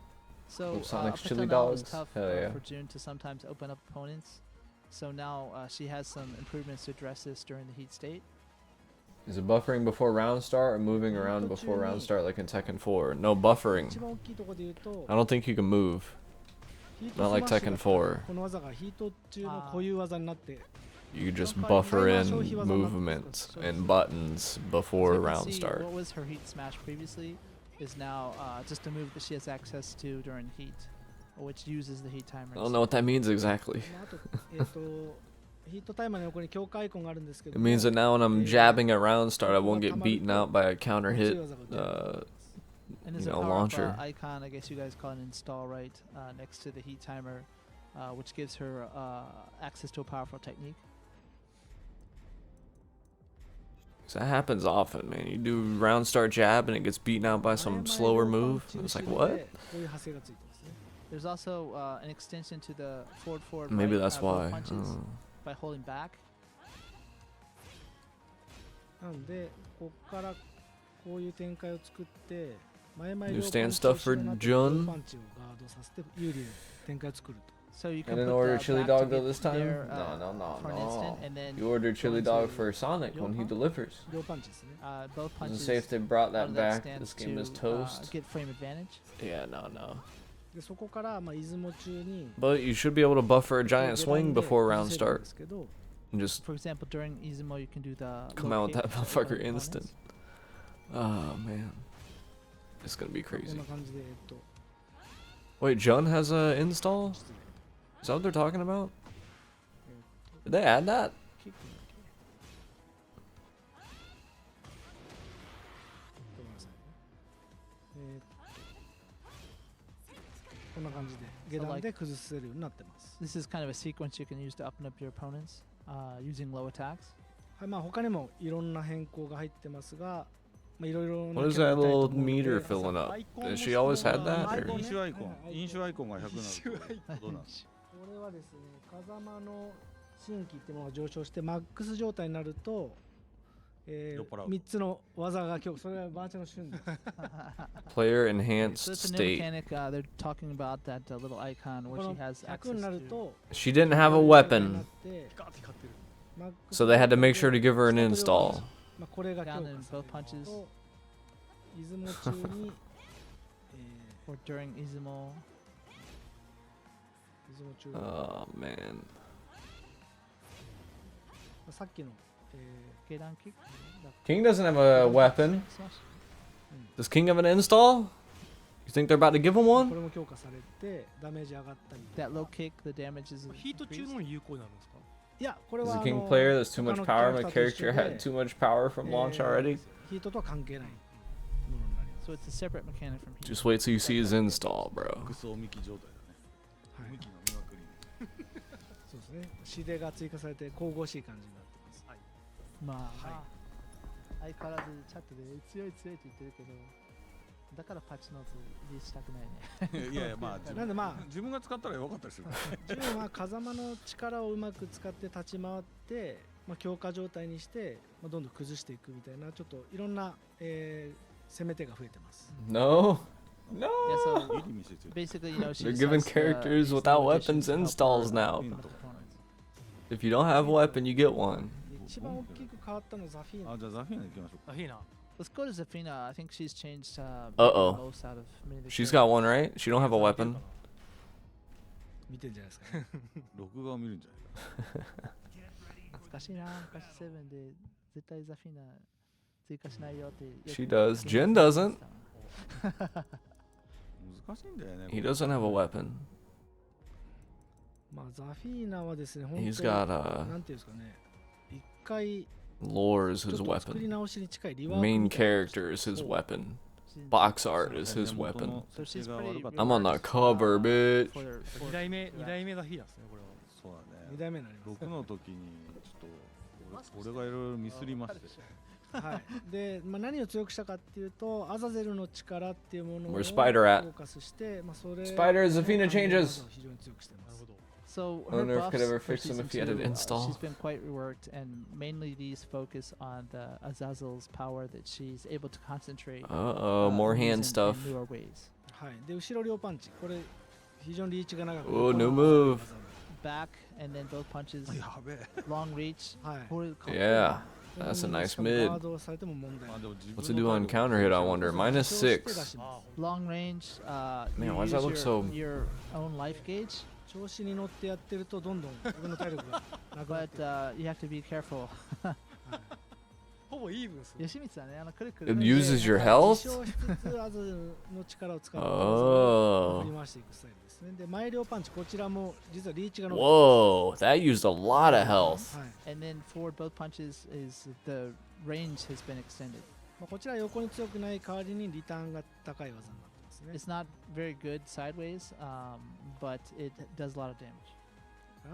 So With Sonic's up until chili now it was dogs? tough Hell yeah. for June to sometimes open up opponents. So now she has some improvements to address this during the heat state. Is it buffering before round start or moving around before round start like in Tekken 4? No, buffering. 一番大きいところで言うと I don't think you can move. ヒート Not ス like マッシュ Tekken が4. この技がヒート中の固有技になって You could just buffer in movement and buttons So before you can round see start. what was her heat smash previously is now just a move that she has access to during heat, which uses the heat I timers. don't know what that means exactly. まああとヒートタイマーの横に強化アイコンがあるんですけど It も means that now when I'm jabbing at round start, I won't get beaten out by a counter 強い hit. 技が出る And there's you a know, power-up, launcher. icon, I guess you guys call it install right, next to the heat timer, which gives her access to a powerful technique. 'Cause that happens often, man. You do round start jab and it gets beaten out by some slower move. It's like, what? こういう派生がついてますね。 There's also an extension to the forward Maybe right, that's both why. punches Oh. by holding back. なんでここからこういう展開を作って前々 New 両 stand パンチ stuff 後 for ろになって Jun? 両パンチをガードさせて有利な展開を作ると。 So you can And then put order the chili back dog to though get this time? there, No, for an instant, and then You order chili go dog into for Sonic when he Johan? delivers. 両パンチですね。both Doesn't punches say if they brought out that of that back. stance This game is to toast. get frame advantage. Yeah, no. でそこからまあ出雲中に But you should be able to buffer a giant 下 swing 段で before 崩 round せるん start ですけど and just For example, during Izumo, you can do the come low out with kick that to motherfucker other instant. opponents. Oh man, it's gonna be こん crazy. な感じでWait, Jun has a install? Is that what they're talking about? Did they add that? キックのごめんなさいねこんな感じで下段で崩せるようになってます。 This is kind of a sequence you can use to open up your opponents using low attacks. はい、まあ他にもいろんな変更が入ってますが、まあいろいろな What is キャラ that 見たいと little 思うので meter filling up? Has she always had that? アイコン Or? ね飲酒アイコン、飲酒アイコンが100になるとどうなんですか？これはですね、風間の新規ってものが上昇してマックス状態になると、酔っ払う3つの技が今日それはバーチャルの旬です。 Player So enhanced it's a new state. mechanic. They're talking about that little icon こ where の she has 100 access になる to. と She didn't have a にな weapon, って、ピカって光ってる。マックス so they had to make sure to give her an 下と両 install. 足まあ、これが強化 Down さ in れ both る punches と出雲中に、or during Izumo. 出雲中、 Oh man. さっきの、Geidan kick. King doesn't have a weapon. Smash. Does King have an install? You think they're about to give him こ one? れも強化されてダメージ上がったり、 That low kick, the damage is ヒート中 increased. のに有効になるんですか？いやこれ Is は the あ King の player that's too 他 much の power? My キャラクターと一緒 character で had too much power from launch already. ヒートとは関係ないものになります。 So it's a separate mechanic from heat. Just wait till you see his install, bro. クソミキ状態だね。はいミキの見まくり。そうですね。指令が追加されて神々しい感じになってます。まあ、相変わらずチャットで強い強いって言ってるけど、だからパッチノーツリリースしたくないね。いやいやまあ自分なんでまあ自分が使ったらよかったりするからね。ジュンは風間の力をうまく使って立ち回って、まあ、強化状態にして、まあ、どんどん崩していくみたいなちょっといろんな、攻め手が増えてます。 No. Yeah, No. so いい見せてる。 basically, you know, she They're just giving has, characters these without new additions weapons to help her installs now. open up opponents. If you don't have a weapon, you get one. 一番大きく変わったのはザフィーナ。あじゃあザフィーナ行きましょうか。あ、いいな。 Let's go to Zafina. I think she's changed Uh-oh. the most out of many of the She's characters. got one, right? She don't have a weapon. 見てんじゃないですか、ね。録画を見るんじゃないか。懐かしいな。昔セブンで絶対ザフィナ追加しないよってよく She does. 言 Jin って doesn't. た。難しいんだよね。 He doesn't have a weapon. まあザフィーナはですね、本当 He's got a なんていうんですかね、一回 lore ち is ょ his っと作り weapon. 直しに近いリワーク Main みたいな character is his weapon. She's- Box art is his 元 weapon. の So 設 she's 定が pretty 悪かった I'm on the cover, bitch. for their- 二 for- 代目、 yeah. 二代目ザフィーナですね、これは。そうだね。二代目になります6の時にちょっと俺がいろいろミスりまして。はい、で、まあ、何を強くしたかっていうとアザゼルの力っていうものを Where's Spider at? フォーカスして、まあ、それ Spider, Zafina changes. 非常に強くしてまなるすほど。 So I her wonder if it could buffs ever for fix them season if you had an 2, install. she's been quite reworked, and mainly these focus on the Azazel's power that she's able to concentrate. Uh-oh, more use hand in stuff. newer ways. はい、で後ろ両パンチこれ非常にリーチが長く Oh, こ new の move. Back and then both punches, やべえ。 long reach. はい Full Yeah, that's a nice しかも mid. ガードされても問題ないあでも自分 What's it do on counter hit, I wonder? Minus 主張して出 6. します long range. Man, You why does that use look so- your own life gauge, 調子に乗ってやってるとどんどん自分の体力がなくなっ but て you have to be careful. ほぼイーブンですね。吉光さんね、くるくる It ね uses your 自 health? 称しつつアザゼルの力を使って Oh. 振り回していくスタイルですねで前両パンチこちらも実はリーチが伸びて Whoa, that used a lot of health. はい And then forward both punches is the range has been extended. まあ、こちら横に強くない代わりにリターンが高い技になってますね It's not very good sideways, but it does a lot of damage.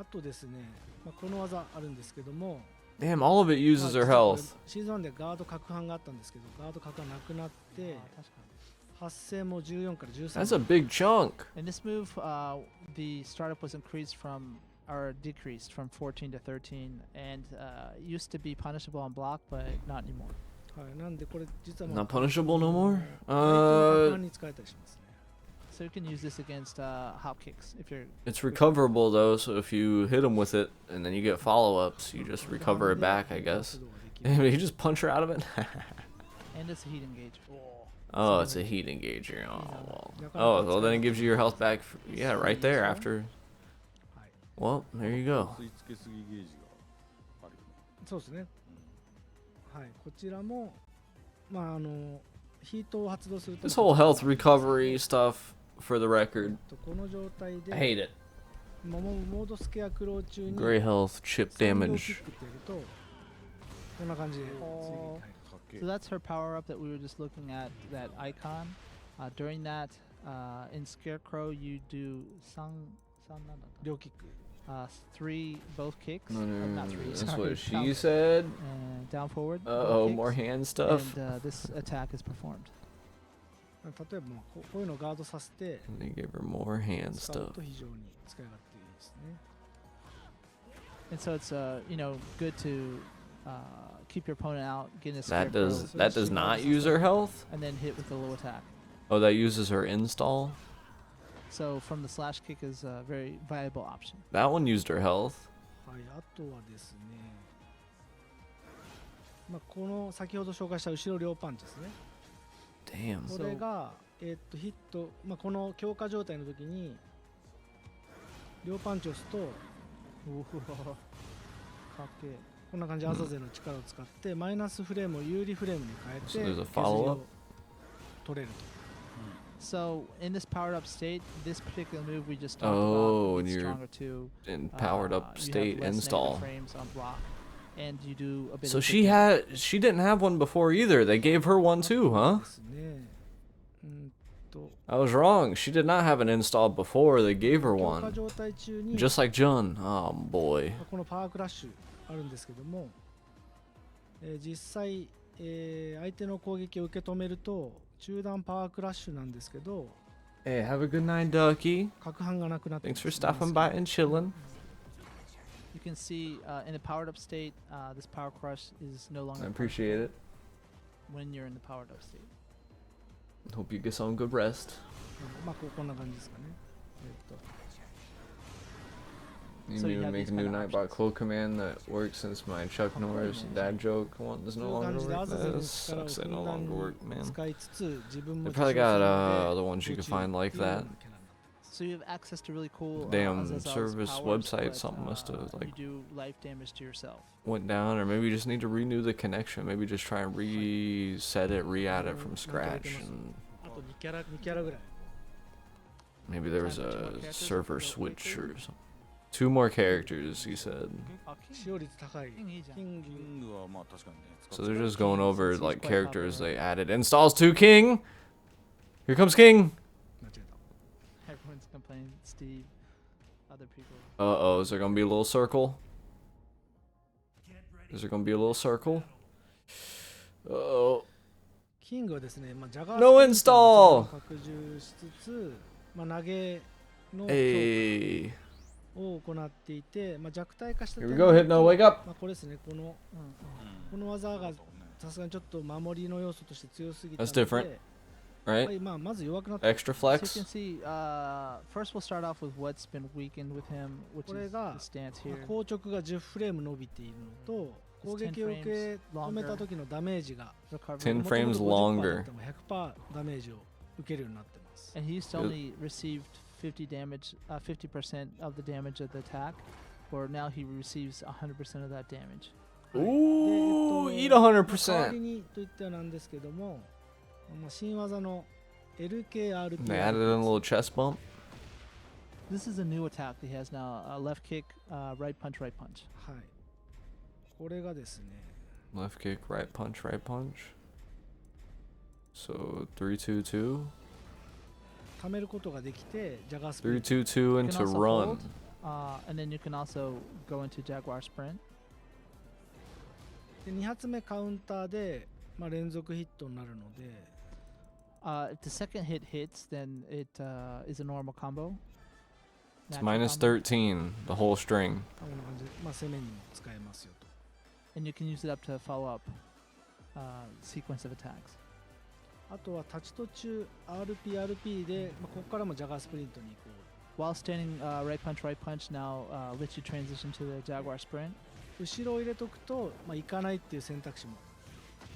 あとですね、まあ、この技あるんですけども Damn, all of it ま uses あ her 実はこれ health. シーズン1でガード攪拌があったんですけどガード攪拌なくなって発生も14から13 That's a big chunk. In this move, the startup was increased from or decreased from 14 to 13, and used to be punishable on block, but not anymore. はい、なんでこれ実は Not punishable no more? 攪拌に使えたりしますね So you can use this against hop kicks if you're. It's recoverable though, so if you hit him with it and then you get follow-ups, you just recover it back, I guess. 発動できる You just punch her out of it? And it's a heat engage. Oh, it's a heat engager. Oh, well. Oh, well then it gives you your health back. Yeah, right there after. はい Well, there you go. 吸い付けすぎゲージがあるよね。そうですねはいこちらもまあヒートを発動すると This whole health recovery stuff, for the record, この状態で I hate it. モードスケアクロー中に Gray health, chip 3秒キッ damage. クってやるとこんな感じで次にはいかっけえ So that's her power up that we were just looking at, that icon. During that, in Scarecrow, you do両キック three both kicks. No, no, no, Not no, three, that's sorry, what she down, said. down forward. both Uh-oh, kicks, more hand stuff. And this attack is performed. 例えばまあこういうのをガードさせて And they gave her more hand 使う stuff. と非常に使い勝手いいですね And so it's you know, good to keep your opponent out, get in a That scarecrow, does not use her health? and then hit with a low attack. Oh, that uses her install? So from the slash kick is a very viable option. That one used her health. はい、あとはですね、この先ほど紹介した後ろ両パンチですね。 Damn. これが、ヒット、この強化状態の時に両パンチを押すと、こんな感じでアザゼの力を使ってマイナスフレームを有利フレームに変えて So there's a 削り follow-up? を取れると。 So in this powered up state, this particular move we just talked Oh, about, and it's you're stronger too. in powered up You have state less install. negative frames on block, and you do a bit So of she hit she didn't have one before either. They gave her one too, huh? ですね。I was wrong. She did not have an install before. They gave her 強化 one. 状態中に Just like Jun. Oh boy. このパワークラッシュあるんですけども、実際、相手の攻撃を受け止めると中断パワークラッシュなんですけど、 Hey, have a good night, Ducky. 角範がなくなって Thanks for stopping by and chilling. You can see in the powered up state, this power crush is no longer I appreciate it. when you're in the powered up state. Hope you get some good rest. こんな感じですかね。You So need you to have make a these new kind of Nightbot quote command that works since my Chuck Norris dad joke one does no こういう longer 感じでア work. ザゼの That 力を sucks. ふ They ん no だん longer に work, man. 使いつつ自分 They も probably got other ones you 宇 could 宙 find like っていうよう that. なキャラになってます So you have access to really cool Damn Azazel's service powers, website, but, something must have, like, you do life damage to yourself. Went down, or maybe you just need to renew the connection. Maybe just try and reset it, re-add it from scratch, and あと2キャラ2キャラぐらい maybe there was Time for two more a characters server or switch quickly? or something. 2 more characters, he said. 使用率高いいいじゃん。キングキングはまあ確かにね使 So って they're た just going over Seems like quite characters popular. they added. Installs to King. Here comes King. 間違えた Everyone's complaining, Steve, other people. Uh-oh, is there gonna be a little circle? Is there gonna be a little circle? Uh-oh. キングはですね、ジャガー No スピリットの install! 拡充しつつ、投げの強 Hey. 化を行っていて、弱体化した Here 点 we で go, 言う Hypno, と wake up! これですね、このうんこの技がそうねさすがにちょっと守りの要素として強すぎた That's の different. で、 Right? まず弱くなった。 Extra So you flex. can see, first we'll start off with what's been weakened with him, which これ is が the stance here. 硬直が10フレーム伸びているのと、攻撃を受け止めた時のダメージが Recovery. 10 元々 frames 50% longer. だったのが100% ダメージを受けるようになってます。 And he used to Good. only received 50% of the damage of the attack, or now he receives 100% of that damage. Ooh, で eat 代わり 100%. にといってはなんですけども、新技の LKRP They added in a little chest bump. This is a new attack that he has now: left kick, right punch, right punch. はい。これがですね、 Left kick, right punch, right punch. So 3-2-2. 貯めることができて、ジャガースピリット 3-2-2 You into can also run. hold, and then you can also go into Jaguar Sprint. で2発目カウンターで、連続ヒットになるので、 If the second hit hits, then it is a normal combo. It's Natural minus combo. 13, the whole string. こんな感じで、攻めにも使えますよと。 And you can use it up to follow up sequence of attacks. あとは立ち途中 RP で、ここからもジャガースプリントに行こ While standing right punch now lets you transition to the Jaguar Sprint. う。後ろを入れとくと、行かないっていう選択肢も。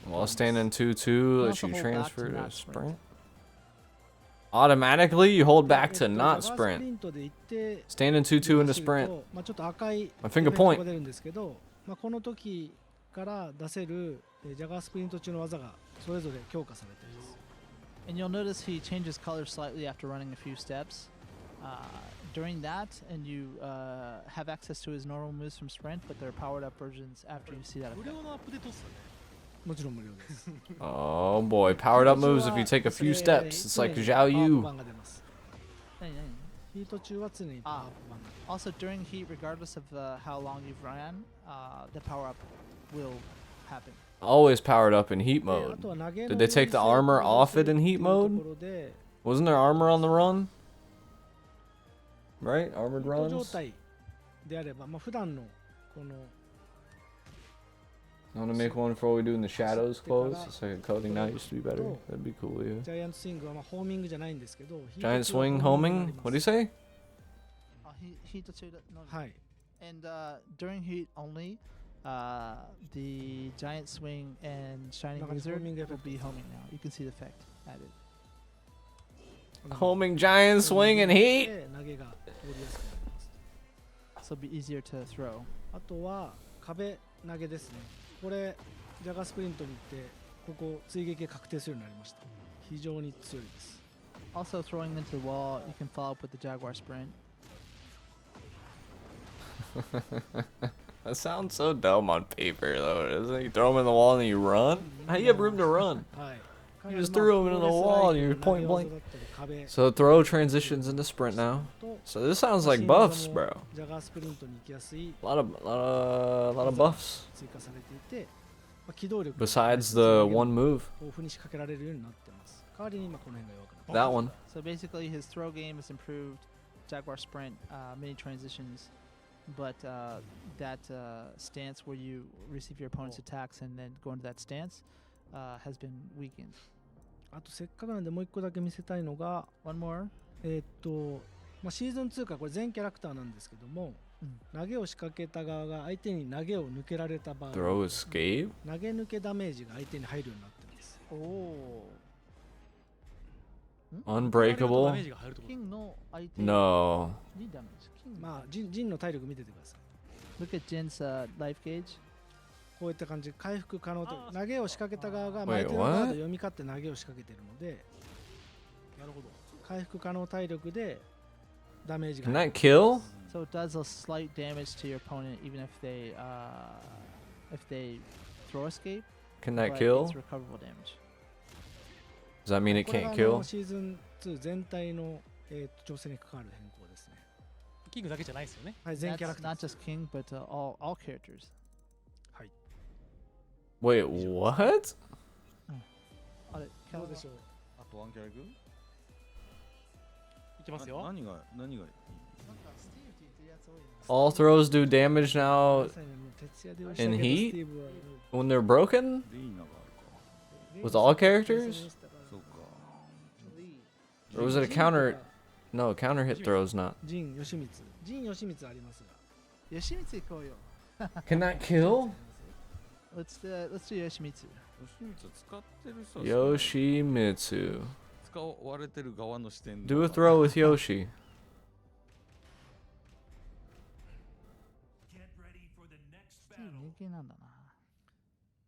While standing 2-2 lets also you hold back transfer to to not sprint. Automatically, you hold back to ジャガ not ースプ sprint. リントで行って、 Standing 2-2 into 走る sprint. とちょっと赤い My エフ finger ェクト point. が出るんですけど、この時から出せるジャガースプリント中の技がそれぞれ強化されています。 And you'll notice he changes color slightly after running a few steps. During that, and you have access to his normal moves from Sprint, but they're powered up versions after you see that 無 effect. 料のアップデートっすよねもちろん無料です。 Oh boy, powered up moves if you take a few steps. It's like Zhao パワーアップ Yu. 版が出ます。ヒート中は常にパワーアップ版が。 Also, during heat, regardless of how long you've ran, the power up will happen. Always powered up in heat であ mode. とは投げ Did の they take the 優勢 armor を off it in する heat っていう mode? ところで Wasn't there armor on the run? Right? Armored ヒート状 runs? 態であれば、普段のこの I want to make one for what we do in the shadows close. It's like a coding now used to be better. That'd be cool, yeah. ジャイアントスイングはまあホーミングじゃないんですけど、 Giant swing homing? What do you say? Heat to no. はい。 And during heat only, the giant swing and shining wizard will be homing now. You can see the effect added. Homing giant swing and heat? 投げが通りやすくなります。 So it'll be easier to throw. あとは壁投げですね。これジャガースプリントに行ってここ追撃確定するようになりました。非常に強いです。 Also throwing into the wall, you can follow up with the Jaguar sprint. That sounds so dumb on paper, though, doesn't it? You throw them in the wall and then you run? How do you have room to run? はい。 You just threw them into the wall and you're point blank. So throw transitions into sprint now. So this sounds like buffs, bro. ジャガースプリントに行きやすい A lot of buffs. 追加されていて、機動力 Besides the one move. 豊富に仕掛けられるようになってます。代わりに今この辺が弱くなって That one. So basically, his throw game is improved. Jaguar sprint, mini transitions, but that stance where you receive your opponent's attacks and then go into that stance has been weakened. あとせっかくなんでもう一個だけ見せたいのが One more. まあ、シーズン2からこれ全キャラクターなんですけども、投げを仕掛けた側が相手に投げを抜けられた場合、 Throw escape? 投げ抜けダメージが相手に入るようになってます。 Unbreakable? King no item. No. Need damage. King. まあジンの体力見ててください。 Look at Jin's life gauge. こういった感じで回復可能と投げを仕掛けた側が Wait, 相手のカードを what? 読み勝って投げを仕掛けているので、なるほど。回復可能体力でダメージが Can 入る that kill? So it does a slight damage to your opponent even if they throw escape. Can that but kill? It's recoverable damage. Does that mean it これ can't が kill? シーズン2全体の、調整に関わる変更ですね。キングだけじゃないですよね。はい、全 That's キャラクター not just King, but all characters. Wait, what? あれ、どうでしょう。あとワンキャラグいきますよ。何がいい All throws do damage now まさにもう徹夜で押したけど in heat? スティーブは when they're broken? リーナがあるか With all characters? そうか Or was it a counter? No, counter hit throws not. ジン・ヨシミツありますが、 Yoshimitsu 行こうよ。 Can that kill? Let's do Yoshimitsu. 吉光使ってる人は Yoshimitsu. 使われてる側の視点 Do a throw with Yoshi. 人間なんだな。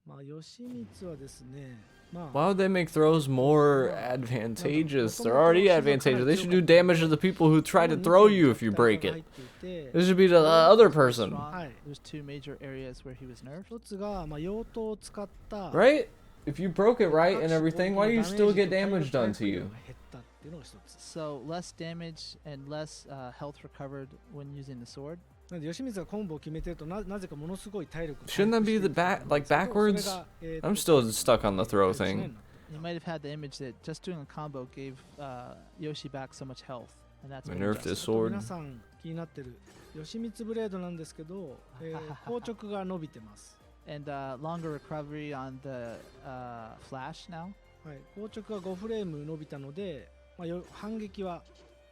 まあヨシミツはですね、まあ Why would they make throws more advantageous? They're already advantageous. They should do damage to the people who try to throw you if you break it. This should be the other person. There's two major areas where he was nerfed. 一つがまあ用途を使った Right? If you broke it right and everything, why do you still get damage done to you? 減ったっていうのが一つ。 So less damage and less health recovered when using the sword. なんで吉光がコンボを決めてるとなぜかものすごい体力 Shouldn't that be the like backwards? I'm still stuck on the throw thing. You might have had the image that just doing a combo gave Yoshi back so much health, and that's I what nerfed he his does. sword. 皆さん気になってる吉光ブレードなんですけど、硬直が伸びてます。 And longer recovery on the flash now. はい、硬直が5フレーム伸びたので、まあ、反撃は、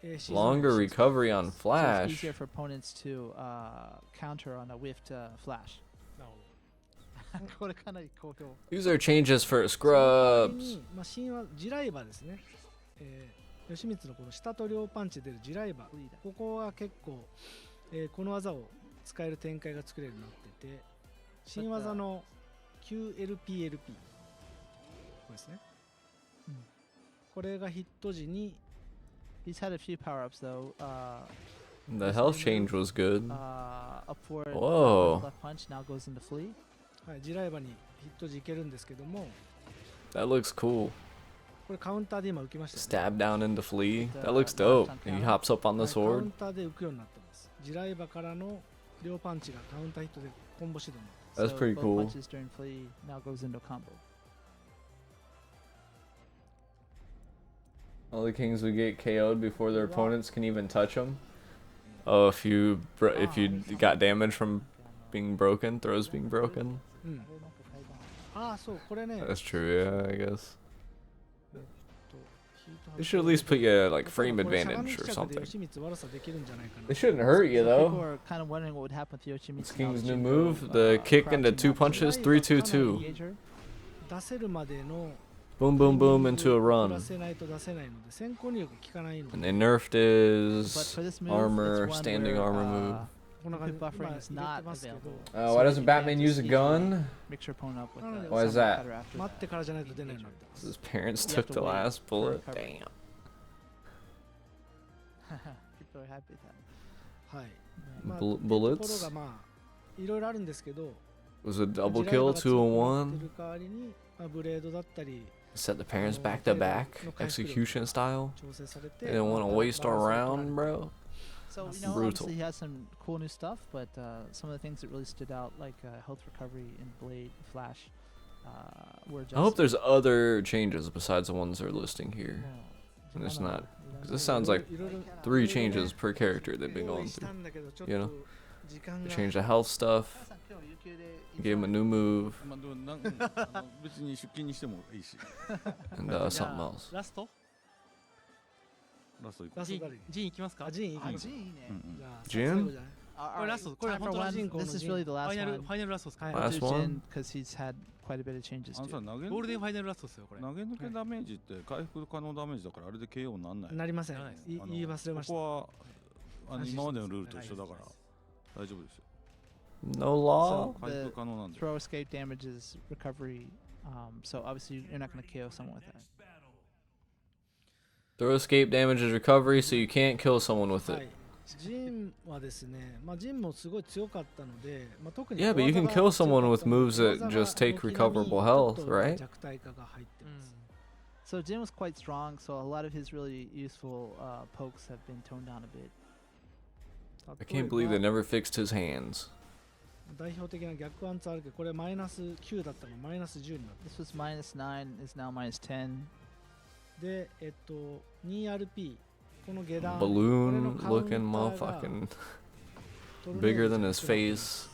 Longer recovery on So it's flash. easier for opponents to counter on a whiffed flash. なるほど。これかなり好評。 These are changes for その代わり scrubs. にまあ、神話地雷馬ですね、吉光のこの下と両パンチで出る地雷馬、ここは結構、この技を使える展開が作れるようになってて、新技の QLPLP これですね、これがヒット時に He's had a few power-ups though. The health change was good. Upward Whoa. left punch now goes into flee. はい、地雷馬にヒット時いけるんですけども、 That looks cool. これカウンターで今受けましたよね。 Stab down into flea. That looks dope. He hops up on は the い、カウ sword. ンターで浮くようになってます。地雷馬からの両パンチがカウンターヒットでコンボ指導になってます。 That's So pretty both cool. punches during flee now goes into combo. All the kings would get KO'd before their opponents can even touch them. Oh, if you got damage from being broken, throws being broken. うん、ああそうこれね That's true, yeah, I guess. ヒート They should at least put you at like これ frame これしゃがみ advantage 試 or 着で something. 吉光悪さできるんじゃないかな They shouldn't hurt you People though. are kind of wondering what would happen with Yoshimitsu. It's King's new move, the kick into two punches, 3-2-2. 出せるまでの Boom, boom, boom into a 出 run. せないと出せないので先行入力効かないの And で they nerfed But his for this move, armor, it's one standing where, armor move. こんな感じ buffering 今 is 入れ not てますけど available. Why So doesn't you can't Batman just use a easily gun? Mix your opponent up with Why some is that? cutter after 待ってからじゃないと出ないの His parents You have took to the wait last for bullet. recovery. Damn. People are happy with that. はい Yeah. まあ Bull- っていうところ bullets? がまあいろいろあるんですけど Was a 地 double 雷 kill, が強くな 2-on-1? ってる代わりに、まあ、ブレードだったり Set the parents back to back, execution style. 調整されて They didn't want to まあ waste バランス our が取られ round, る bro. So That's you know, brutal. obviously he has some cool new stuff, but some of the things that really stood out, like health recovery and Blade Flash, were just. I hope there's other changes besides the ones they're listing here. Well, There's I don't not. know, you know. 'Cause this sounds like いろいろ 3 changes per character they've been 用 going 意した through. んだけどちょっ You know? と時間 They が changed the health stuff, 皆さん今日有給で gave him a new move, まあでも別に出勤にしてもいいし and じゃ something あ else. ラストラスト行こジンラスト誰ジン行きますかあジンいいあ、ねジンいいね。う、うんじゃあジン最後じゃない これラストこれ Time 本 for 当ラ one. スト This is really the ファ last イナル one. ファイナルラストですか、はい We'll Last do one? Jin because he's had quite a bit of changes あの to さ it. 投げゴールデンファイナルラストですよこれ投げ抜けダメージって回復可能ダメージだからあれで KO になんないなりませんならないですあの言い忘れましたここは安心して今までのルールと一緒だから大丈夫ですよ No law? So 回復 the 可能なんで throw escape damages recovery. So obviously you're not going to KO someone with that. Throw escape damages recovery, so you can't kill someone with は it. いジンはですね、まあ、ジンもすごい強かったので、まあ、特に Yeah, but you can kill someone with moves that just take recoverable health, right? 弱体化が入ってます。 So Jin was quite strong, so a lot of his really useful pokes have been toned down a bit. I can't believe they never fixed his hands. 代表的な逆アンツあるけど、これマイナス9だったのがマイナス10になって This was minus 9, is now minus 10. で、2RP、この下段、 Balloon looking motherfucking bigger than his face,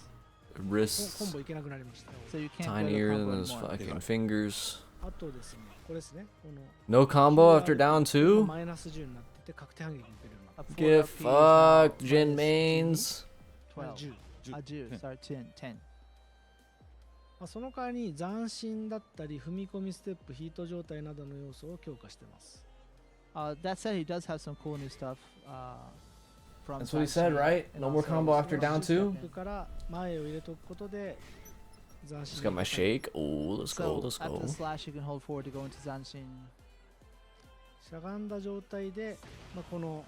コン wrists ボいけなくなりました。 So you can't go to tinier combo than his anymore. fucking fingers. あとですね、これですね、この No combo after down 2? マイナス10になってて確定反撃にいけるようになっ Upて Get 4 RP is now fucked, Jin minus mains. 12. 10。 10, sorry, 10. まあ、その代わりに斬新だったり踏み込みステップヒート状態などの要素を強化してます。 That said, he does have some cool new stuff. From That's what he said, Zaxxon right? and No more also combo after down 2? ステップから前を入れとくことで斬 Just 新 got my shake. Oh, let's go, So let's after go. the slash, you can hold forward to go into Zanshin. しゃがんだ状態で、まあ、この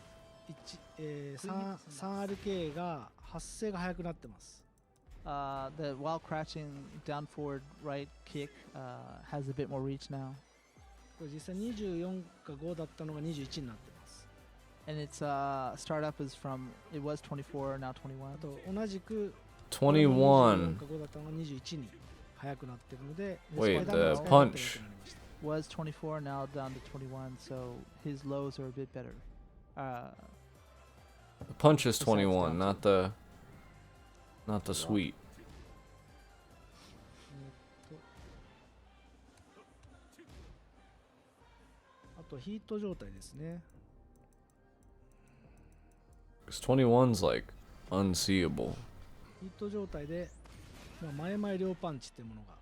3RK が発生が速くなってます。 The while crouching down forward right kick has a bit more reach now, これ実際24か5だったのが21になってます。 and its startup is from it was 24 now 21. あと同じく21. 24か5だったのが21に速くなってるので、 Wait, スパイダーマン the 使い勝手が良くな punch. りました Was 24 now down to 21, so his lows are a bit better. The punch is 21, not the sweep. あとヒート状態ですね。 'Cause 21's like unseeable. ヒート状態で、まあ、前々両パンチってものが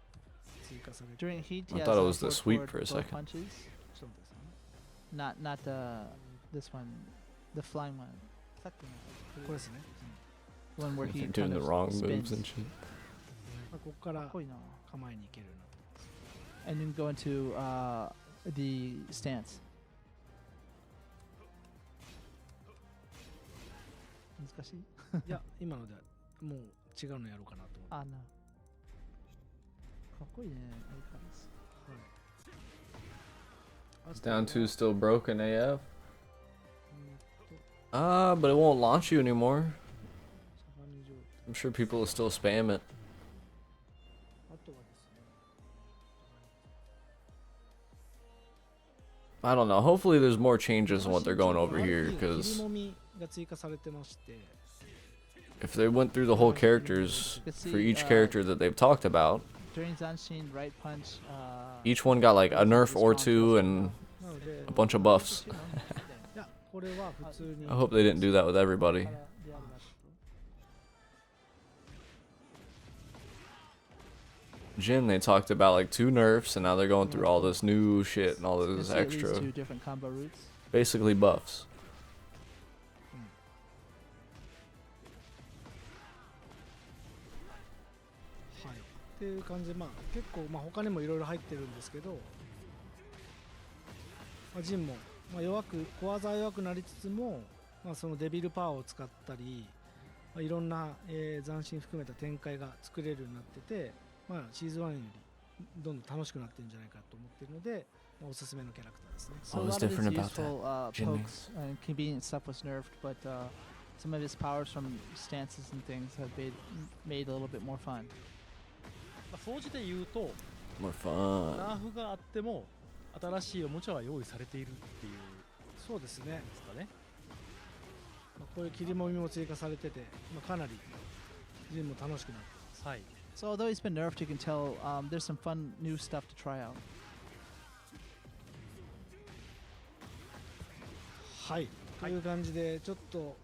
追加されて、 During heat, I he thought it has was the forward sweep for a both second. punches. そうですね。 Not this one, the flying one. さっきのこれですね。 one where he They're doing kind the of wrong spins. moves and shit. まあ、ここからかっこいいな。構えに行けるようになってます。 And then go into the stance. 難しい？いや、今のではもう違うのやろうかなと思って。あ、な。かっこいいね。相変わらず。 Is down 2 still broken AF? と But it won't launch you anymore. しゃがみ状態 I'm sure people will still spam it. あとはですね、 I don't know. Hopefully there's more changes than what they're going over here, 切り because もみが追加されてまして、 if they went through the whole characters for each character that they've talked about, during Zanshin, right punch. Each one got like a nerf or two and なので a bunch of buffs. いやこれは普通に I hope they didn't do that with everybody. Jin, they talked about like 2 nerfs, and now they're going through all this new shit and all this extra. 2 different combo routes. Basically buffs. はい、っていう感じで、結構、他にもいろいろ入ってるんですけど、ジンも、小技は弱くなりつつも、そのデビルパワーを使ったり、いろんな、斬新含めた展開が作れるようになってて、シーズン1よりどんどん楽しくなってるんじゃないかと思っているので、おすすめのキャラクターですね。So a lot of his useful pokes and convenient stuff was nerfed, but some of his powers from stances and things have made a little bit more fun. 総じて言うと More fun. ナーフがあっても新しいおもちゃは用意されているっていうそうですね。ですかね。こういう切りもみも追加されてて、かなりジンも楽しくなってます。はい。So although he's been nerfed, you can tell there's some fun new stuff to try out. はい、という感じでちょっと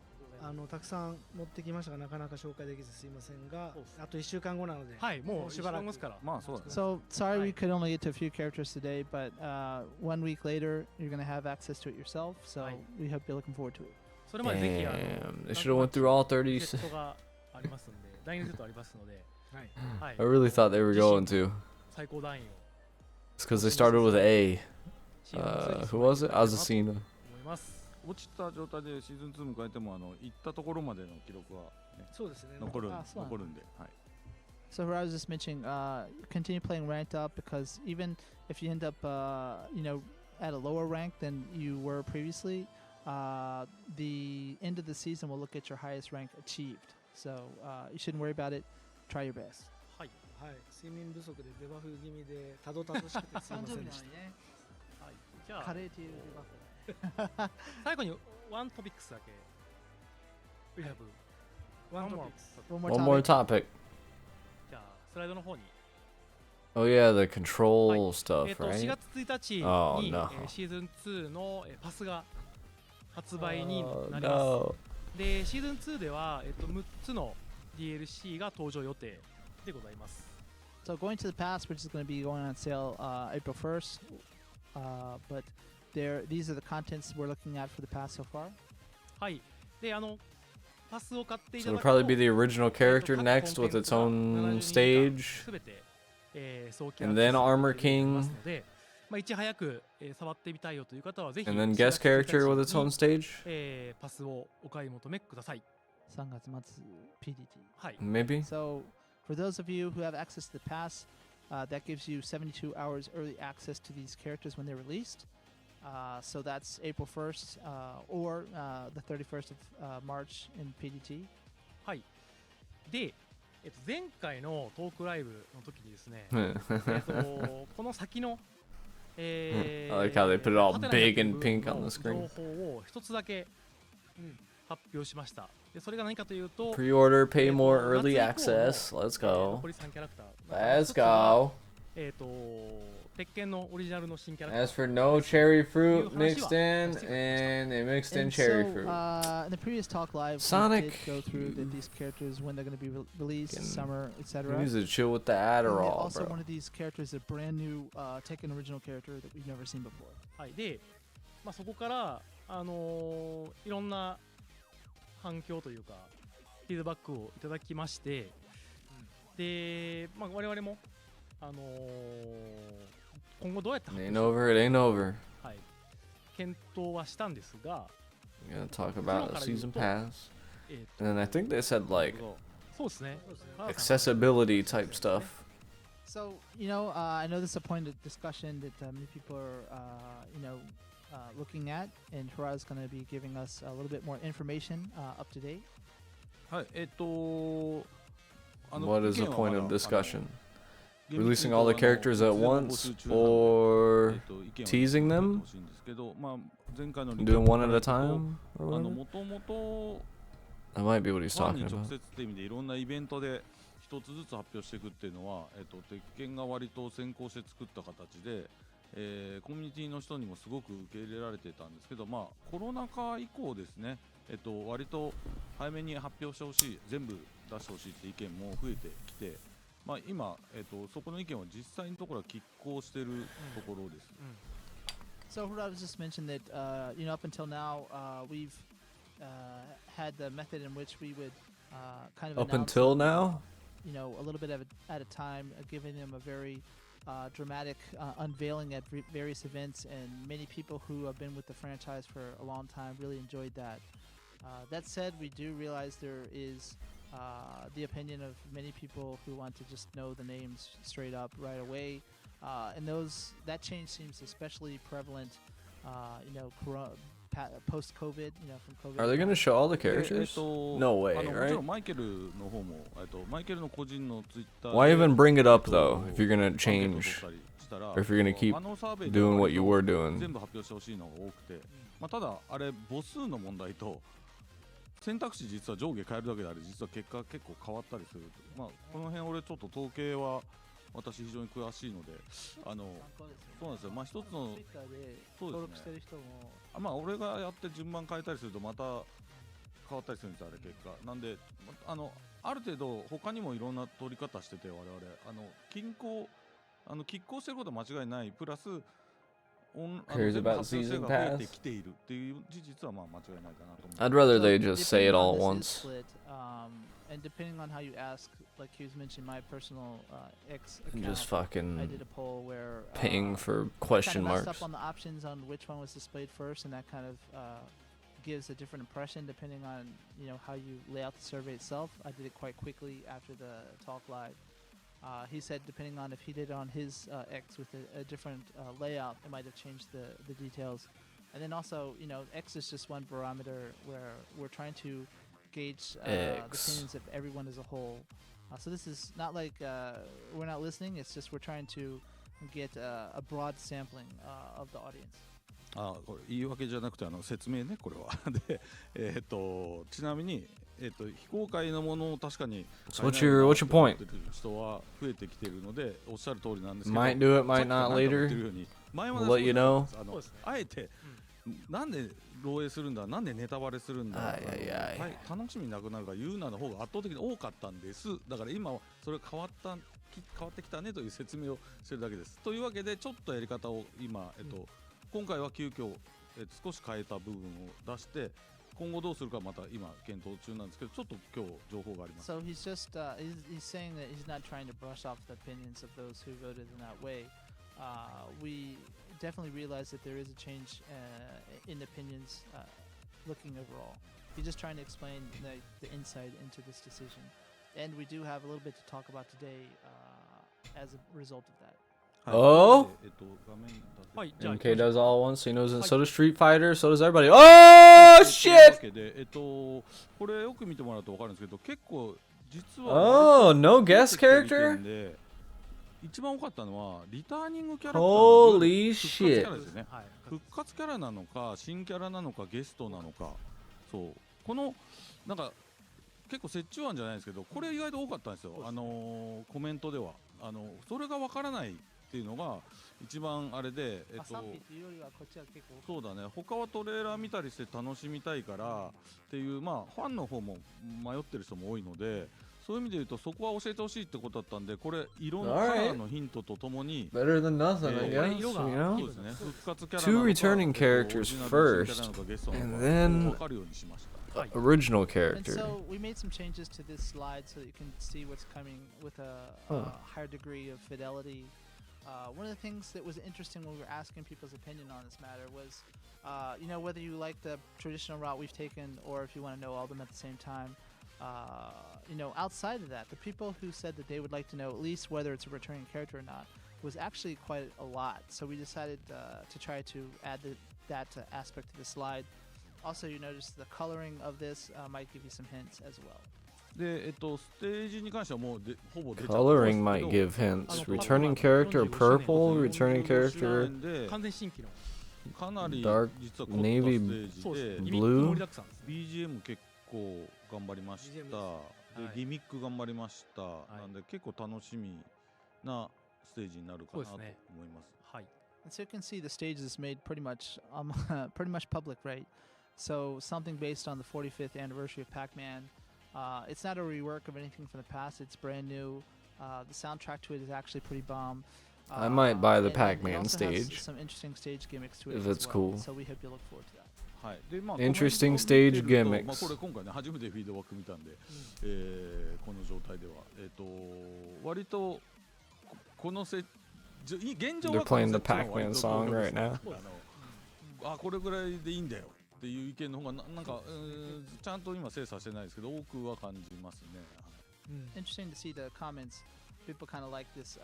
たくさん持ってきましたがなかなか紹介できずすいませんが、あと1週間後なので、はい、もうしばらくますから。まあそうだね。 So sorry we could only get to a few characters today, but 1 week later you're going to have access to it yourself. So we hope you're looking forward to it. それまでぜひ Damn, they should have went through all 30. セットがありますので、第2セットありますので、はい。 I really thought they were going to. 最高段位を It's because they started with A. Who was it? Azucena. 思います。落ちた状態でシーズン2迎えても行ったところまでの記録は、ね、そうですね。残るんで、そうなんだ。はい。 So I was just mentioning, continue playing ranked up because even if you end up, at a lower rank than you were previously, the end of the season will look at your highest rank achieved. So you shouldn't worry about it. Try your best. はい。はい、睡眠不足でデバフ気味でたどたどしくてすいませんでした。はい。じゃあカレーというデバフ。最後にワントピックスだけ。We have One more. topics. One more topic. じゃあスライドの方に。 Oh yeah, the control stuff, 4 right? 月1日に、 Oh, no. シーズン2のパスが発売に Oh, なります。 no. で、シーズン2では、6つの DLC が登場予定でございます。 So going to the pass, which is going to be going on sale April 1st, but these are the contents we're looking at for the pass so far. はい。で、パスを買ってい So た it'll だくと probably be the original character next with its own stage, 全て、早期 and then Armor アクセスできます King, ので、いち早く、触ってみたいよという方はぜひ and then guest character with its own stage. パスをお買い求めください。 3月末 PDT. はい。 Maybe. So for those of you who have access to the pass, that gives you 72 hours early access to these characters when they're released. So that's April 1st or the 31st of March in PDT. はい。で、前回のトークライブの時にですね、この先の、I like how they put it all big and pink on the 情 screen. 報を一つだけ発表しました。で、それが何かというと、 Pre-order, pay more, early access. Let's go. 残り3キャラクター。 Let's go. 鉄拳のオリジナルの新キャラクター。 As for no cherry fruit mixed in, and they mixed in And cherry so, fruit. in the previous talk live, Sonic. we did go through these characters, when they're going to be released, Fucking- summer, He etc. needs to chill with the And then Adderall, also, bro. one of these characters is a brand new Tekken original character that we've never seen before. はい。で、そこから、いろんな反響というか、フィードバックをいただきまして、で、我々も、今後どうやって It ain't over, it ain't over. はい、検討はしたんですが、 We're gonna talk about a season pass. と And then I think they said like そうですね。 accessibility type stuff. So, I know this is a point of discussion that many people are, looking at, and Hora's going to be giving us a little bit more information up to date. はい、What is the point of discussion? 厳密 Releasing に all 言う the と characters at いつでも募 once 集中なので or 意見を teasing them? 言ってほしいんですけど、前回のリ doing ポ one ー at ト a から言う time? と Or whatever? もともと That might be what he's ファンに talking 直 about. 接って意味でいろんなイベントで一一つずつ発表していくっていうのは、鉄拳が割と先行して作った形で、コミュニティの人にもすごく受け入れられてたんですけど、まあ、コロナ禍以降ですね、割と早めに発表してほしい、全部出してほしいって意見も増えてきて、まあ、今、そこの意見は実際のところは拮抗しているところです。So Hurad was just mentioned that up until now we've had the method in which we would kind of Up announce until now? a little bit at a time, giving them a very dramatic unveiling at various events, and many people who have been with the franchise for a long time really enjoyed that. That said, we do realize there is the opinion of many people who want to just know the names straight up right away. And that change seems especially prevalent, post-COVID, from COVID. Are they going to show all the characters? No way, もちろ right? んマイケルの方も、マイケルの個人のツイッター Why even bring it up though if you're going to change or if you're going to keep doing what you were doing? 全部発表してほしいのが多くて、まあ、ただあれ母数の問題と選択肢実は上下変えるだけであれ実は結果結構変わったりする。まあこの辺俺ちょっと統計は私非常に詳しいので、そうなんですよ。まあ一つのそうですね。まあ俺がやって順番変えたりするとまた変わったりするんですよあれ結果。なんである程度他にもいろんな取り方してて我々拮抗してることは間違いないプラス。Cares about season pass. I'd So rather they just say it depending on all at this is once. split, and depending on how you ask, like he was mentioning my personal X And account, just I fucking did a poll where paying for kind question of messed marks. up on the options on which one was displayed first, and that kind of gives a different impression depending on how you lay out the survey itself. I did it quite quickly after the talk live. He said depending on if he did it on his X with a different layout, it might have changed the details. And then also, X is just one barometer where we're trying to gauge the opinions of everyone as a whole. So this is not like we're not listening. It's just we're trying to get a broad sampling of the audience. これ言い訳じゃなくて説明ねこれはでちなみに非公開のものを確かに So what's your point? 人は増えてきているのでおっしゃる通りなんですけど Might do it, might not later. 前は We'll let you know. あえてなんで漏洩するんだなんでネタバレするんだ楽しみなくなるから言うなの方が圧倒的に多かったんですだから今はそれが変わってきたねという説明をしてるだけですというわけでちょっとやり方を今今回は急遽少し変えた部分を出して今後どうするかまた今検討中なんですけどちょっと今日情報があります。So he's just he's saying that he's not trying to brush off the opinions of those who voted in that way. We definitely realize that there is a change in opinions looking overall. He's just trying to explain the insight into this decision. And we do have a little bit to talk about today as a result of that. Oh? はい、じゃあ MK does all at once, so he knows it. So does Street Fighter, so does everybody. Oh, shit! これよく見てもらうと分かるんですけど結構実は Oh, no guest character? 一番多かったのはリターニングキャラクター Holy 復活キャラ shit. ですね復活キャラなのか新キャラなのかゲストなのかそうこのなんか結構折衷案じゃないですけどこれ意外と多かったんですよコメントではそれが分からないっていうのが一番あれでそうだね他はトレーラー見たりして楽しみたいからっていうまあファンの方も迷ってる人も多いのでそういう意味で言うとそこは教えてほしいってことだったんでこれ色のカラーのヒントとともに Better than nothing, I guess, you そう know? ですね復活キャラ Two returning characters first, and then 分かるようにしました original And character. so we made some changes to this slide so that you can see what's coming with a higher degree of fidelity. One of the things that was interesting when we were asking people's opinion on this matter was, whether you like the traditional route we've taken or if you want to know all of them at the same time. Outside of that, the people who said that they would like to know at least whether it's a returning character or not was actually quite a lot. So we decided to try to add that aspect to the slide. Also, you notice the coloring of this might give you some hints as well. でステージに関してはもうほぼ出ちゃった Coloring might give hints. Returning character purple, returning character 完全新規のかなり dark 実は凝ったステ navy ージで blue. 盛りだくさんです BGM 結構頑張りましたギミック頑張りました、なんで結構楽しみなステージになるかなと思います。はい。And so you can see the stage is made pretty much public, right? So something based on the 45th anniversary of Pac-Man. It's not a rework of anything from the past. It's brand new. The soundtrack to it is actually pretty bomb. I might buy the and Pac-Man it also has stage some interesting stage gimmicks to it if as it's well. cool. So we hope you look forward to that. はい、でまあ Interesting コメントを stage 見てると gimmicks. まあこれ今回ね初めてフィードバック見たんで、この状態では割とこの現状は They're playing the Pac-Man song right now. これぐらいでいいんだよっていう意見の方がなんかちゃんと今精査してないですけど多くは感じますね。Interesting to see the comments. People kind of like this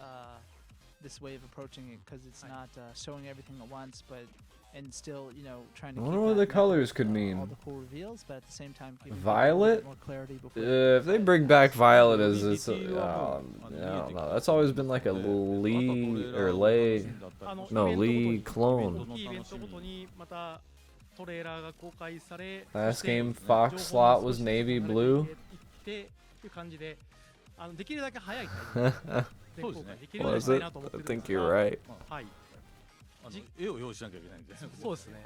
way of approaching it because it's not showing everything at once, but and still, you know, trying to I keep wonder what the that colors could all mean. the cool reveals, but at the same time giving Violet? more clarity before If they bring back Violet as it's, I don't know. That's always been like a Lee or Lei, no Lee clone. イベントごとにまたトレーラーが公開され、 Last game Fox slot was navy blue. っていう感じで、できるだけ早いタイミングで公開できるようにし Was たい it? なと思って I るんで think すが、 you're right. はい。絵を用意しなきゃいけないんで。そうですね。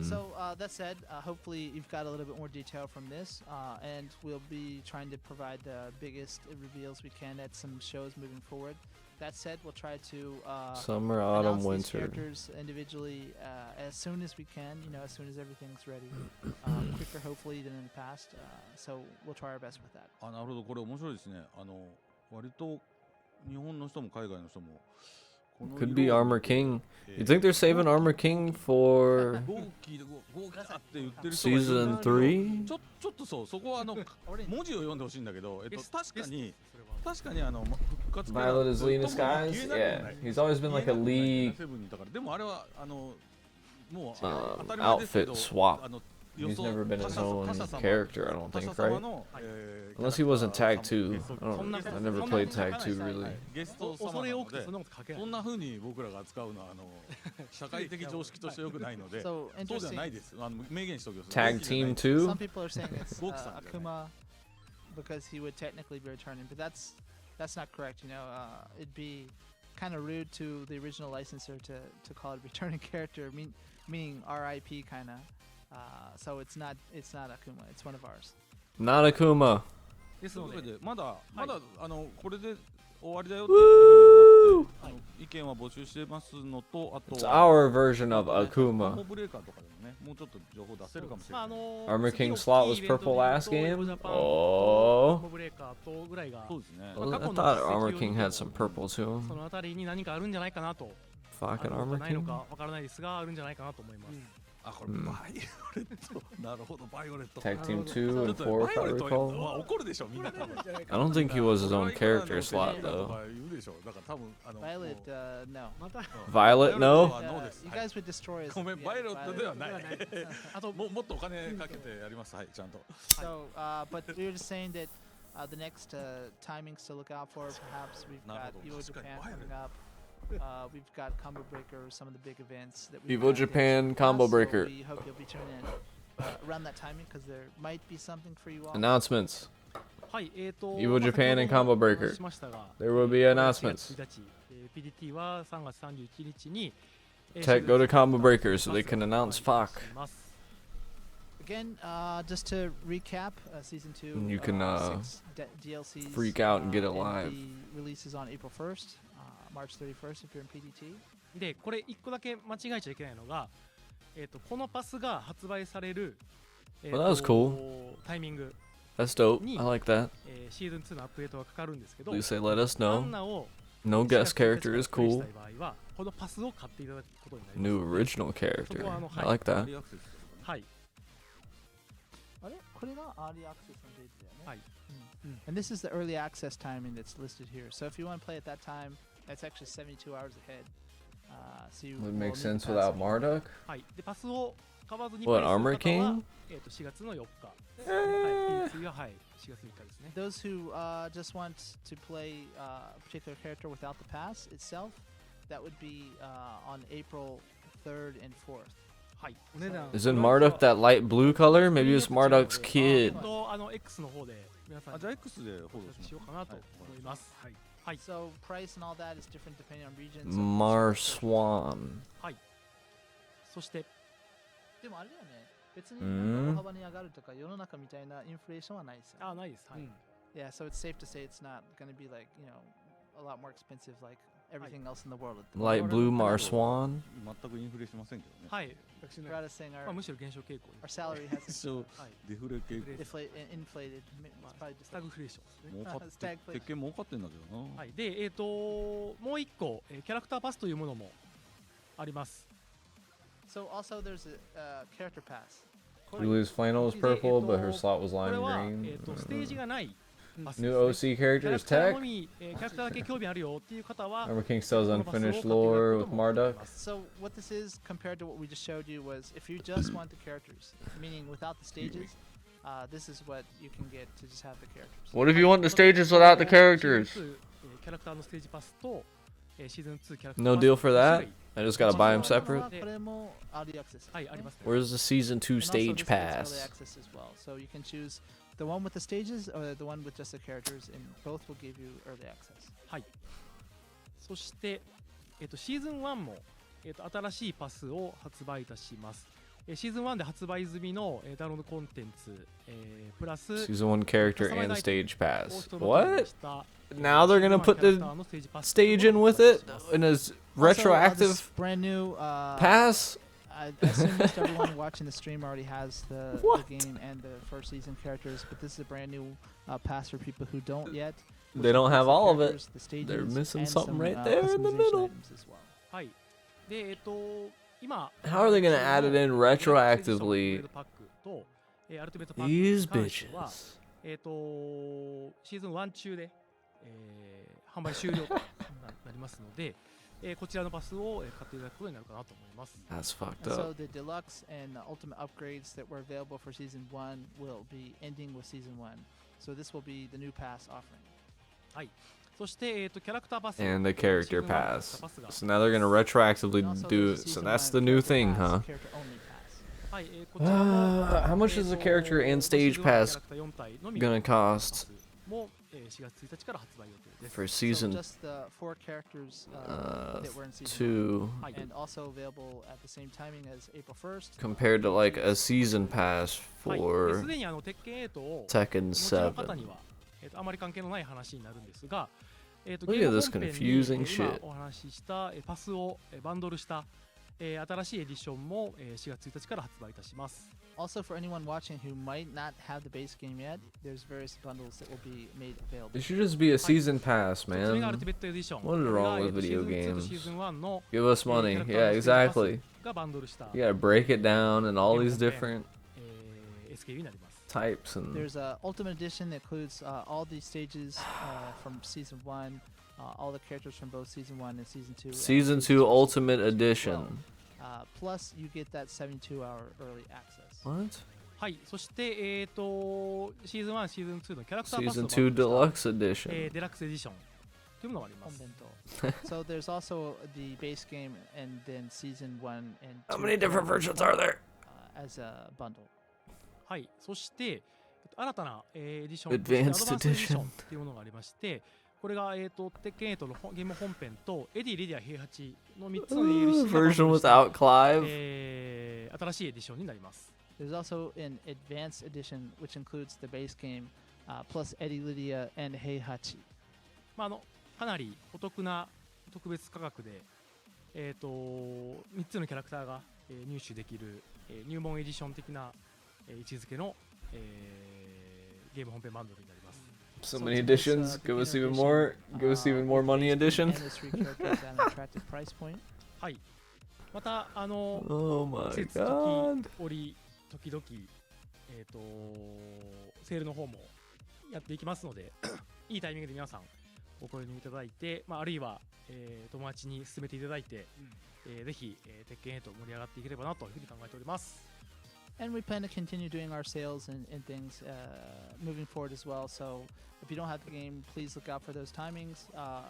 So that said, hopefully you've got a little bit more detail from this, and we'll be trying to provide the biggest reveals we can at some shows moving forward. That said, we'll try to Summer, autumn, announce these winter. characters individually as soon as we can. You know, as soon as everything's ready, quicker hopefully than in the past. So we'll try our best with that. なるほど、これ面白いですね。割と日本の人も海外の人も Could be Armor King. You think they're saving Armor King for season 3? ちょっとそう、そこは文字を読んでほしいんだけど、確かに復活 Violet is Lee in disguise? Yeah, he's always been like a Lee でもあれはもう outfit swap. He's never been his own character, I don't think, right? Unless he wasn't Tag 2. I never played Tag 2 really. ゲスト様なので、そんな風に僕らが扱うのは社会的常識として良くないので、そうじゃないです。明言しておきます。 Tag Team 2? Some people are saying it's Akuma because he would technically be returning, but that's not correct. You know, it'd be kind of rude to the original licensor to call it a returning character, meaning RIP kind of. So it's not Akuma. It's one of ours. Not Akuma. ですので、まだこれで終わりだよっていう意味ではなくて、意見は募集してますのと、あと It's our version of Akuma. コンボブレーカーとかでもね、もうちょっと情報出せるかもしれない。Armor King slot was purple last game? Oh. コンボブレーカーとぐらいが、そうですね。 I thought Armor King had some purple to そ him. のあたりに何かあるんじゃないかなと。 Fucking Armor ないの King? かわからないですが、あるんじゃないかなと思います。これバイオレット。なるほど、バイオレット。 Tag Team 2 and 4, if I recall. 怒るでしょ、みんな多分。 I don't think he was his own character slot, though. 言うでしょ。だから多分Violet, no. Violet, no? You guys would destroy us. ごめん、バイオレットではない。あともっとお金かけてやります。はい、ちゃんと。 So, but we were just saying that the next timings to look out for, perhaps we've got Evo Japan coming up. We've got Combo Breaker, some of the big events that we've Evo got Japan this Combo class, Breaker. So we hope you'll be tuning in around that timing because there might be something for you all. Announcements. はい、Evo Japan and Combo Breaker. しましたが、 There will be announcements. 4月1日、PDT は3月31日に Tech, go to Combo Breaker so they can announce FOC. Again, just to recap, season 2. You can, 6 DLCs. freak out and get it and live. The releases on April 1st, March 31st if you're in PDT. で、これ1個だけ間違えちゃいけないのが、このパスが発売される、Well, that was cool. タイミング That's dope. I like that. シーズン2のアップデートがかかるんですけど、 At least they let us ア know. ンナを No guest character is プレイし cool. たい場合はこのパスを買っていただくことになり New ます。 original character. I like that. はい。あれこれが Early Access のデータだよね。はい。And this is the early access timing that's listed here. So if you want to play at that time, that's actually 72 hours ahead. So you Would will make need sense to pass without it. Marduk. はい。で、パスを買わずに What, プレイす Armor る方は King? 4月の4日。はい。次ははい。4月3日ですね。 Those who just want to play a particular character without the pass itself, that would be on April 3rd and 4th. はい。お値段 Isn't Marduk that light blue color? Maybe it's Marduk's kid. X の方で皆さんにあ、じゃあ X でフォローしますしようかなと思います。はい。はい。 So price and all that is different depending on regions. Marswan. はい。そして、でもあれだよね。別にうん大幅に上がるとか世の中みたいなインフレーションはないですよ。あ、ないです。はい。 Yeah, so it's safe to say it's not going to be like, a lot more expensive like everything else in the world. At the moment. Light blue Marswan. 全くインフレしませんけどね。はい。私の、 Rather saying まあ、むしろ減少傾向に。 our salary hasn't 一応はい。デフレ傾向。 inflated. It's probably ス just タグフレーションですね。儲かっスタグフレて鉄拳儲かってんだけどな。はい。で、もう一個、キャラクターパスというものもあります。 So also there's a character pass. Lulu's flannel was purple, but her slot was こ lime れは、 green. ステージがないパス New ですね。 OC キャラ characters クターの tech. み、キャラクターだけ興味あるよっていう方は、 Armor King still has このパスを買ってい unfinished ただく lore こと with もでき Marduk. ます。 So what this is compared to what we just showed you was if you just want the characters, meaning without the stages, this is what you can get to just have the characters. What if you want the stages without the characters? シーズン2キャラクターのステージパスと、シーズン2キャラクター No パス deal for の that? 種類 I just gotta buy them separate? これも early access. はい、ありますね。 Where's the season 2 And also stage this gets early pass? access as well. So you can choose the one with the stages or the one with just the characters, and both will give you early access. はい。そして、シーズン1も、新しいパスを発売いたします。シーズン1で発売済みの、ダウンロードコンテンツ、プラス Season 1 character and stage オー pass. ストロボットに What? した Now they're gonna put キャラク the ターのステージパス stage in with it in a Also, this retroactive brand new pass? I assume most everyone watching the stream already has the What? game and the first season characters, but this is a brand new pass for people who don't yet. They which don't includes have the all of it. characters, the stages, They're missing and something some, right there in the customization middle. items as well. はい。で、今、 How are they gonna add it in デラックスエディション retroactively? アルティメットパックと、アルティメットパック These に関しては bitches. シーズン1中で、販売終了となりますので、こちらのパスを買っていただくことになるかなと思います。 That's fucked And so up. the deluxe and ultimate upgrades that were available for season 1 will be ending with season 1. So this will be the new pass offering. はい。そして、キャラクターパス。 And the character シーズン1の pass. パスが So now they're gonna retroactively And also do. there's a So season that's 1 the new character thing, pass, huh? character only pass. はい、こちらも How much is the character and stage pass gonna cost ?4 月1日から発売予定です。 for So season just the 4 characters that were in season 2 はい。 1, and also available at the same timing as April 1st. compared to like a season pass はい。 for すでに鉄拳8を Tekken お持ちの方に 7? は、あまり関係のない話になるんですが、ゲ at ーム this 本編に confusing 今 shit. お話ししたパスをバンドルした新しいエディションも4月1日から発売いたします。 Also, for anyone watching who might not have the base game yet, there's various bundles that will be made available. It should just be a season pass, それがアル man. ティメットエディション。 What is wrong with これ video がシーズン2と games? シーズン1の Give us キャ money. ラクター Yeah, のステージパ exactly. スがバンドルした You gotta break it down and all these Yeah. different SKU になります。 types and There's a ultimate edition that includes all these stages from season 1, all the characters from both season 1 and season 2. and season 2 two ultimate as well. edition. Plus, you get that 72-hour early access. What? はい、そして、シーズン1、シーズン2のキャラクターパス Season を2 バンドルした deluxe edition. デラックスエディションというものがあります。 So there's also the base game and then season 1 and 2 How many different versions are there? as a bundle. はい、そして新たな、エディション Advanced としてアドバンスエディション edition というものがありまして、これが、鉄拳8のゲーム本編とエディ・レディア平八の3つの DLC がバンド Version ルした without Clive. 新しいエディションになります。 There's also an advanced edition which includes the base game plus Eddie Lydia and Heihachi. まあ、かなりお得な特別価格で、3つのキャラクターが、入手できる、入門エディション的な、位置づけの、ゲーム本編バンドルになります。 So So many it's both, editions. Give beginner us even edition, more. Give us even more with money base game edition. and the 3 characters at an attractive price point. はい。また、Oh my 季節 god. 時折、時々、セールの方もやっていきますので、いいタイミングで皆さんご購入いただいて、あるいは、友達に勧めていただいて、ぜひ、鉄拳へと盛り上がっていければなというふうに考えております。 And we plan to continue doing our sales and things moving forward as well. So if you don't have the game, please look out for those timings.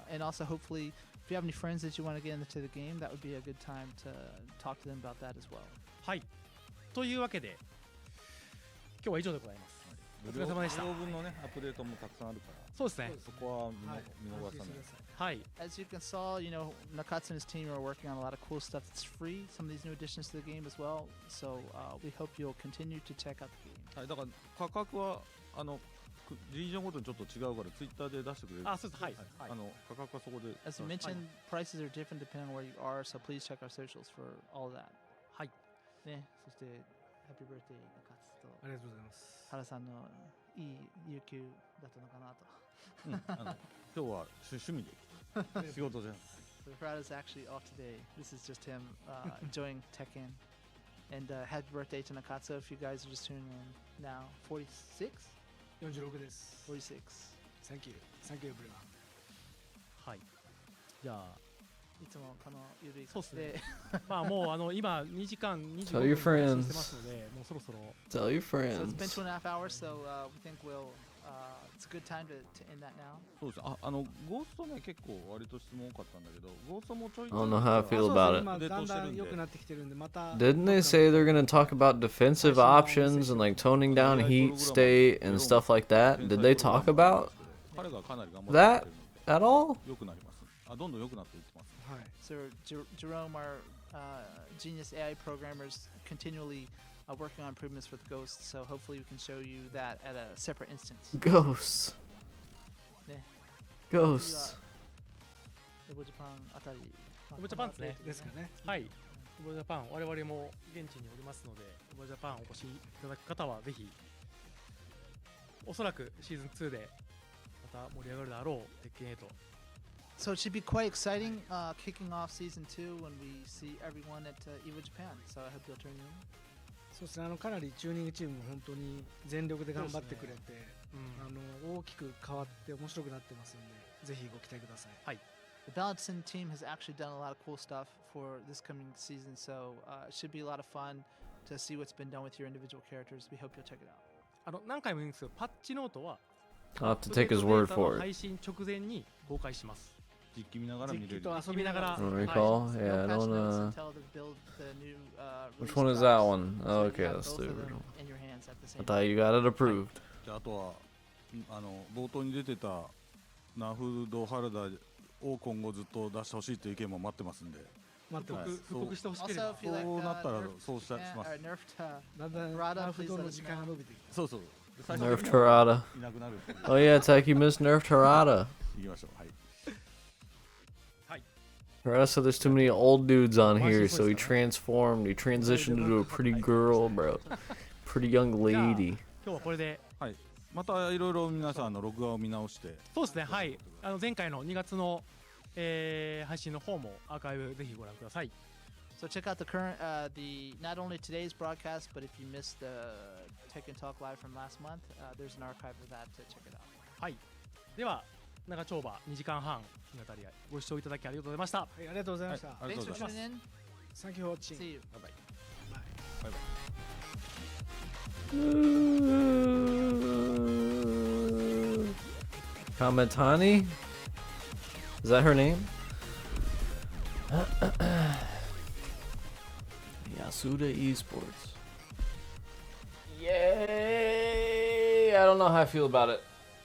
And also, hopefully, if you have any friends that you want to get into the game, that would be a good time to talk to them about that as well. はい。というわけで、今日は以上でございます。お疲れ様でした。無料分のね、アップデートもたくさんあるから、そうですね。そこは見逃さない。はい。As you can saw, you know, Nakatsu and his team are working on a lot of cool stuff that's free. Some of these new additions to the game as well. So we hope you'll continue to check out the game. はい、だから価格はリージョンごとにちょっと違うからツイッターで出してくれる。あ、そうです。はい。価格はそこで。As you mentioned, prices are different depending on where you are. So please check our socials for all of that. はい。ね、そして Happy Birthday Nakatsuとありがとうございます。原さんのいい有給だったのかなと。今日は趣味で仕事じゃん。So Harada's actually off today. This is just him enjoying Tekken. And happy birthday to Nakatsu if you guys are just tuning in now. 46? 46です。46. Thank you. Thank you everyone. はい。じゃあ。いつもこの指そうですね。まあもう今2時間25 Tell your 分してますので、もうそろそろ。Tell your friends. So it's been 2.5 hours, so we think it's a good time to end that now. そうです。ゴーストね結構割と質問多かったんだけど、ゴーストもちょい。I don't know how I feel about it. 今だんだん良くなってきてるんでまた。Didn't they say they're gonna talk about defensive options and like toning down heat state and stuff like that? Did they talk about that at all? 良くなります。どんどん良くなっていってます。So Jerome, our genius AI programmers, continually working on improvements with Ghosts. So hopefully we can show you that at a separate instance. Ghosts. Ghosts. エボジャパンあたり。エボジャパンですね。ですかね。はい。エボジャパン、我々も現地におりますので、エボジャパンお越しいただく方はぜひ、おそらくシーズン2でまた盛り上がるであろう鉄拳8。So it should be quite exciting kicking off season 2 when we see everyone at EVO Japan. So I hope you'll turn in. そうですね。かなりチューニングチームも本当に全力で頑張ってくれて、大きく変わって面白くなってますので、ぜひご期待ください。はい。The Balancing team has actually done a lot of cool stuff for this coming season, so it should be a lot of fun to see what's been done with your individual characters. We hope you'll check it out. 何回も言うんですけど、パッチノートは I'll have to take his word for it. 配信直前に公開します。実機見ながら見れる。遊びながら。I don't recall. Yeah, I don't. Which one is that one? Oh, okay, that's the original. I thought you got it approved. じゃあとは冒頭に出てたナフドハルダを今後ずっと出してほしいという意見も待ってますんで。待ってます。復刻してほしければ。そうなったらそうします。だんだんナフドの時間が伸びてきた。そうそう。Nerfed Harada. Oh yeah, Tech, you missed nerfed Harada. 行きましょう。はい。Harada said there's too many old dudes on here, so he transformed. He transitioned into a pretty girl, bro. Pretty young lady. 今日はこれで。はい。またいろいろ皆さんの録画を見直して。そうですね。はい。前回の2月の配信の方もアーカイブぜひご覧ください。So check out the current, not only today's broadcast, but if you missed the Tekken Talk Live from last month, there's an archive of that to check it out. はい。では、長丁場2時間半にわたりご視聴いただきありがとうございました。はい、ありがとうございました。Thanks for tuning in. Thank you for watching. See you. Bye Bye. Kamatani? Is that her name? Yasuda Esports. Yay! I don't know how I feel about it.